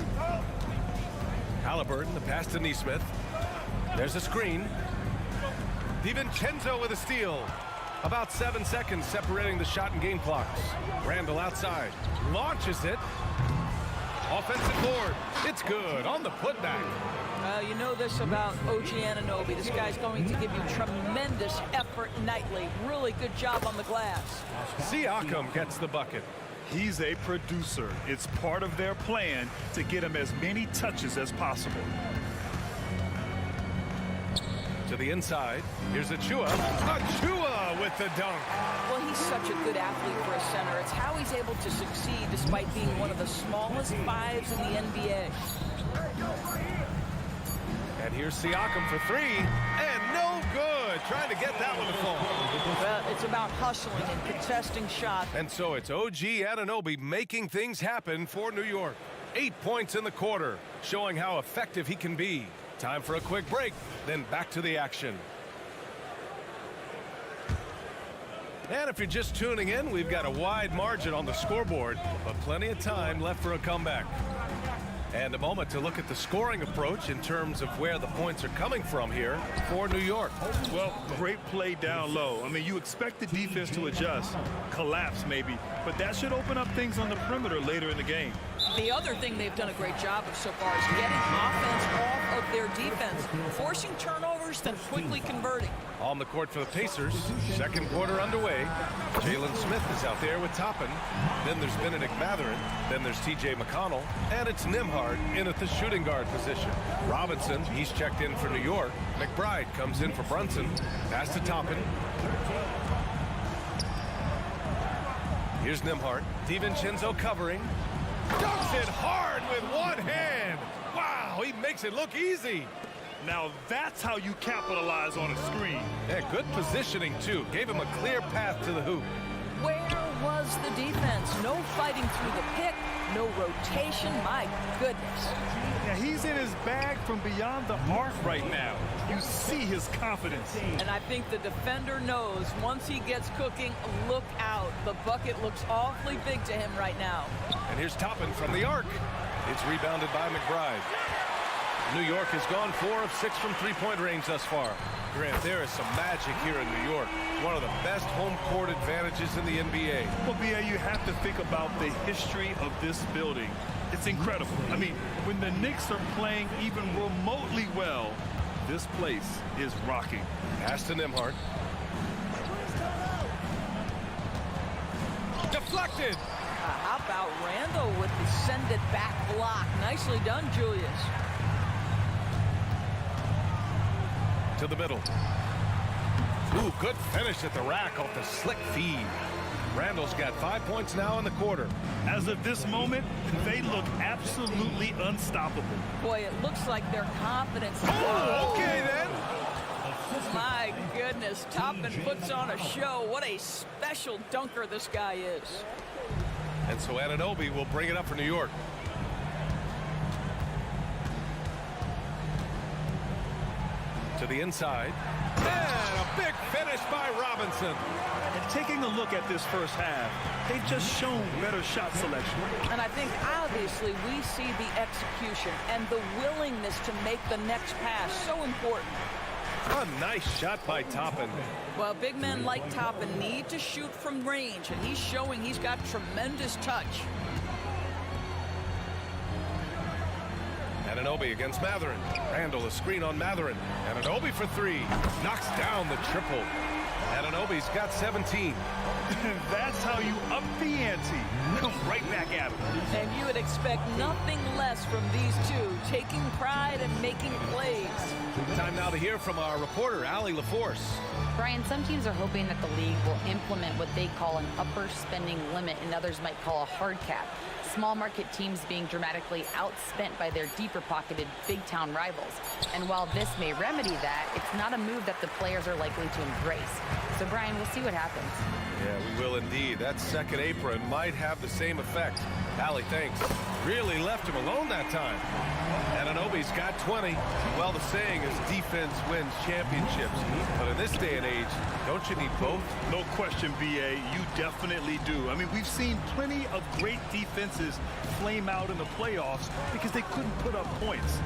Halliburton, the pass to Nesmith. There's a screen. DiVincenzo with a steal. About 7 seconds separating the shot and game clocks. Randall outside. Launches it. Offensive board. It's good on the putback.
You know this about OG Anunoby. This guy's going to give you tremendous effort nightly. Really good job on the glass.
Siakam gets the bucket.
He's a producer. It's part of their plan to get him as many touches as possible.
To the inside. Here's Achua. Achua with the dunk.
Well, he's such a good athlete for a center. It's how he's able to succeed despite being one of the smallest fives in the NBA.
And here's Siakam for 3. And no good. Trying to get that one to fall.
Well, it's about hustling and contesting shots.
And so it's OG Anunoby making things happen for New York. 8 points in the quarter, showing how effective he can be. Time for a quick break, then back to the action. And if you're just tuning in, we've got a wide margin on the scoreboard, but plenty of time left for a comeback. And a moment to look at the scoring approach in terms of where the points are coming from here for New York.
Well, great play down low. I mean, you expect the defense to adjust, collapse maybe, but that should open up things on the perimeter later in the game.
The other thing they've done a great job of so far is getting offense off of their defense, forcing turnovers, then quickly converting.
On the court for the Pacers, second quarter underway. Jalen Smith is out there with Toppin. Then there's Benedict Mathurin. Then there's TJ McConnell. And it's Nembhard in at the shooting guard position. Robinson, he's checked in for New York. McBride comes in for Brunson. Pass to Toppin. Here's Nembhard. DiVincenzo covering. Dunks it hard with one hand. Wow, he makes it look easy.
Now that's how you capitalize on a screen.
Yeah, good positioning, too. Gave him a clear path to the hoop.
Where was the defense? No fighting through the pick, no rotation. My goodness.
Yeah, he's in his bag from beyond the arc right now. You see his confidence.
And I think the defender knows once he gets cooking, look out. The bucket looks awfully big to him right now.
And here's Toppin from the arc. It's rebounded by McBride. New York has gone 4 of 6 from three-point range thus far. Grant, there is some magic here in New York. One of the best home court advantages in the NBA.
Well, B.A., you have to think about the history of this building. It's incredible. I mean, when the Knicks are playing even remotely well, this place is rocking.
Pass to Nembhard. Deflected.
How about Randall with the send it back block? Nicely done, Julius.
To the middle. Ooh, good finish at the rack off the slick feed. Randall's got 5 points now in the quarter.
As of this moment, they look absolutely unstoppable.
Boy, it looks like their confidence.
Oh, okay then.
My goodness, Toppin puts on a show. What a special dunker this guy is.
And so Anunoby will bring it up for New York. To the inside. And a big finish by Robinson.
And taking a look at this first half, they've just shown better shot selection.
And I think obviously we see the execution and the willingness to make the next pass so important.
A nice shot by Toppin.
Well, big men like Toppin need to shoot from range, and he's showing he's got tremendous touch.
Anunoby against Mathurin. Randall a screen on Mathurin. Anunoby for three. Knocks down the triple. Anunoby's got 17.
That's how you up the ante. Come right back at him.
And you would expect nothing less from these two, taking pride and making plays.
Time now to hear from our reporter, Allie LaForce.
Brian, some teams are hoping that the league will implement what they call an upper spending limit and others might call a hard cap. Small market teams being dramatically outspent by their deeper pocketed big town rivals. And while this may remedy that, it's not a move that the players are likely to embrace. So Brian, we'll see what happens.
Yeah, we will indeed. That second apron might have the same effect. Allie, thanks. Really left him alone that time. Anunoby's got 20. Well, the saying is defense wins championships. But in this day and age, don't you need both?
No question, B.A. You definitely do. I mean, we've seen plenty of great defenses flame out in the playoffs because they couldn't put up points.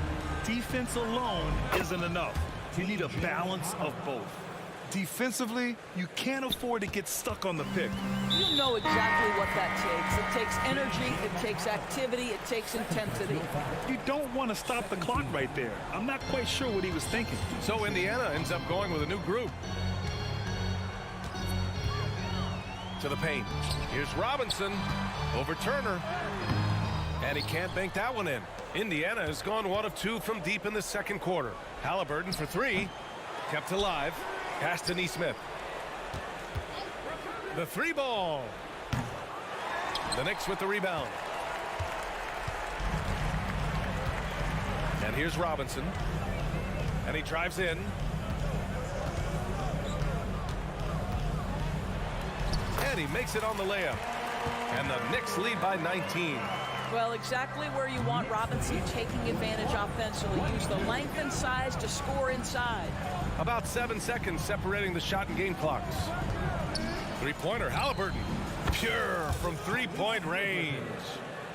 Defense alone isn't enough. You need a balance of both. Defensively, you can't afford to get stuck on the pick.
You know exactly what that takes. It takes energy, it takes activity, it takes intensity.
You don't want to stop the clock right there. I'm not quite sure what he was thinking.
So Indiana ends up going with a new group. To the paint. Here's Robinson over Turner. And he can't bank that one in. Indiana has gone 1 of 2 from deep in the second quarter. Halliburton for 3. Kept alive. Pass to Nesmith. The 3 ball. The Knicks with the rebound. And here's Robinson. And he drives in. And he makes it on the layup. And the Knicks lead by 19.
Well, exactly where you want Robinson, taking advantage offensively. Use the length and size to score inside.
About 7 seconds separating the shot and game clocks. Three-pointer, Halliburton. Pure from three-point range.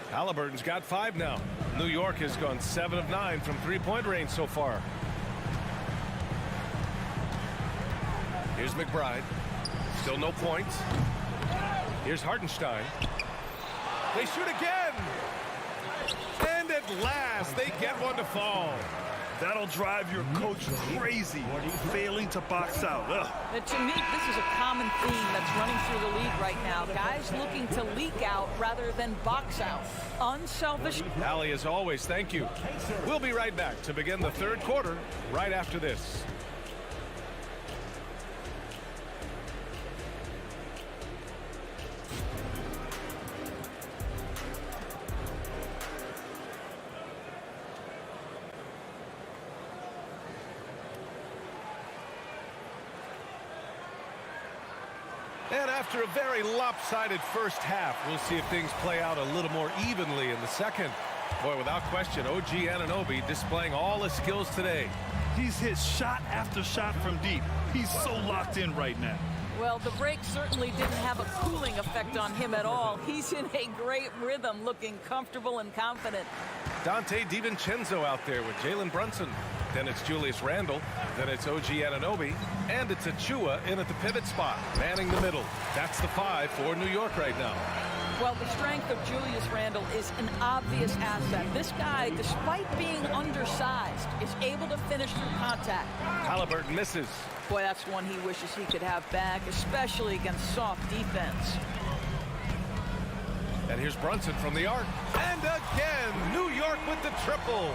Halliburton's got 5 now. New York has gone 7 of 9 from three-point range so far. Here's McBride. Still no points. Here's Hartenstein. They shoot again. And at last, they get one to fall.
That'll drive your coach crazy, failing to box out. Ugh.
And to me, this is a common theme that's running through the league right now. Guys looking to leak out rather than box out. Unselfish.
Allie, as always, thank you. We'll be right back to begin the third quarter right after this. And after a very lopsided first half, we'll see if things play out a little more evenly in the second. Boy, without question, OG Anunoby displaying all his skills today.
He's hit shot after shot from deep. He's so locked in right now.
Well, the break certainly didn't have a cooling effect on him at all. He's in a great rhythm, looking comfortable and confident.
Dante DiVincenzo out there with Jalen Brunson. Then it's Julius Randle. Then it's OG Anunoby. And it's Achua in at the pivot spot, manning the middle. That's the 5 for New York right now.
Well, the strength of Julius Randle is an obvious asset. This guy, despite being undersized, is able to finish through contact.
Halliburton misses.
Boy, that's one he wishes he could have back, especially against soft defense.
And here's Brunson from the arc. And again, New York with the triple.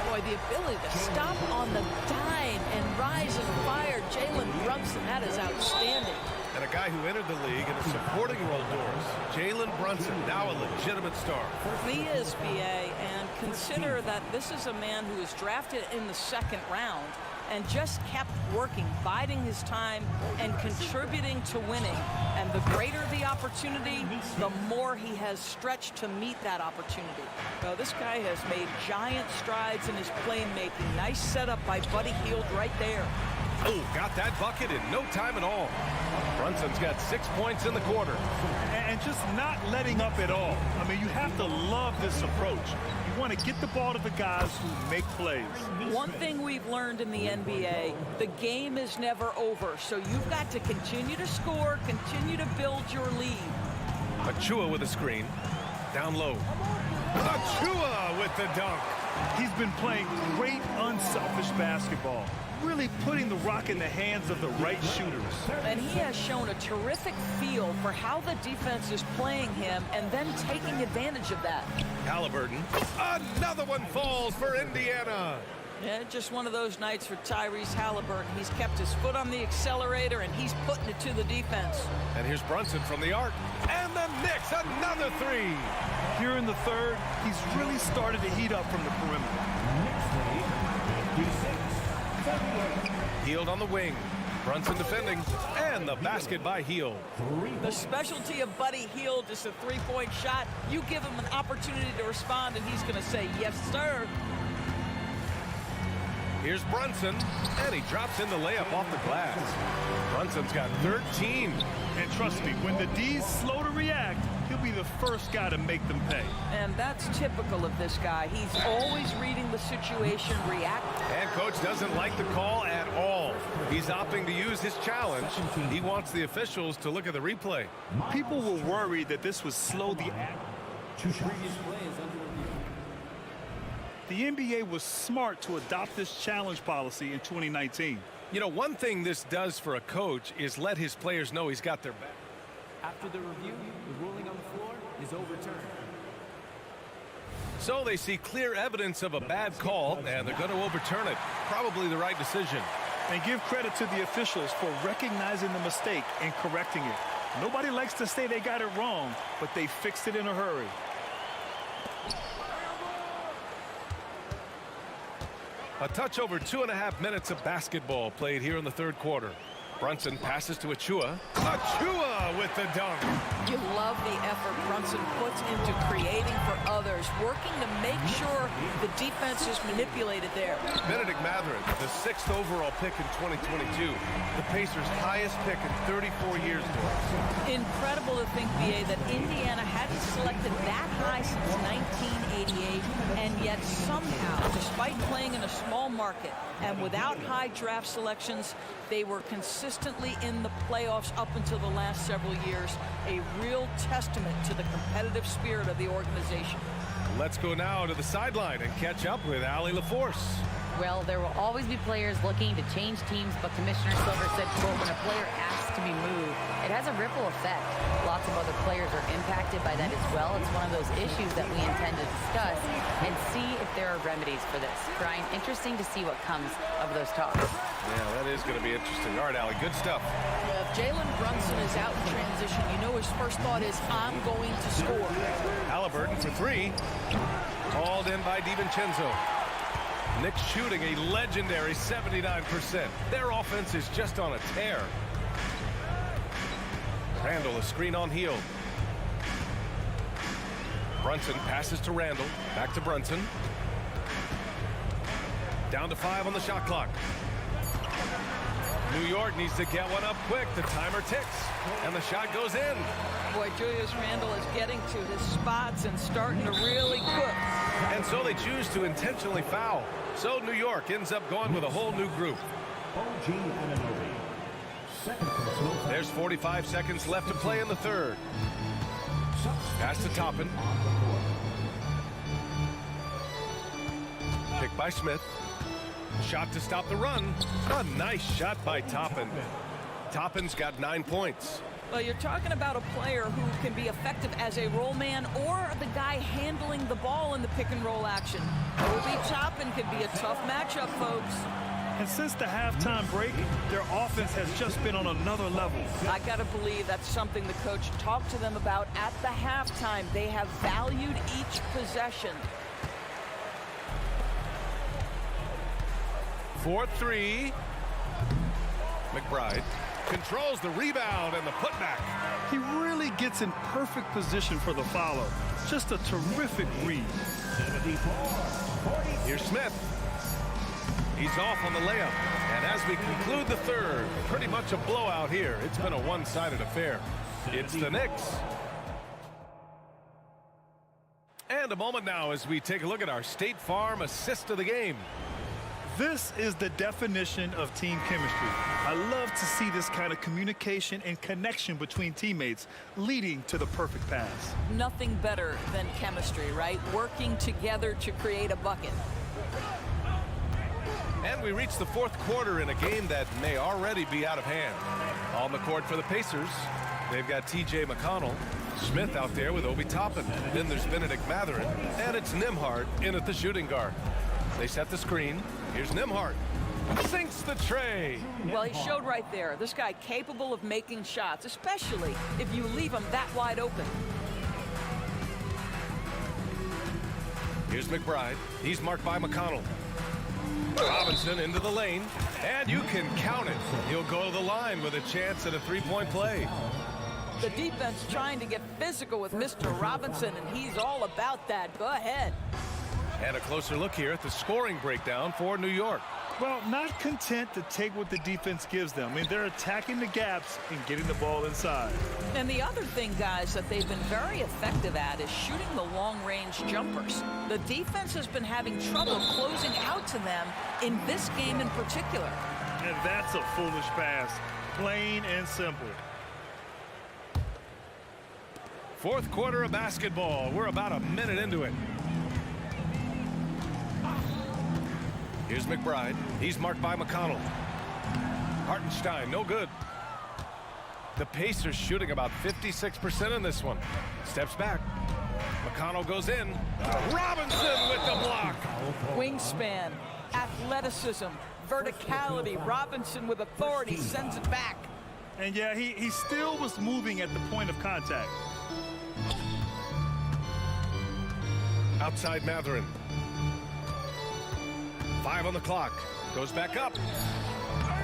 Boy, the ability to stop on the dime and rise and fire Jalen Brunson, that is outstanding.
And a guy who entered the league in a supporting role, Doris. Jalen Brunson, now a legitimate star.
He is, B.A., and consider that this is a man who was drafted in the second round and just kept working, biding his time and contributing to winning. And the greater the opportunity, the more he has stretched to meet that opportunity. Well, this guy has made giant strides in his playmaking. Nice setup by Buddy Hield right there.
Oh, got that bucket in no time at all. Brunson's got 6 points in the quarter.
And just not letting up at all. I mean, you have to love this approach. You want to get the ball to the guys who make plays.
One thing we've learned in the NBA, the game is never over. So you've got to continue to score, continue to build your lead.
Achua with a screen. Down low. Achua with the dunk.
He's been playing great, unselfish basketball, really putting the rock in the hands of the right shooters.
And he has shown a terrific feel for how the defense is playing him and then taking advantage of that.
Halliburton. Another one falls for Indiana.
Yeah, just one of those nights for Tyrese Halliburton. He's kept his foot on the accelerator, and he's putting it to the defense.
And here's Brunson from the arc. And the Knicks, another three.
Here in the third, he's really started to heat up from the perimeter.
Hield on the wing. Brunson defending. And the basket by Hield.
The specialty of Buddy Hield is a three-point shot. You give him an opportunity to respond, and he's going to say, yes, sir.
Here's Brunson, and he drops in the layup off the glass. Brunson's got 13.
And trust me, when the D's slow to react, he'll be the first guy to make them pay.
And that's typical of this guy. He's always reading the situation, reacting.
And coach doesn't like the call at all. He's opting to use his challenge. He wants the officials to look at the replay.
People were worried that this would slow the The NBA was smart to adopt this challenge policy in 2019.
You know, one thing this does for a coach is let his players know he's got their back.
After the review, the ruling on the floor is overturned.
So they see clear evidence of a bad call, and they're going to overturn it. Probably the right decision.
And give credit to the officials for recognizing the mistake and correcting it. Nobody likes to say they got it wrong, but they fixed it in a hurry.
A touch over 2.5 minutes of basketball played here in the third quarter. Brunson passes to Achua. Achua with the dunk.
You love the effort Brunson puts into creating for others, working to make sure the defense is manipulated there.
Benedict Mathurin, the 6th overall pick in 2022. The Pacers' highest pick in 34 years.
Incredible to think, B.A., that Indiana hadn't selected that high since 1988, and yet somehow, despite playing in a small market and without high draft selections, they were consistently in the playoffs up until the last several years. A real testament to the competitive spirit of the organization.
Let's go now to the sideline and catch up with Allie LaForce.
Well, there will always be players looking to change teams, but Commissioner Silver said, quote, when a player asks to be moved, it has a ripple effect. Lots of other players are impacted by that as well. It's one of those issues that we intend to discuss and see if there are remedies for this. Brian, interesting to see what comes of those talks.
Yeah, that is going to be interesting. All right, Allie, good stuff.
Yeah, if Jalen Brunson is out in transition, you know his first thought is, I'm going to score.
Halliburton for three. Called in by DiVincenzo. Knicks shooting a legendary 79%. Their offense is just on a tear. Randall, a screen on Hield. Brunson passes to Randall. Back to Brunson. Down to 5 on the shot clock. New York needs to get one up quick. The timer ticks. And the shot goes in.
Boy, Julius Randle is getting to his spots and starting to really cook.
And so they choose to intentionally foul. So New York ends up going with a whole new group. There's 45 seconds left to play in the third. Pass to Toppin. Picked by Smith. Shot to stop the run. A nice shot by Toppin. Toppin's got 9 points.
Well, you're talking about a player who can be effective as a roll man or the guy handling the ball in the pick and roll action. Obi Toppin could be a tough matchup, folks.
And since the halftime break, their offense has just been on another level.
I got to believe that's something the coach talked to them about at the halftime. They have valued each possession.
4-3. McBride controls the rebound and the putback.
He really gets in perfect position for the follow. Just a terrific read.
Here's Smith. He's off on the layup. And as we conclude the third, pretty much a blowout here. It's been a one-sided affair. It's the Knicks. And a moment now as we take a look at our State Farm assist of the game.
This is the definition of team chemistry. I love to see this kind of communication and connection between teammates leading to the perfect pass.
Nothing better than chemistry, right? Working together to create a bucket.
And we reach the fourth quarter in a game that may already be out of hand. On the court for the Pacers, they've got T.J. McConnell. Smith out there with Obi Toppin. Then there's Benedict Mathurin. And it's Nembhard in at the shooting guard. They set the screen. Here's Nembhard. Sinks the tray.
Well, he showed right there. This guy capable of making shots, especially if you leave him that wide open.
Here's McBride. He's marked by McConnell. Robinson into the lane. And you can count it. He'll go to the line with a chance at a three-point play.
The defense trying to get physical with Mr. Robinson, and he's all about that. Go ahead.
And a closer look here at the scoring breakdown for New York.
Well, not content to take what the defense gives them. I mean, they're attacking the gaps and getting the ball inside.
And the other thing, guys, that they've been very effective at is shooting the long-range jumpers. The defense has been having trouble closing out to them in this game in particular.
And that's a foolish pass. Plain and simple.
Fourth quarter of basketball. We're about a minute into it. Here's McBride. He's marked by McConnell. Hartenstein, no good. The Pacers shooting about 56% in this one. Steps back. McConnell goes in. Robinson with the block.
Wingspan, athleticism, verticality. Robinson with authority sends it back.
And yeah, he still was moving at the point of contact.
Outside Mathurin. 5 on the clock. Goes back up.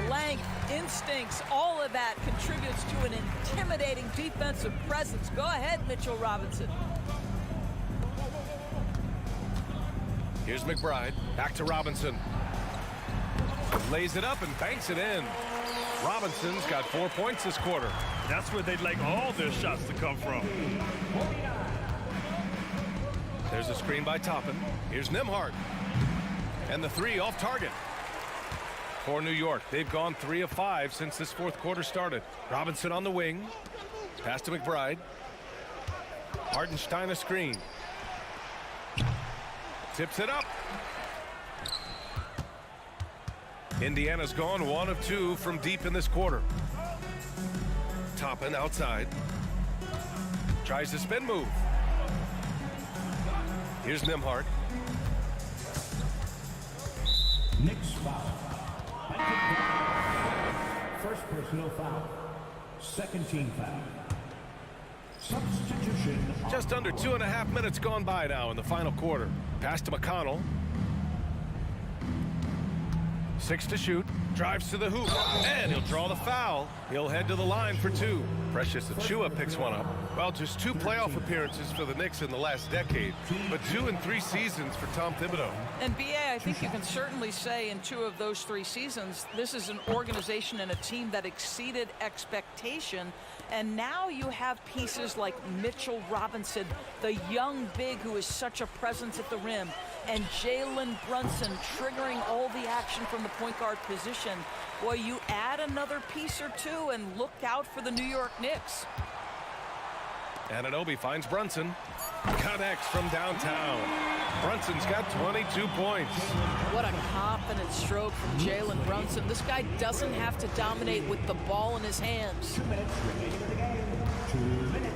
Length, instincts, all of that contributes to an intimidating defensive presence. Go ahead, Mitchell Robinson.
Here's McBride. Back to Robinson. Lays it up and banks it in. Robinson's got 4 points this quarter.
That's where they'd like all their shots to come from.
There's a screen by Toppin. Here's Nembhard. And the three off target. For New York, they've gone 3 of 5 since this fourth quarter started. Robinson on the wing. Pass to McBride. Hartenstein a screen. Tips it up. Indiana's gone 1 of 2 from deep in this quarter. Toppin outside. Tries the spin move. Here's Nembhard.
Knicks foul. First personal foul. Second team foul. Substitution.
Just under 2.5 minutes gone by now in the final quarter. Pass to McConnell. 6 to shoot. Drives to the hoop. And he'll draw the foul. He'll head to the line for 2. Precious Achiuwa picks one up. Well, just 2 playoff appearances for the Knicks in the last decade, but 2 in 3 seasons for Tom Thibodeau.
And B.A., I think you can certainly say in 2 of those 3 seasons, this is an organization and a team that exceeded expectation. And now you have pieces like Mitchell Robinson, the young big who is such a presence at the rim, and Jalen Brunson triggering all the action from the point guard position. Boy, you add another piece or 2 and look out for the New York Knicks.
Anunoby finds Brunson. Connects from downtown. Brunson's got 22 points.
What a confident stroke from Jalen Brunson. This guy doesn't have to dominate with the ball in his hands.
2 minutes remaining in the game. 2 minutes.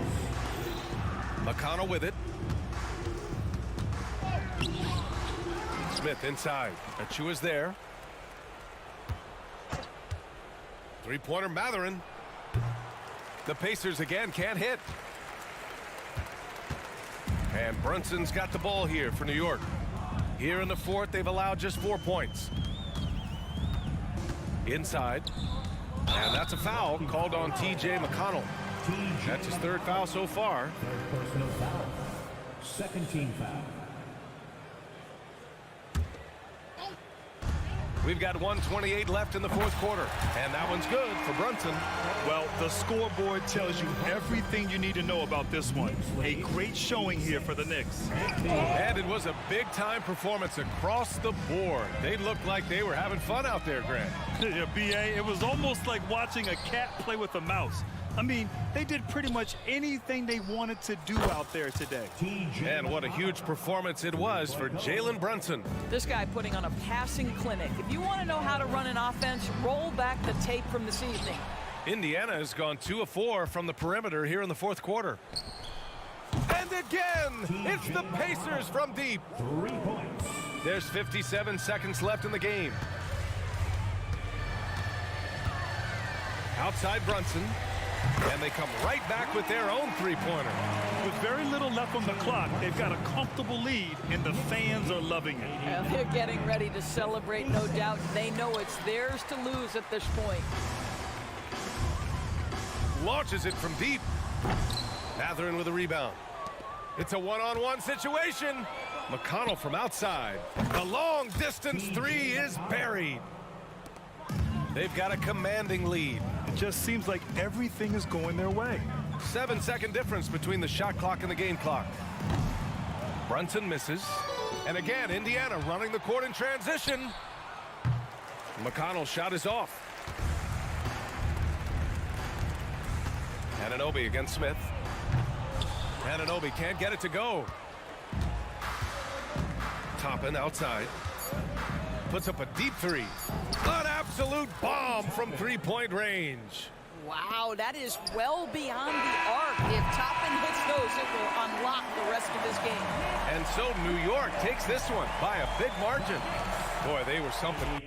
McConnell with it. Smith inside. Achiuwa's there. Three-pointer Mathurin. The Pacers again can't hit. And Brunson's got the ball here for New York. Here in the fourth, they've allowed just 4 points. Inside. And that's a foul called on T.J. McConnell. That's his third foul so far.
Third personal foul. Second team foul.
We've got 1:28 left in the fourth quarter, and that one's good for Brunson.
Well, the scoreboard tells you everything you need to know about this one. A great showing here for the Knicks.
And it was a big-time performance across the board. They looked like they were having fun out there, Grant.
Yeah, B.A., it was almost like watching a cat play with a mouse. I mean, they did pretty much anything they wanted to do out there today.
And what a huge performance it was for Jalen Brunson.
This guy putting on a passing clinic. If you want to know how to run an offense, roll back the tape from this evening.
Indiana has gone 2 of 4 from the perimeter here in the fourth quarter. And again, it's the Pacers from deep.
3 points.
There's 57 seconds left in the game. Outside Brunson. And they come right back with their own three-pointer.
With very little left on the clock, they've got a comfortable lead, and the fans are loving it.
Well, they're getting ready to celebrate, no doubt. They know it's theirs to lose at this point.
Launches it from deep. Mathurin with a rebound. It's a one-on-one situation. McConnell from outside. The long-distance three is buried. They've got a commanding lead.
It just seems like everything is going their way.
7-second difference between the shot clock and the game clock. Brunson misses. And again, Indiana running the court in transition. McConnell's shot is off. Anunoby against Smith. Anunoby can't get it to go. Toppin outside. Puts up a deep three. An absolute bomb from three-point range.
Wow, that is well beyond the arc. If Toppin hits those, it will unlock the rest of this game.
And so New York takes this one by a big margin. Boy, they were something.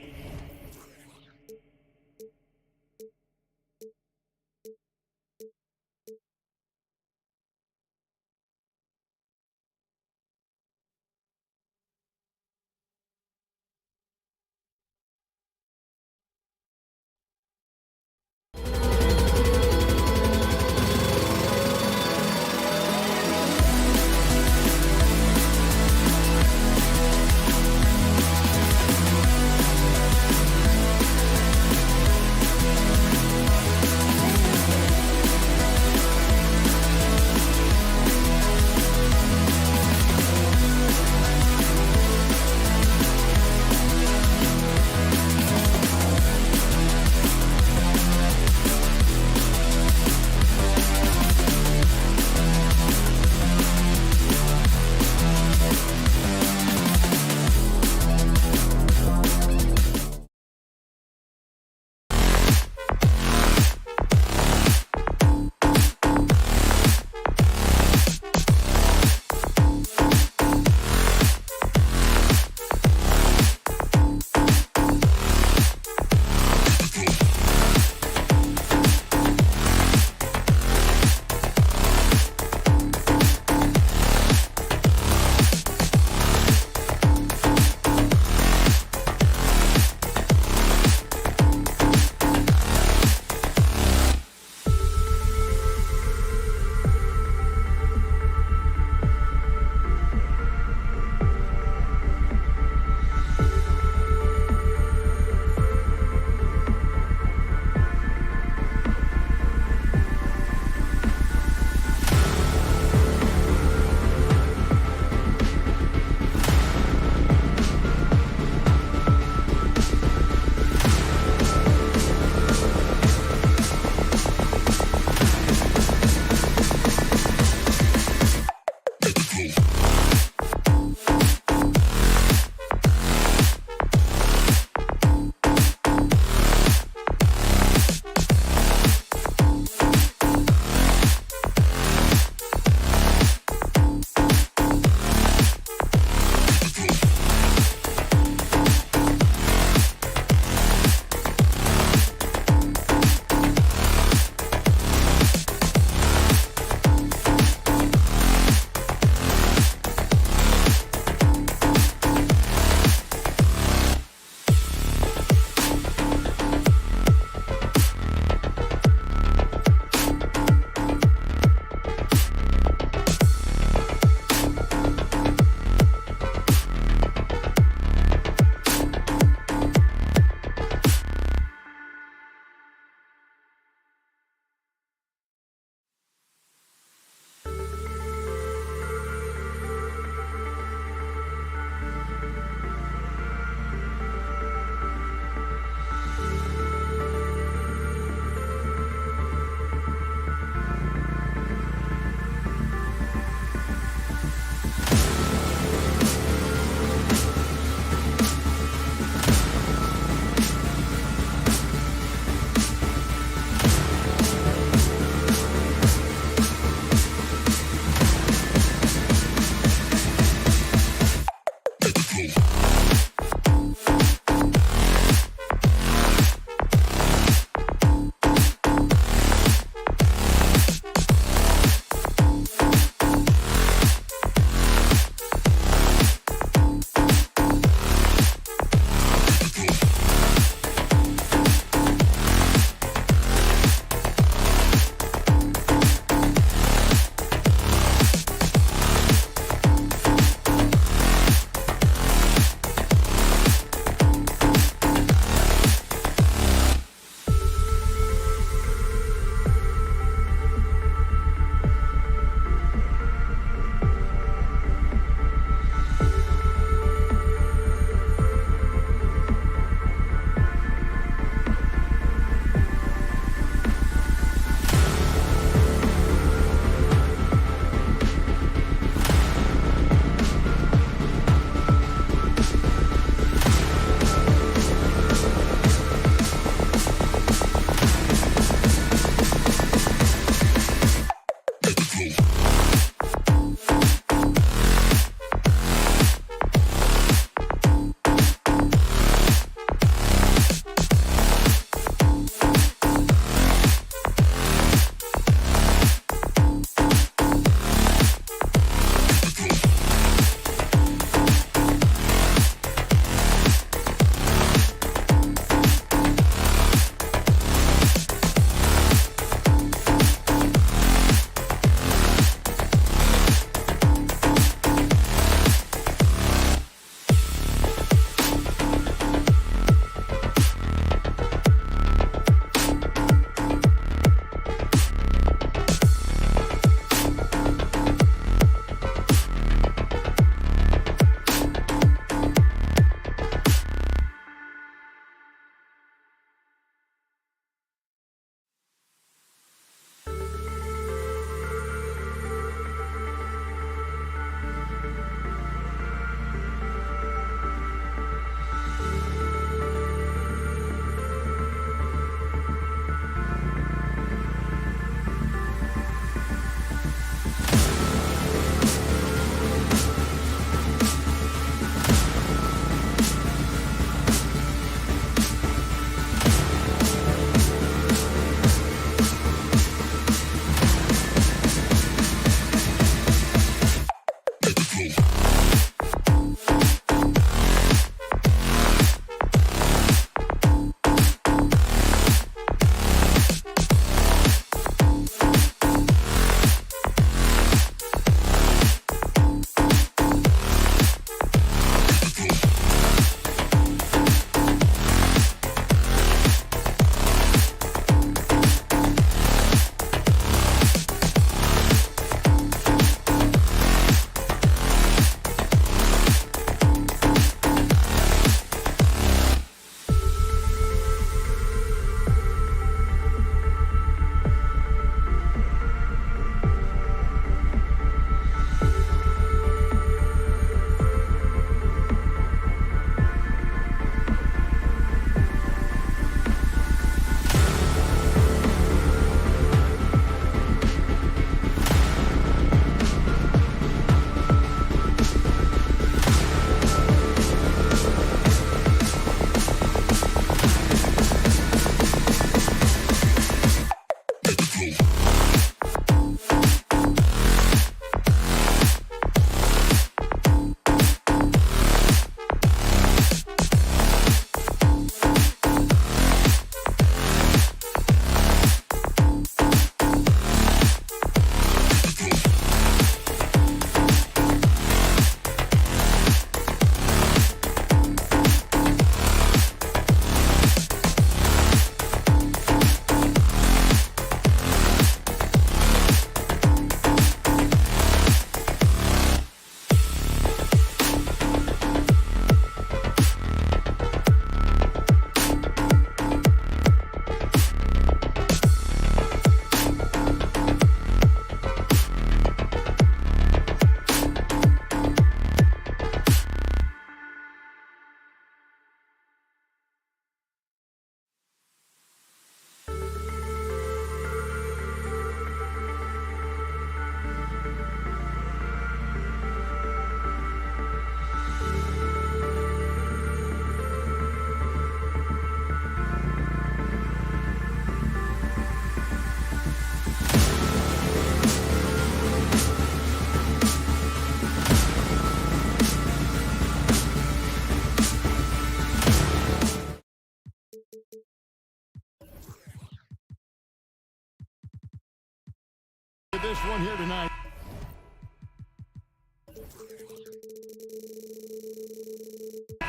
one here tonight.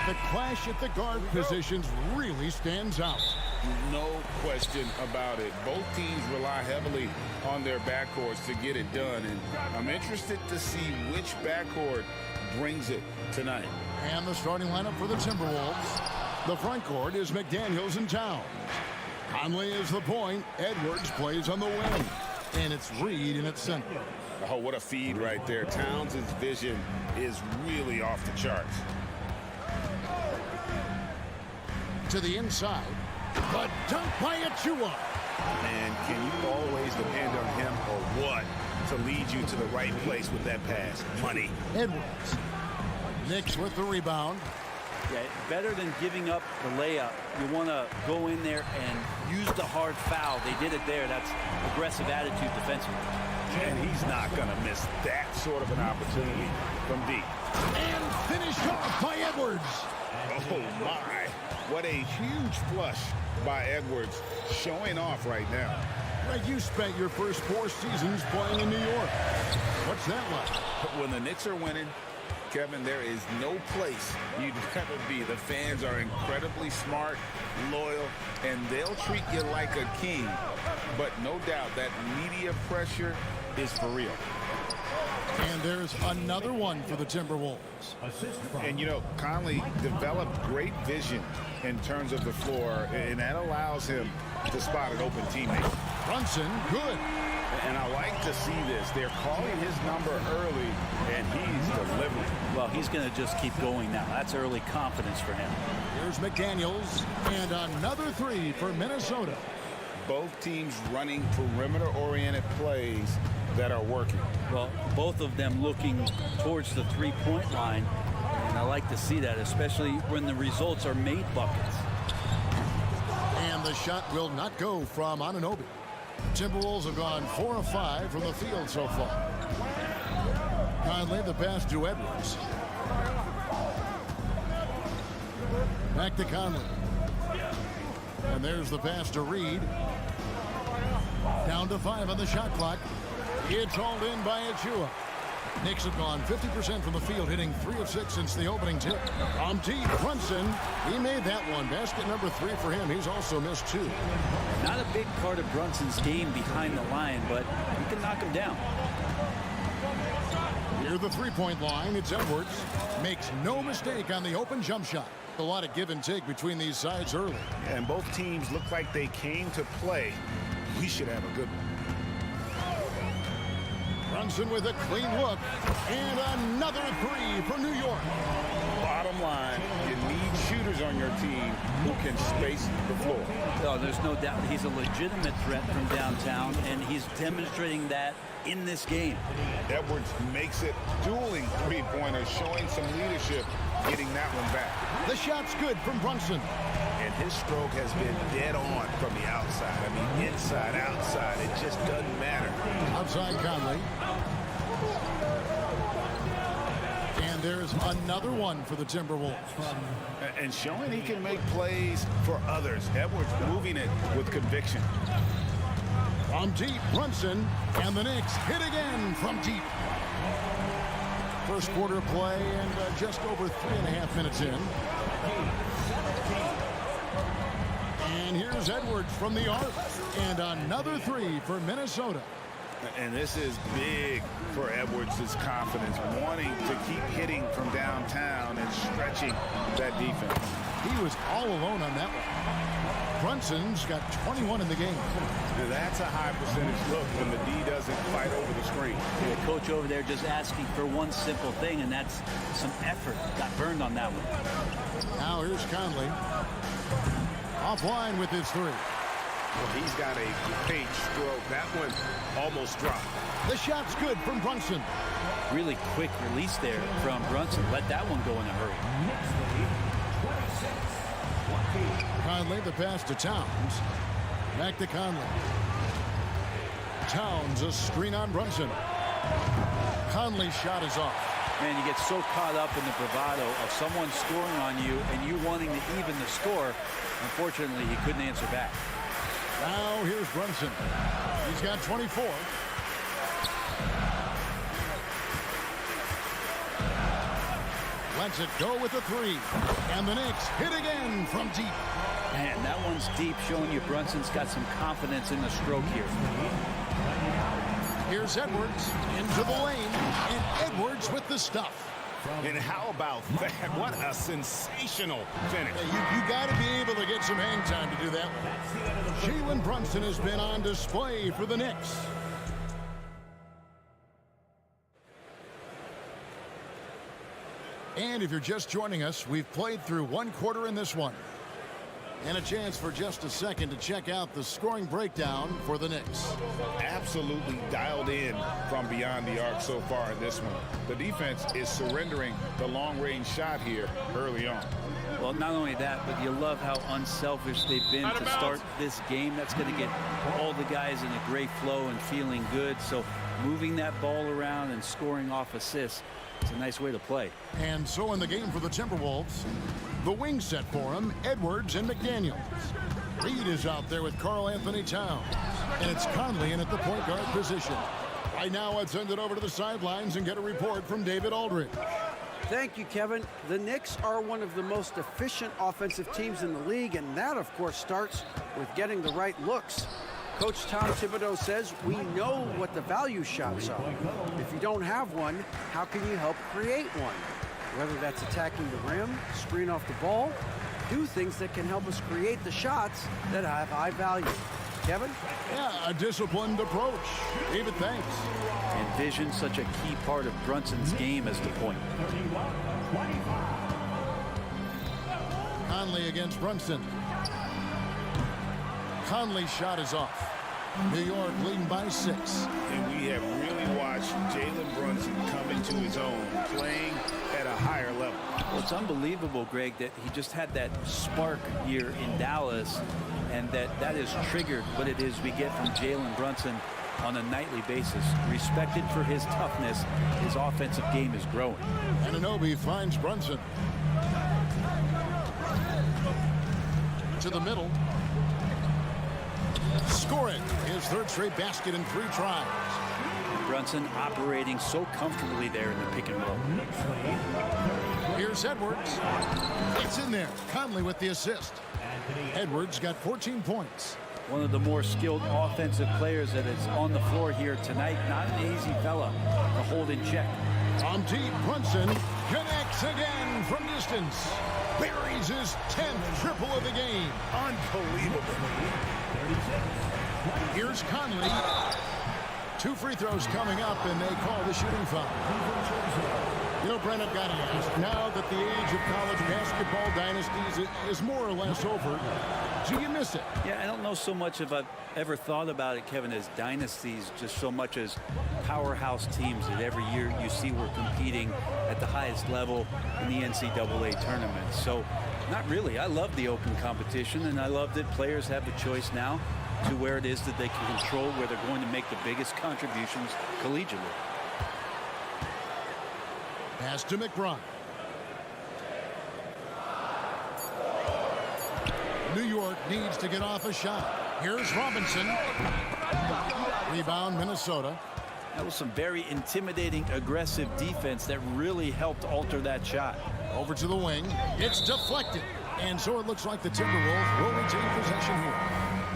The clash at the guard positions really stands out.
No question about it. Both teams rely heavily on their backcourts to get it done, and I'm interested to see which backcourt brings it tonight.
And the starting lineup for the Timberwolves. The front court is McDaniels and Towns. Conley is the point. Edwards plays on the wing. And it's Reed in its center.
Oh, what a feed right there. Towns' vision is really off the charts.
To the inside. The dunk by Achua.
And can you always depend on him or what to lead you to the right place with that pass? Money.
Edwards. Knicks with the rebound.
Yeah, better than giving up the layup. You want to go in there and use the hard foul. They did it there. That's aggressive attitude defensively.
And he's not going to miss that sort of an opportunity from deep.
And finished off by Edwards.
Oh, my. What a huge flush by Edwards, showing off right now.
Greg, you spent your first 4 seasons playing in New York. What's that like?
When the Knicks are winning, Kevin, there is no place you'd rather be. The fans are incredibly smart, loyal, and they'll treat you like a king. But no doubt that media pressure is for real.
And there's another one for the Timberwolves.
And, you know, Conley developed great vision in terms of the floor, and that allows him to spot an open teammate.
Brunson, good.
And I like to see this. They're calling his number early, and he's delivering.
Well, he's going to just keep going now. That's early confidence for him.
Here's McDaniels, and another 3 for Minnesota.
Both teams running perimeter-oriented plays that are working.
Well, both of them looking towards the three-point line, and I like to see that, especially when the results are made buckets.
And the shot will not go from Anunoby. Timberwolves have gone 4 of 5 from the field so far. Conley the pass to Edwards. Back to Conley. And there's the pass to Reed. Down to 5 on the shot clock. It's hauled in by Achua. Knicks have gone 50% from the field, hitting 3 of 6 since the opening tip. From deep, Brunson, he made that one. Basket number 3 for him. He's also missed 2.
Not a big part of Brunson's game behind the line, but you can knock him down.
Near the three-point line, it's Edwards. Makes no mistake on the open jump shot. A lot of give and take between these sides early.
And both teams look like they came to play. We should have a good one.
Brunson with a clean look. And another 3 for New York.
Bottom line, you need shooters on your team who can space the floor.
Oh, there's no doubt he's a legitimate threat from downtown, and he's demonstrating that in this game.
Edwards makes it dueling three-pointers, showing some leadership, getting that one back.
The shot's good from Brunson.
And his stroke has been dead on from the outside. I mean, inside, outside, it just doesn't matter.
Outside Conley. And there's another one for the Timberwolves.
And showing he can make plays for others. Edwards moving it with conviction.
From deep, Brunson, and the Knicks hit again from deep. First quarter play and just over 3.5 minutes in. And here's Edwards from the arc. And another 3 for Minnesota.
And this is big for Edwards' confidence, wanting to keep hitting from downtown and stretching that defense.
He was all alone on that one. Brunson's got 21 in the game.
Now that's a high percentage look when the D doesn't fight over the screen.
The coach over there just asking for one simple thing, and that's some effort. Got burned on that one.
Now here's Conley. Offline with his 3.
Well, he's got a great stroke. That one almost dropped.
The shot's good from Brunson.
Really quick release there from Brunson. Let that one go in a hurry.
Conley, the pass to Towns. Back to Conley. Towns, a screen on Brunson. Conley's shot is off.
Man, you get so caught up in the bravado of someone scoring on you and you wanting to even the score. Unfortunately, he couldn't answer back.
Now here's Brunson. He's got 24. lets it go with a three. And the Knicks hit again from deep.
Man, that one's deep, showing you Brunson's got some confidence in the stroke here.
Here's Edwards into the lane, and Edwards with the stuff.
And how about that? What a sensational finish.
You got to be able to get some hang time to do that. Jalen Brunson has been on display for the Knicks. And if you're just joining us, we've played through one quarter in this one. And a chance for just a second to check out the scoring breakdown for the Knicks.
Absolutely dialed in from beyond the arc so far in this one. The defense is surrendering the long-range shot here early on.
Well, not only that, but you love how unselfish they've been to start this game. That's going to get all the guys in a great flow and feeling good. So moving that ball around and scoring off assists, it's a nice way to play.
And so in the game for the Timberwolves, the wing set for him, Edwards and McDaniels. Reed is out there with Karl-Anthony Towns. And it's Conley in at the point guard position. Right now, let's send it over to the sidelines and get a report from David Aldridge.
Thank you, Kevin. The Knicks are one of the most efficient offensive teams in the league, and that, of course, starts with getting the right looks. Coach Tom Thibodeau says we know what the value shots are. If you don't have one, how can you help create one? Whether that's attacking the rim, screen off the ball, do things that can help us create the shots that have high value. Kevin?
Yeah, a disciplined approach. David, thanks.
And vision, such a key part of Brunson's game as the point.
Conley against Brunson. Conley's shot is off. New York leading by 6.
And we have really watched Jalen Brunson come into his own, playing at a higher level.
Well, it's unbelievable, Greg, that he just had that spark here in Dallas, and that has triggered what it is we get from Jalen Brunson on a nightly basis. Respected for his toughness, his offensive game is growing.
Anunoby finds Brunson. To the middle. Scoring his third straight basket in 3 tries.
Brunson operating so comfortably there in the pick and roll.
Here's Edwards. It's in there. Conley with the assist. Edwards got 14 points.
One of the more skilled offensive players that is on the floor here tonight. Not an easy fella to hold in check.
From deep, Brunson connects again from distance. Buries his 10th triple of the game.
Unbelievable.
Here's Conley. 2 free throws coming up, and they call the shooting foul. You know, Brent, I've got to ask, now that the age of college basketball dynasties is more or less over, do you miss it?
Yeah, I don't know so much if I've ever thought about it, Kevin, as dynasties, just so much as powerhouse teams that every year you see we're competing at the highest level in the NCAA tournament. So, not really. I love the open competition, and I love that players have the choice now to where it is that they can control where they're going to make the biggest contributions collegiately.
Pass to McBride. New York needs to get off a shot. Here's Robinson. Rebound, Minnesota.
That was some very intimidating, aggressive defense that really helped alter that shot.
Over to the wing. It's deflected. And so it looks like the Timberwolves will retain possession here.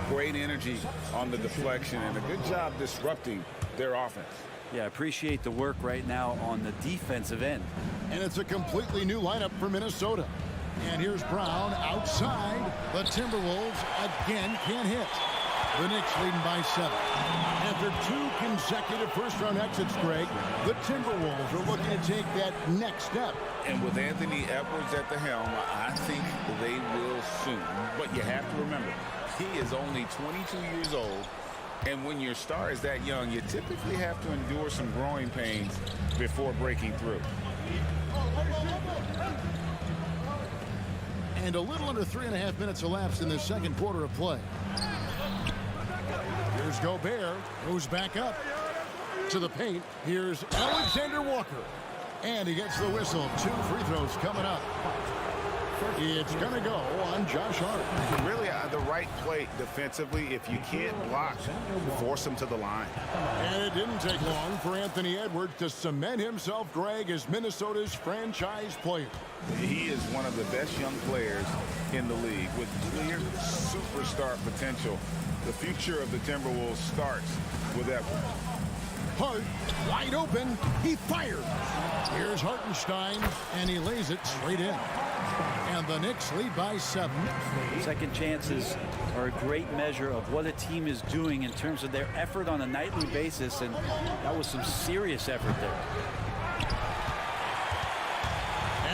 Great energy on the deflection and a good job disrupting their offense.
Yeah, I appreciate the work right now on the defensive end.
And it's a completely new lineup for Minnesota. And here's Brown outside. The Timberwolves again can't hit. The Knicks leading by 7. After 2 consecutive first-round exits, Greg, the Timberwolves are looking to take that next step.
And with Anthony Edwards at the helm, I think they will soon. But you have to remember, he is only 22 years old. And when your star is that young, you typically have to endure some growing pains before breaking through.
And a little under 3.5 minutes elapsed in the second quarter of play. Here's Gobert, goes back up to the paint. Here's Alexander Walker. And he gets the whistle. 2 free throws coming up. It's going to go on Josh Hart.
Really, the right play defensively. If you can't block, force him to the line.
And it didn't take long for Anthony Edwards to cement himself, Greg, as Minnesota's franchise player.
He is one of the best young players in the league with clear superstar potential. The future of the Timberwolves starts with Edwards.
Hart, wide open, he fires. Here's Hartenstein, and he lays it straight in. And the Knicks lead by 7.
Second chances are a great measure of what a team is doing in terms of their effort on a nightly basis, and that was some serious effort there.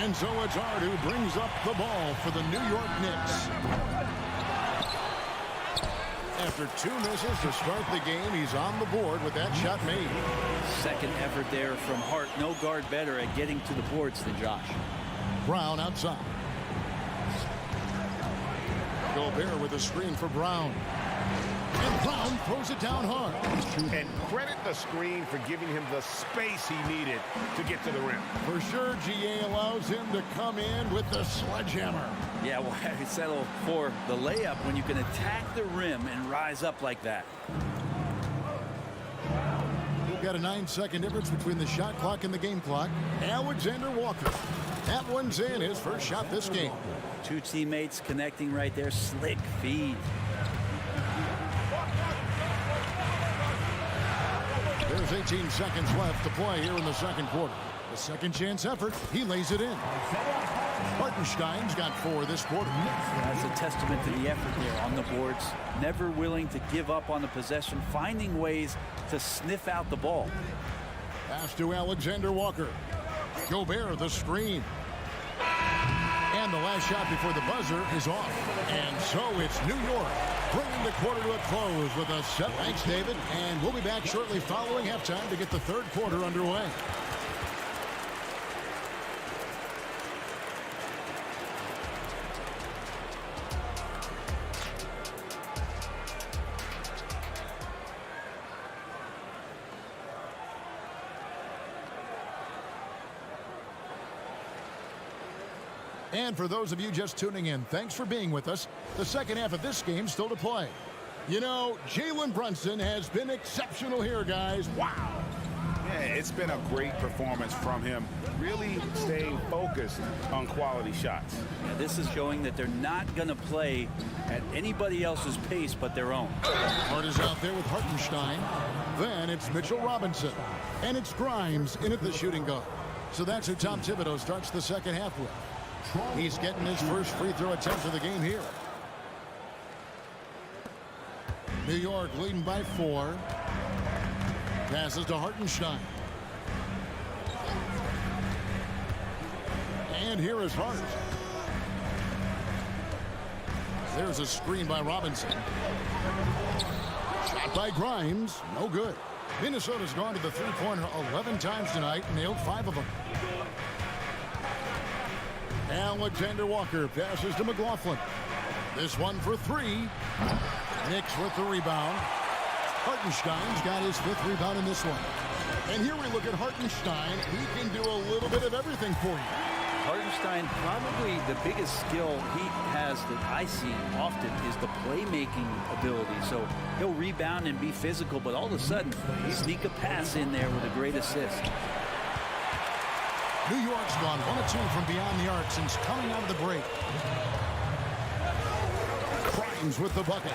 And so it's Hart who brings up the ball for the New York Knicks. After 2 misses to start the game, he's on the board with that shot made.
Second effort there from Hart. No guard better at getting to the boards than Josh.
Brown outside. Gobert with a screen for Brown. And Brown throws it down hard.
And credit the screen for giving him the space he needed to get to the rim.
For sure, GA allows him to come in with the sledgehammer.
Yeah, well, I settle for the layup when you can attack the rim and rise up like that.
We've got a 9-second difference between the shot clock and the game clock. Alexander Walker. That one's in, his first shot this game.
2 teammates connecting right there. Slick feed.
There's 18 seconds left to play here in the second quarter. The second chance effort, he lays it in. Hartenstein's got 4 this quarter.
That's a testament to the effort there on the boards. Never willing to give up on the possession, finding ways to sniff out the ball.
Pass to Alexander Walker. Gobert the screen. And the last shot before the buzzer is off. And so it's New York bringing the quarter to a close with a set. Thanks, David. And we'll be back shortly following halftime to get the third quarter underway. And for those of you just tuning in, thanks for being with us. The second half of this game still to play. You know, Jalen Brunson has been exceptional here, guys. Wow.
Yeah, it's been a great performance from him. Really staying focused on quality shots.
Yeah, this is showing that they're not going to play at anybody else's pace but their own.
Hart is out there with Hartenstein. Then it's Mitchell Robinson. And it's Grimes in at the shooting guard. So that's who Tom Thibodeau starts the second half with. He's getting his first free throw attempt of the game here. New York leading by 4. Passes to Hartenstein. And here is Hart. There's a screen by Robinson. Shot by Grimes. No good. Minnesota's gone to the three-pointer 11 times tonight, nailed 5 of them. Alexander Walker passes to McLaughlin. This one for 3. Knicks with the rebound. Hartenstein's got his 5th rebound in this one. And here we look at Hartenstein. He can do a little bit of everything for you.
Hartenstein, probably the biggest skill he has that I see often is the playmaking ability. So he'll rebound and be physical, but all of a sudden, sneak a pass in there with a great assist.
New York's gone 1 of 2 from beyond the arc since coming out of the break. Grimes with the bucket.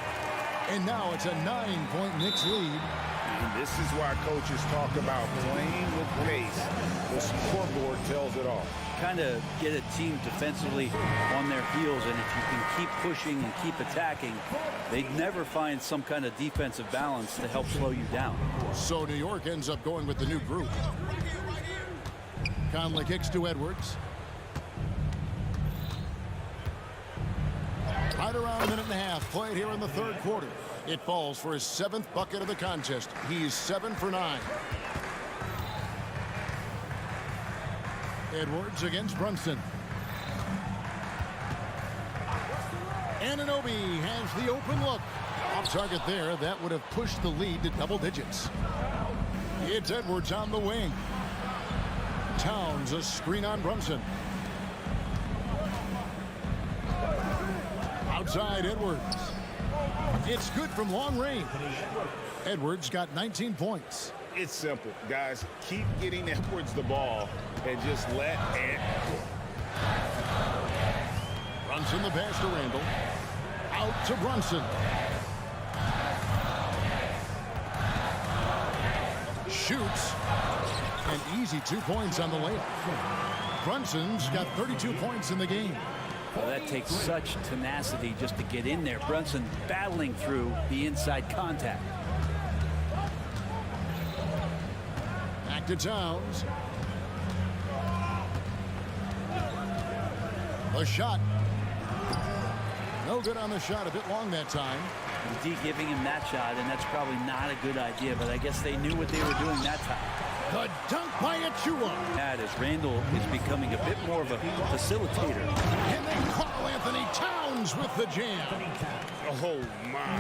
And now it's a 9-point Knicks lead.
And this is why coaches talk about playing with pace. The scoreboard tells it all.
Kind of get a team defensively on their heels, and if you can keep pushing and keep attacking, they never find some kind of defensive balance to help slow you down.
So New York ends up going with the new group. Conley kicks to Edwards. Right around a minute and a half played here in the third quarter. It falls for his 7th bucket of the contest. He's 7 for 9. Edwards against Brunson. Anunoby has the open look. Off target there. That would have pushed the lead to double digits. It's Edwards on the wing. Towns a screen on Brunson. Outside Edwards. It's good from long range. Edwards got 19 points.
It's simple, guys. Keep getting Edwards the ball and just let it.
Brunson the pass to Randall. Out to Brunson. Shoots. An easy 2 points on the layup. Brunson's got 32 points in the game.
Well, that takes such tenacity just to get in there. Brunson battling through the inside contact.
Back to Towns. A shot. No good on the shot. A bit long that time.
D giving him that shot, and that's probably not a good idea, but I guess they knew what they were doing that time.
The dunk by Achua.
That is Randall is becoming a bit more of a facilitator.
And then Karl-Anthony Towns with the jam.
Oh, my.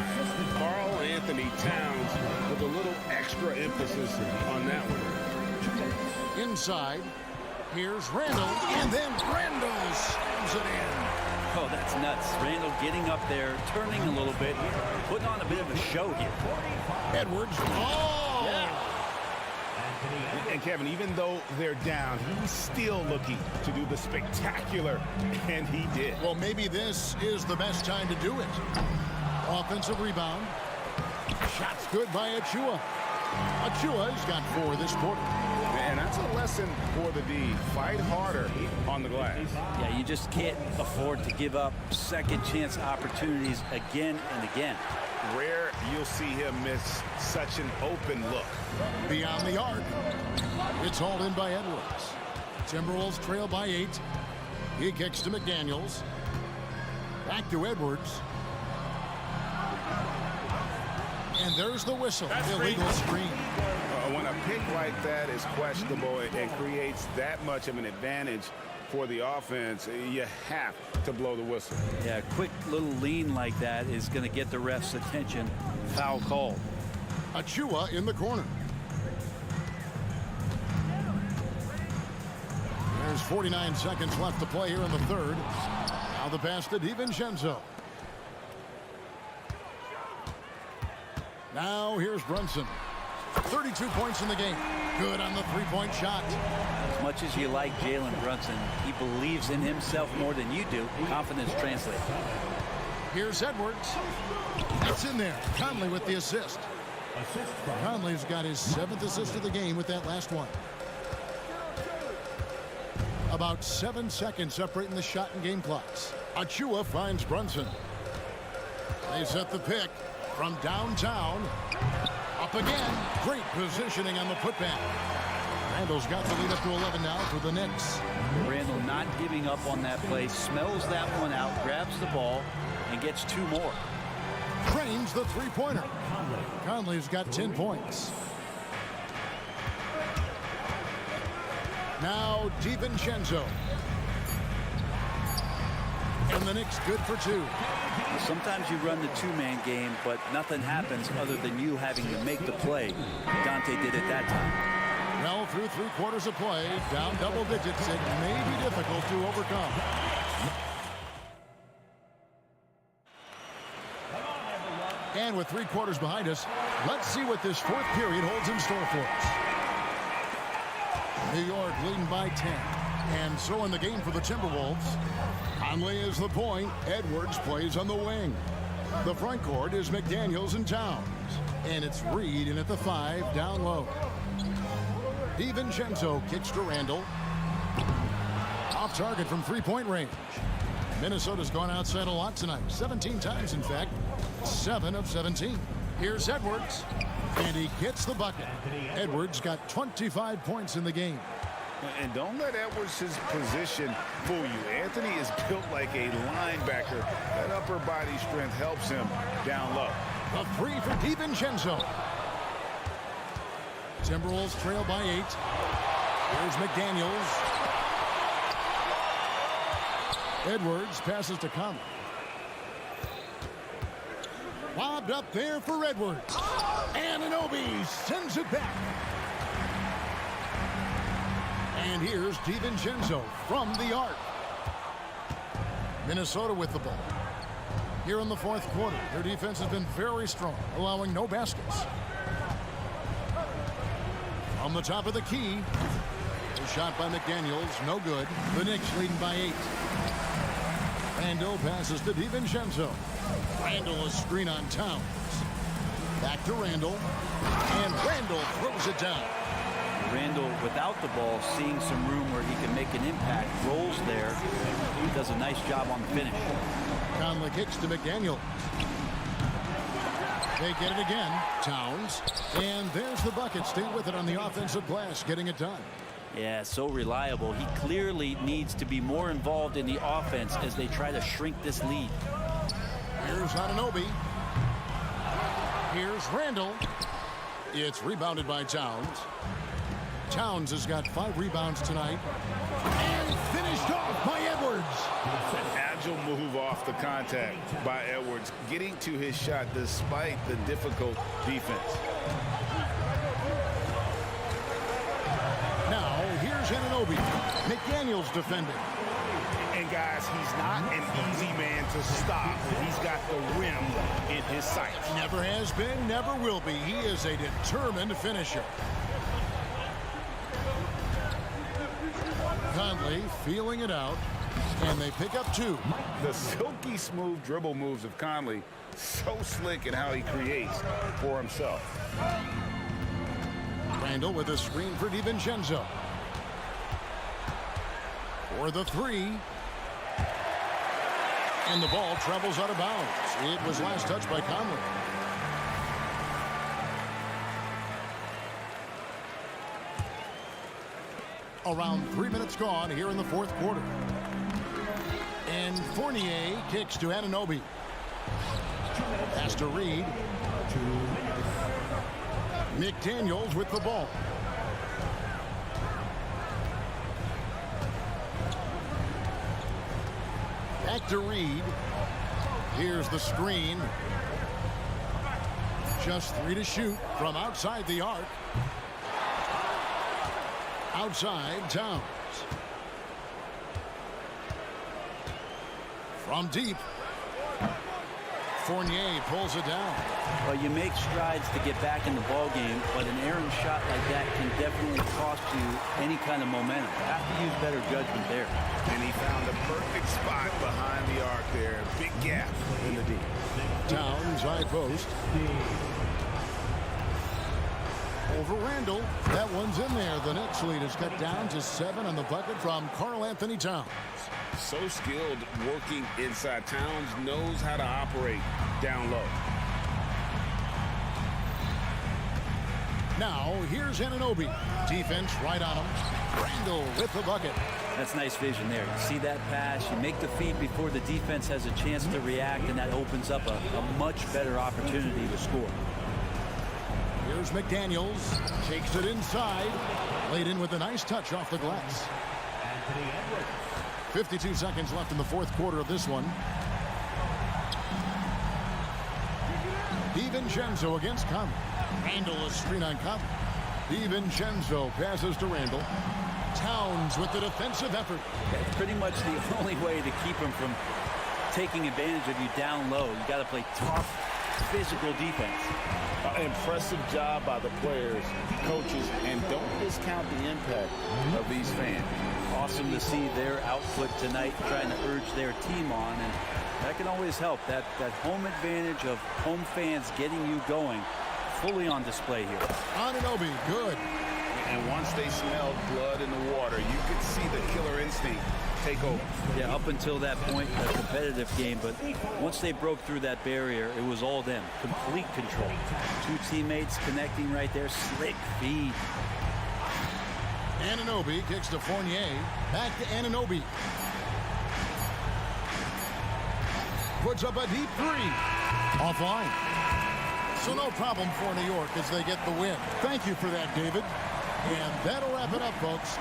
Karl-Anthony Towns with a little extra emphasis on that one.
Inside. Here's Randall. And then Randall slams it in.
Oh, that's nuts. Randall getting up there, turning a little bit, putting on a bit of a show here.
Edwards. Oh!
Yeah. And Kevin, even though they're down, he's still looking to do the spectacular, and he did.
Well, maybe this is the best time to do it. Offensive rebound. Shots good by Achua. Achua's got 4 this quarter.
And that's a lesson for the D. Fight harder on the glass.
Yeah, you just can't afford to give up second chance opportunities again and again.
Rare you'll see him miss such an open look.
Beyond the arc. It's hauled in by Edwards. Timberwolves trail by 8. He kicks to McDaniels. Back to Edwards. And there's the whistle. Illegal screen.
When a pick like that is questionable and creates that much of an advantage for the offense, you have to blow the whistle.
Yeah, a quick little lean like that is going to get the ref's attention. Foul call.
Achua in the corner. There's 49 seconds left to play here in the third. Now the pass to DiVincenzo. Now here's Brunson. 32 points in the game. Good on the three-point shot.
As much as you like Jalen Brunson, he believes in himself more than you do. Confidence translates.
Here's Edwards. It's in there. Conley with the assist. Conley's got his 7th assist of the game with that last one. About 7 seconds separating the shot and game clocks. Achua finds Brunson. They set the pick from downtown. Up again. Great positioning on the putback. Randall's got the lead up to 11 now for the Knicks.
Randall not giving up on that play. Smells that one out. Grabs the ball and gets 2 more.
Drains the three-pointer. Conley's got 10 points. Now DiVincenzo. And the Knicks good for 2.
Sometimes you run the 2-man game, but nothing happens other than you having to make the play. Dante did it that time.
Well, through 3 quarters of play, down double digits, it may be difficult to overcome. And with 3 quarters behind us, let's see what this 4th period holds in store for us. New York leading by 10. And so in the game for the Timberwolves, Conley is the point. Edwards plays on the wing. The front court is McDaniels and Towns. And it's Reed in at the 5 down low. DiVincenzo kicks to Randall. Off target from 3-point range. Minnesota's gone outside a lot tonight. 17 times, in fact. 7 of 17. Here's Edwards. And he gets the bucket. Edwards got 25 points in the game.
And don't let Edwards' position fool you. Anthony is built like a linebacker. That upper body strength helps him down low.
A 3 for DiVincenzo. Timberwolves trail by 8. Here's McDaniels. Edwards passes to Conley. Lobbed up there for Edwards. Anunoby sends it back. And here's DiVincenzo from the arc. Minnesota with the ball. Here in the fourth quarter, their defense has been very strong, allowing no baskets. On the top of the key, a shot by McDaniels, no good. The Knicks leading by 8. Randall passes to DiVincenzo. Randall a screen on Towns. Back to Randall, and Randall throws it down.
Randall, without the ball, seeing some room where he can make an impact, rolls there. He does a nice job on the finish.
Conley kicks to McDaniels. They get it again. Towns. And there's the bucket. Stay with it on the offensive glass, getting it done.
Yeah, so reliable. He clearly needs to be more involved in the offense as they try to shrink this lead.
Here's Anunoby. Here's Randall. It's rebounded by Towns. Towns has got 5 rebounds tonight. And finished off by Edwards.
An agile move off the contact by Edwards, getting to his shot despite the difficult defense.
Now, here's Anunoby. McDaniels defending.
And guys, he's not an easy man to stop. He's got the rim in his sights.
Never has been, never will be. He is a determined finisher. Conley feeling it out, and they pick up 2.
The silky smooth dribble moves of Conley, so slick in how he creates for himself.
Randall with a screen for DiVincenzo. For the 3. And the ball travels out of bounds. It was last touched by Conley. Around 3 minutes gone here in the fourth quarter. And Fournier kicks to Anunoby. Pass to Reed. McDaniels with the ball. Back to Reed. Here's the screen. Just 3 to shoot from outside the arc. Outside, Towns. From deep. Fournier pulls it down.
Well, you make strides to get back in the ball game, but an errant shot like that can definitely cost you any kind of momentum. You have to use better judgment there.
And he found the perfect spot behind the arc there. Big gap in the D.
Towns, high post. Over Randall. That one's in there. The Knicks lead is cut down to 7 on the bucket from Karl-Anthony Towns.
So skilled working inside. Towns knows how to operate down low.
Now, here's Anunoby. Defense right on him. Randall with the bucket.
That's nice vision there. You see that pass, you make the feed before the defense has a chance to react, and that opens up a much better opportunity to score.
Here's McDaniels. Takes it inside. Laid in with a nice touch off the glass. 52 seconds left in the fourth quarter of this one. DiVincenzo against Conley. Randall a screen on Conley. DiVincenzo passes to Randall. Towns with the defensive effort.
That's pretty much the only way to keep him from taking advantage of you down low. You got to play tough, physical defense.
Impressive job by the players, coaches, and don't discount the impact of these fans.
Awesome to see their output tonight, trying to urge their team on, and that can always help. That home advantage of home fans getting you going, fully on display here.
Anunoby, good.
And once they smelled blood in the water, you could see the killer instinct take over.
Yeah, up until that point, a competitive game, but once they broke through that barrier, it was all them. Complete control. 2 teammates connecting right there. Slick feed.
Anunoby kicks to Fournier. Back to Anunoby. Puts up a deep 3. Offline. So no problem for New York as they get the win. Thank you for that, David. And that'll wrap it up, folks.